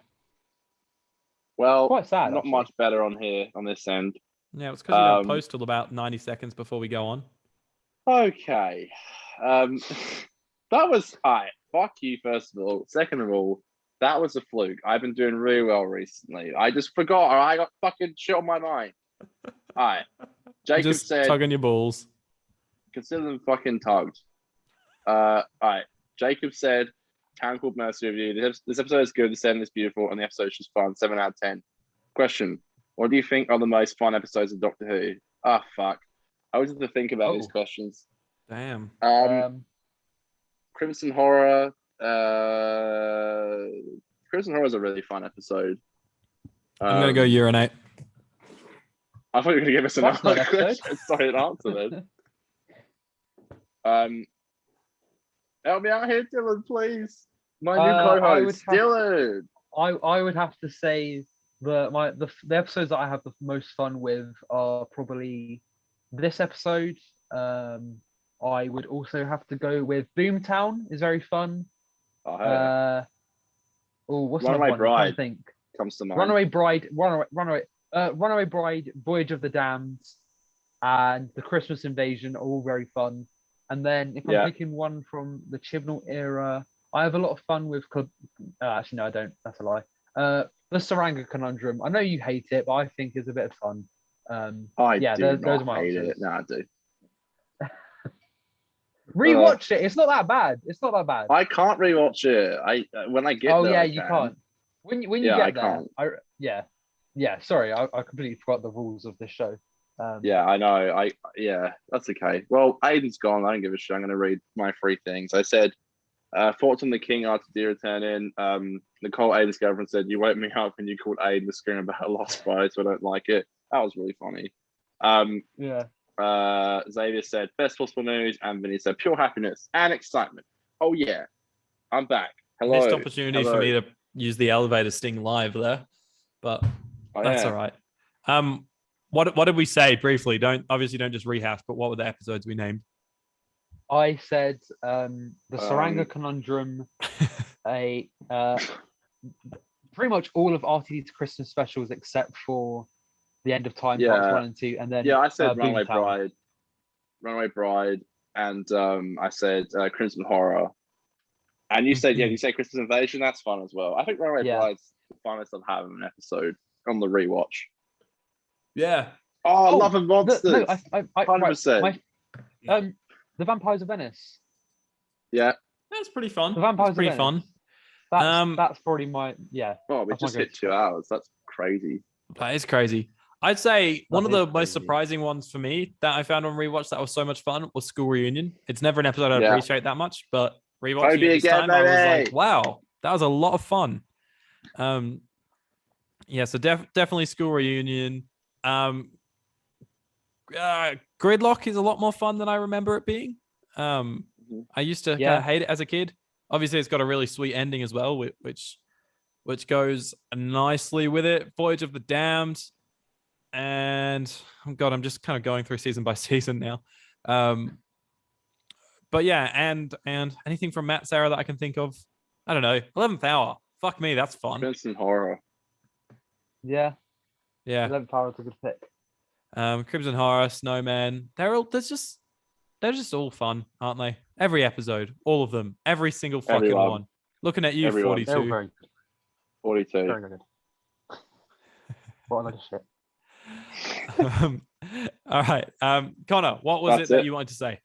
Well, quite sad, not actually. much better on here, on this end. Yeah, it's because you don't post till about 90 seconds before we go on. Okay. That was, alright, fuck you, first of all. Second of all, that was a fluke. I've been doing really well recently. I just forgot, or I got fucking shit on my mind. Alright. Jacob Just said, tugging your balls. consider them fucking tugged. Alright. Jacob said, Town Called Mercy review. This episode is good, the setting is beautiful, and the episode is just fun. 7 out of 10. Question. What do you think are the most fun episodes of Doctor Who? Ah, fuck. I always have to think about these questions. Damn. Crimson Horror. Crimson Horror is a really fun episode. I'm going to go urinate. I thought you were going to give us That's not another an episode. question. Sorry, an answer then. Help me out here, Dylan, please. My new co-host, Dylan. I would have to say the episodes that I have the most fun with are probably this episode. I would also have to go with Boomtown is very fun. Oh, hey. What's Runaway another one? I'm trying Bride to think. comes to mind. Runaway Bride, Voyage of the Damned, and The Christmas Invasion are all very fun. And then if I'm picking one from the Chibnall era, I have a lot of fun with. Actually, no, I don't. That's a lie. The Saranga Conundrum. I know you hate it, but I think it's a bit of fun. I those are my hate answers. it. No, I do. Rewatch it. It's not that bad. It's not that bad. I can't rewatch it. When I get there, yeah, I you can. can't. When you I get there, can't. yeah. Sorry, I completely forgot the rules of this show. Yeah, I know. That's okay. Well, Aiden's gone. I don't give a shit. I'm going to read my 3 things. I said, thoughts on the King RTD returning. Nicole, Aiden's girlfriend, said, you woke me up when you called Aiden to scream about a lost bride, so I don't like it. That was really funny. Xavier said, best possible news. And Vinny said, pure happiness and excitement. Oh, yeah. I'm back. Hello. Missed opportunity for me to use the elevator sting live there, but that's all right. What did we say briefly? Don't just rehash, but what were the episodes we named? I said the Saranga Conundrum, pretty much all of RTD's Christmas specials except for the End of Time parts 1 and 2, and then I said Runaway Bride, and I said Crimson Horror, and you said you say Christmas Invasion. That's fun as well. I think Runaway Bride's the funnest I've had in an episode on the rewatch. Yeah. Oh, Love and Monsters. No, 100%. The Vampires of Venice. Yeah, that's pretty fun. The Vampires pretty of fun. That's probably my Oh, we just hit 2 hours. That's crazy. That is crazy. I'd say one of the most surprising ones for me that I found on rewatch that was so much fun was School Reunion. It's never an episode I appreciate that much, but rewatching it this time, I was like, wow, that was a lot of fun. So definitely School Reunion. Gridlock is a lot more fun than I remember it being. I used to kind of hate it as a kid. Obviously, it's got a really sweet ending as well, which goes nicely with it. Voyage of the Damned, and I'm just kind of going through season by season now. But yeah, and anything from Matt Sarah that I can think of. I don't know. 11th Hour. Fuck me, that's fun. Crimson Horror. Yeah. 11th Hour is a good pick. Crimson Horror, Snowman. They're just all fun, aren't they? Every episode, all of them, every single fucking one. Looking at you, Everyone. 42. 42. Very good. What a load of shit. All right. Connor, what was That's it that it. you wanted to say?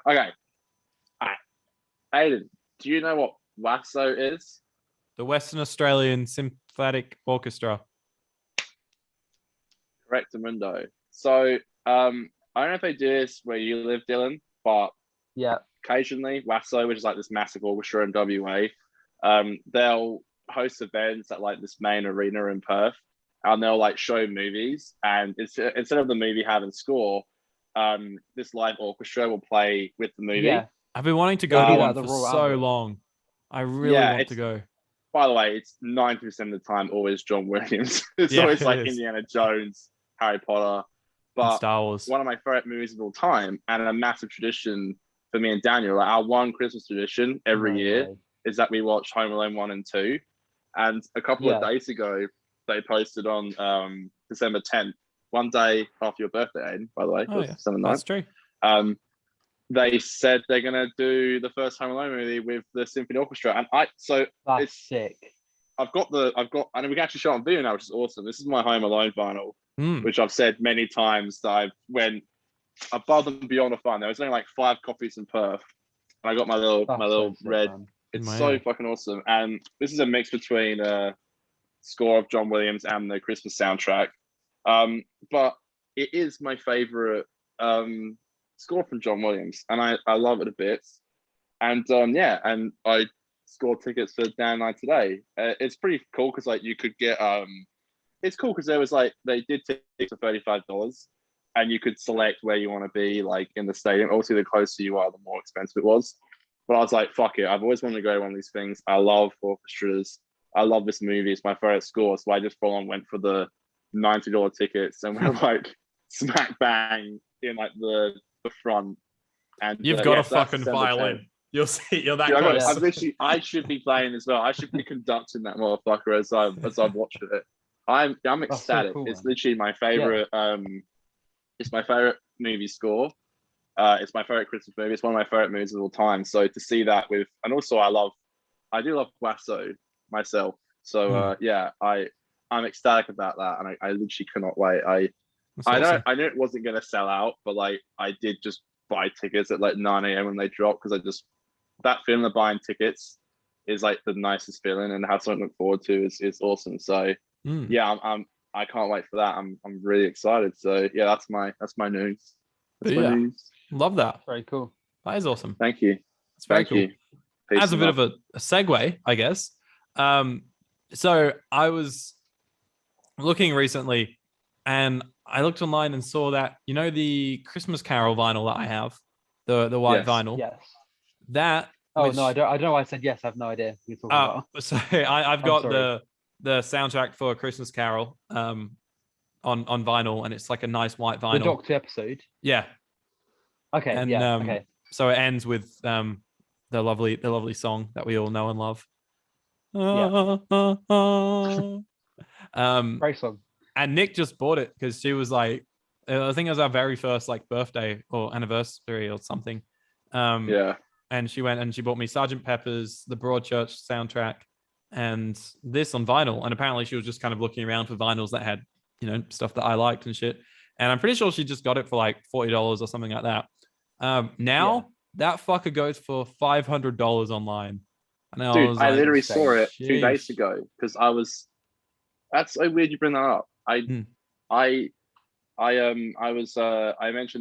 Okay. All right. Aiden, do you know what WASO is? The Western Australian Symphonic Orchestra. Correct, Mundo. So, I don't know if they do this where you live, Dylan, but Yeah. occasionally WASO, which is like this massive orchestra in WA, they'll host events at like this main arena in Perth, and they'll like show movies. And instead of the movie having score, this live orchestra will play with the movie. Yeah. I've been wanting to go They to do that one at the for Royal so Albert. long. I really Yeah, want to go. By the way, it's 90% of the time always John Williams. It's Yeah, always it like is. Indiana Jones, Harry Potter. And But Star Wars. one of my favorite movies of all time, and a massive tradition for me and Daniel, like our one Christmas tradition every No year way. is that we watch Home Alone 1 and 2. And a couple of days ago, they posted on December 10th, one day after your birthday, Aiden, by the way, it was December 9th. That's true. They said they're gonna do the first Home Alone movie with the symphony orchestra, and That's it's sick. and we can actually show it on video now, which is awesome. This is my Home Alone vinyl, Mm. which I've said many times that I went above and beyond the fun. There was only like 5 copies in Perth, and I got my little So sick, red. man. It's Wow. so fucking awesome, and this is a mix between score of John Williams and the Christmas soundtrack. But it is my favorite score from John Williams, and I love it a bit. And and I scored tickets for Dan and I today. It's pretty cool because like you could get it's cool because there was like they did tickets for $35, and you could select where you want to be like in the stadium. Obviously, the closer you are, the more expensive it was. But I was like, fuck it. I've always wanted to go to one of these things. I love orchestras. I love this movie. It's my favorite score. So I just full on went for the $90 tickets, and we're like smack bang in like the front. And You've got a so that's fucking December 10th. violin. You'll see. You're that Dude, close. I should be playing as well. I should be conducting that motherfucker as I'm watching it. I'm ecstatic. cool, It's man. literally my favorite. It's my favorite movie score. It's my favorite Christmas movie. It's one of my favorite movies of all time. So to see that with, and also I do love WASO myself. So I'm ecstatic about that, and I literally cannot wait. I knew it wasn't gonna sell out, but like I did just buy tickets at like 9 a.m. when they dropped, because that feeling of buying tickets is like the nicest feeling, and have something to look forward to is awesome. So I can't wait for that. I'm really excited. So yeah, that's my news. That's my news. Love that. Very cool. That is awesome. Thank you. It's very Thank cool. you. Peace As a and bit love. of a segue, I guess. So I was looking recently, and I looked online and saw that, you know, the Christmas Carol vinyl that I have, the white Yes. vinyl. Yes. That. Oh no, I don't know why I said yes. I have no idea who you're talking about. So I've got sorry. the soundtrack for Christmas Carol on vinyl, and it's like a nice white The vinyl. Doctor episode. Yeah. Okay. And okay. so it ends with the lovely song that we all know and love. Great song. And Nick just bought it because she was like, I think it was our very first like birthday or anniversary or something. And she went and she bought me Sgt. Pepper's, the Broadchurch soundtrack, and this on vinyl. And apparently she was just kind of looking around for vinyls that had, you know, stuff that I liked and shit. And I'm pretty sure she just got it for like $40 or something like that. Now that fucker goes for $500 online. And I literally saw it 2 days ago because that's so weird you bring that up. I mentioned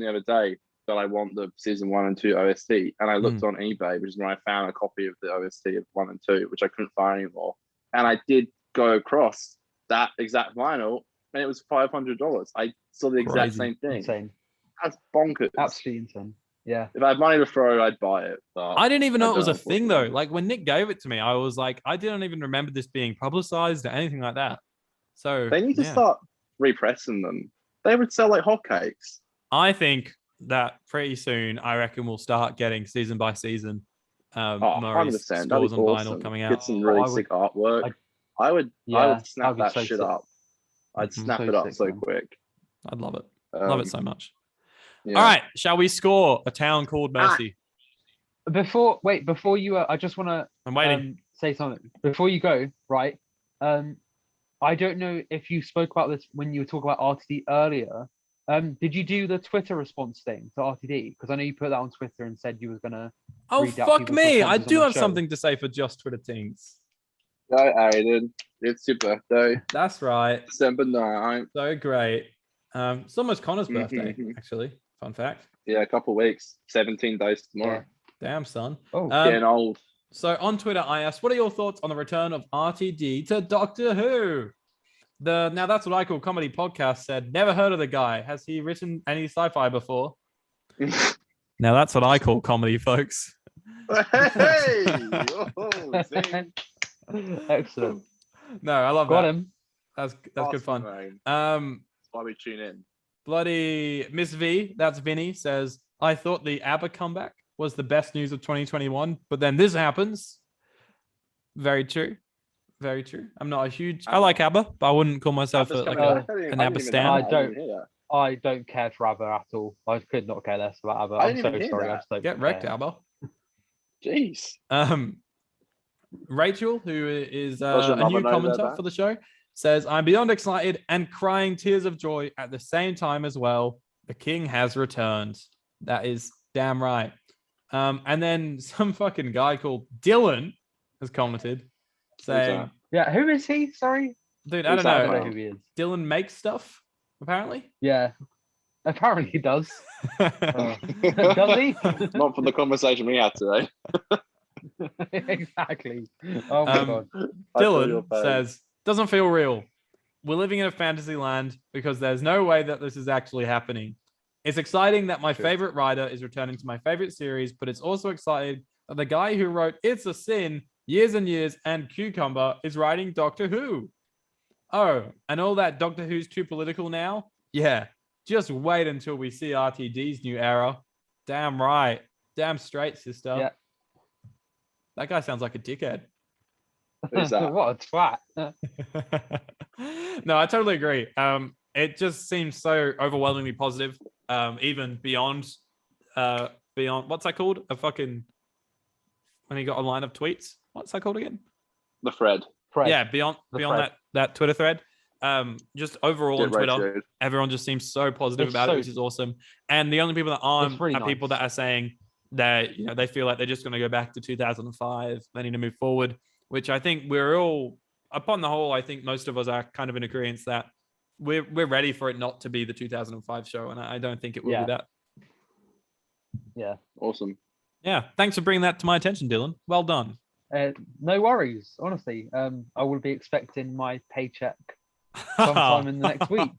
the other day that I want the season 1 and 2 OST, and I looked on eBay, which is where I found a copy of the OST of 1 and 2, which I couldn't find anymore. And I did go across that exact vinyl, and it was $500. I saw the exact same thing. Insane. That's bonkers. Absolutely insane. Yeah. If I had money to throw, I'd buy it. But I didn't even know it was a don't, thing though. Like when Nick gave it to me, I was like, I didn't even remember this being publicized or anything like that. So they need to start repressing them. They would sell like hotcakes. I think that pretty soon, I reckon we'll start getting season by season Murray's 100%. scores on awesome. vinyl coming out. Get some really sick artwork. I would snap that so shit sick. up. I'd snap So it up sick, so man. quick. I'd love it. Love it so much. Yeah. All right, shall we score A Town Called Mercy? Before you, I just want to I'm waiting. say something before you go. Right, I don't know if you spoke about this when you were talking about RTD earlier. Did you do the Twitter response thing to RTD? Because I know you put that on Twitter and said you was gonna Oh, read out fuck people's me. I responses on do the have show. something to say for Just Twitter Things. Go, Aiden. It's your birthday, That's right. December 9th. So great. It's almost Connor's birthday, Mhm. actually. Fun fact. Yeah, a couple of weeks, 17 days tomorrow. Damn, son. Oh, Getting old. So on Twitter, I asked, what are your thoughts on the return of RTD to Doctor Who? The Now That's What I Call Comedy podcast said, never heard of the guy. Has he written any sci-fi before? Now that's what I call comedy, folks. Hey! Oh, zing. excellent. No, I love Got that. him. That's Awesome, good fun. man. Um, That's why we tune in. bloody Miss V, that's Vinny, says, I thought the ABBA comeback was the best news of 2021, but then this happens. Very true. Very true. I'm not a huge. I like ABBA, but I wouldn't call myself Abba's like coming a, back? I didn't- an I ABBA didn't even stan. know I that. don't- didn't hear that. I don't care for ABBA at all. I could not care less about ABBA. I I'm didn't so even hear sorry. I that. just don't Get wrecked, care. ABBA. Jeez. Rachel, who is Does your a new mother know commenter that? for the show, says, I'm beyond excited and crying tears of joy at the same time as well. The king has returned. That is damn right. And then some fucking guy called Dylan has commented saying, that? Yeah, who is he? Sorry, dude, I Who's don't I that don't know. know from? who he is. Dylan makes stuff, apparently. Yeah, apparently he does. Does he? Not from the conversation we had today. exactly. Oh my god. I feel your Dylan pain. says, doesn't feel real. We're living in a fantasy land because there's no way that this is actually happening. It's exciting that my True. favorite writer is returning to my favorite series, but it's also exciting that the guy who wrote It's a Sin, Years and Years, and Cucumber is writing Doctor Who. Oh, and all that Doctor Who's too political now? Yeah, just wait until we see RTD's new era. Damn right. Damn straight, sister. Yeah. That guy sounds like a dickhead. Who's that? What a twat. No, I totally agree. It just seems so overwhelmingly positive. Even beyond what's that called? A fucking when he got a line of tweets. What's that called again? The Fred. Fred. Yeah, beyond thread. that Twitter thread. Just overall on Get Twitter, ratioed. everyone just seems so positive It's about it, so- which is awesome. And the only people that aren't really are people nice. that are saying that they feel like they're just going to go back to 2005. They need to move forward, which I think we're all, upon the whole, I think most of us are kind of in agreement that we're ready for it not to be the 2005 show, and I don't think it will Yeah. be that. Yeah. Awesome. Yeah, thanks for bringing that to my attention, Dylan. Well done. No worries. Honestly, I will be expecting my paycheck sometime in the next week.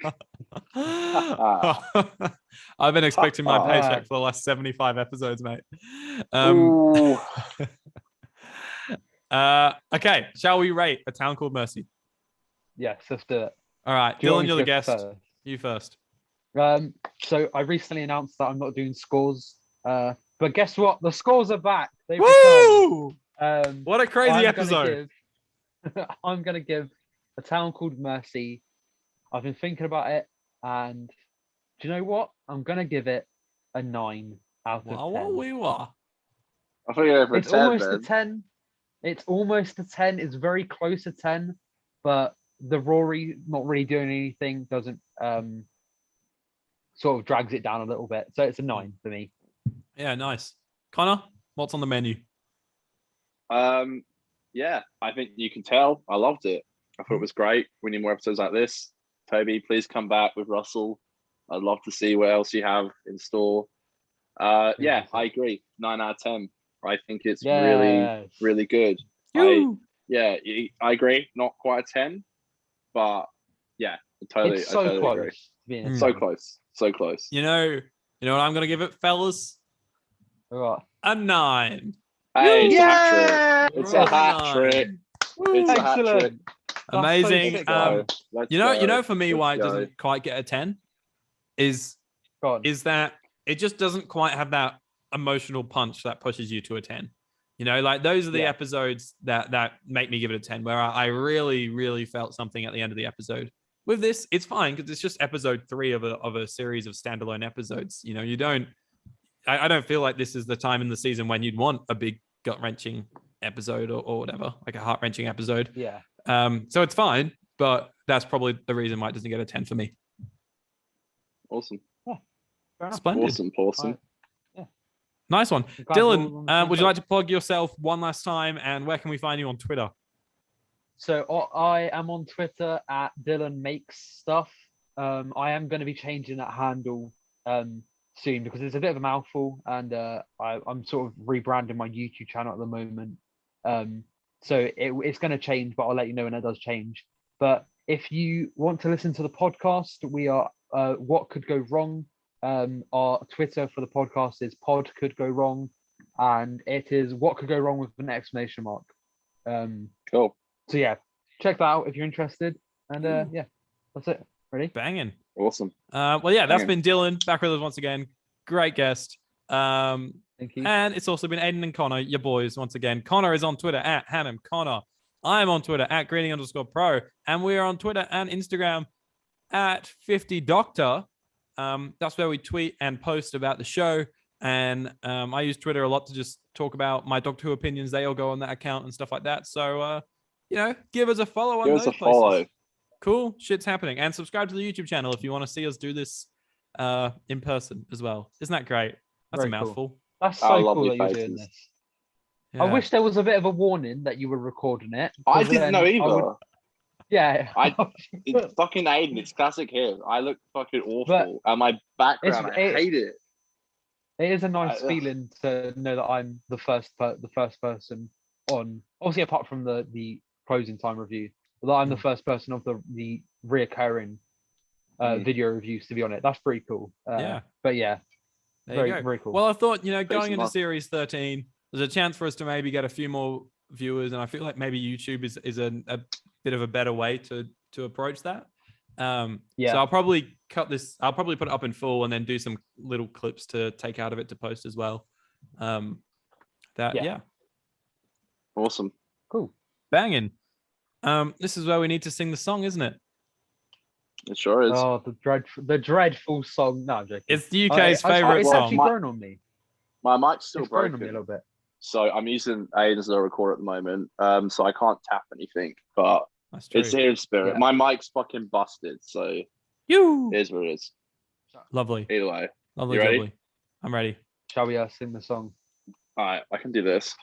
I've been expecting my paycheck for the last 75 episodes, mate. Okay, shall we rate A Town Called Mercy? Yes, let's do it. All right, Do you want Dylan, me you're to the go guest. first? You first. So I recently announced that I'm not doing scores. But guess what? The scores are back. They've Woo! returned. What a crazy I'm episode. I'm gonna give A Town Called Mercy. I've been thinking about it, and do you know what? I'm gonna give it a 9 out of 10. I think you're over It's 10, almost a man. 10. It's almost a 10. It's very close to 10, but the Rory not really doing anything doesn't sort of drags it down a little bit. So it's a 9 for me. Yeah, nice. Connor, what's on the menu? Yeah, I think you can tell. I loved it. I thought it was great. We need more episodes like this. Toby, please come back with Russell. I'd love to see what else you have in store. Yeah, I agree. 9 out of 10. I think it's really, really good. I agree. Not quite a 10, but yeah, totally. It's so I totally close. agree. Being a So 10. close. So close. You know what I'm gonna give it, fellas? Right. A 9. Hey, it's Yeah! a hat trick. It's a hat trick. It's a hat trick. Excellent. Amazing. That's Go. Let's You go. know, for me, Let's why it go. doesn't quite get a 10 is Go on. that it just doesn't quite have that emotional punch that pushes you to a 10. Like those are the Yeah. episodes that make me give it a 10, where I really, really felt something at the end of the episode. With this, it's fine because it's just episode 3 of a series of standalone episodes. I don't feel like this is the time in the season when you'd want a big gut-wrenching episode or whatever, like a heart-wrenching episode. Yeah. So it's fine. but that's probably the reason why it doesn't get a 10 for me. Awesome. Fair enough. Splendid. Awesome. Nice one. I'm glad we're all on the Dylan, same would you boat. like to plug yourself one last time, and where can we find you on Twitter? So I am on Twitter at Dylan Makes Stuff. I am going to be changing that handle soon because it's a bit of a mouthful, and I'm sort of rebranding my YouTube channel at the moment. So it's going to change, but I'll let you know when it does change. But if you want to listen to the podcast, we are What Could Go Wrong. Our Twitter for the podcast is Pod Could Go Wrong, and it is What Could Go Wrong with an exclamation mark. Cool. So yeah, check that out if you're interested. And yeah, that's it. Ready? Banging. Awesome. Well, yeah, that's Banging. been Dylan back with us once again. Great guest. Thank you. And it's also been Aiden and Connor, your boys, once again. Connor is on Twitter at Hannum Connor. I'm on Twitter at Greeny_Pro. And we are on Twitter and Instagram at 50Doctor. That's where we tweet and post about the show. And I use Twitter a lot to just talk about my Doctor Who opinions. They all go on that account and stuff like that. So, give us a follow on Give those us a follow. places. Cool shit's happening. And subscribe to the YouTube channel if you want to see us do this in person as well. Isn't that great? That's Very a cool. mouthful. That's Our so cool lovely that you're doing faces. this. Yeah. I wish there was a bit of a warning that you were recording it. I 'cause didn't know then either. Yeah. It's fucking Aiden. It's classic hair. I look fucking awful. And my background, I hate it. It is a nice Ugh. feeling to know that I'm the first person on. Obviously, apart from the closing time review, but that I'm the first person of the reoccurring video reviews to be on it. That's pretty cool. Yeah. But yeah, There you go. very cool. Well, I thought, going Decent into luck. series 13, there's a chance for us to maybe get a few more viewers, and I feel like maybe YouTube is a bit of a better way to approach that. Yeah. So I'll probably cut this. I'll probably put it up in full and then do some little clips to take out of it to post as well. Yeah. Awesome. Cool. Banging. This is where we need to sing the song, isn't it? It sure is. Oh, the dreadful song. No, I'm joking. It's the UK's I- favorite It's song. actually grown on me. My mic's still It's grown on me a broken. little bit. So I'm using Aiden's little recorder at the moment. So I can't tap anything, but That's true. it's here in spirit. Yeah. My mic's fucking busted. So You. it is what it is. Lovely. Either way. Lovely. You ready? Lovely. I'm ready. Shall we sing the song? All right, I can do this.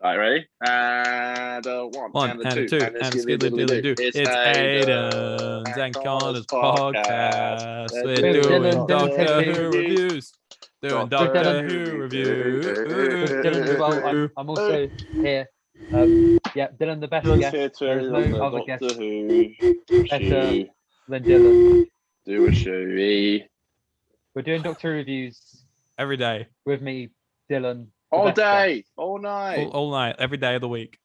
All right, ready? And one, and a two, and skiddly-diddly-doo. It's Aiden's and Connor's podcast. We're With doing Dylan, Doctor Dylan, Who reviews. Doing Doctor Doctor Who Who reviews. Dylan as well. I'm also here. Yeah, Dylan, the best Just guest. here to There is everyone no that other Doctor guest Who better shoe, than Dylan. do a shoey. We're doing Doctor Who reviews Every day. with me, Dylan. the All best guest. day, all night. All night. Every day of the week.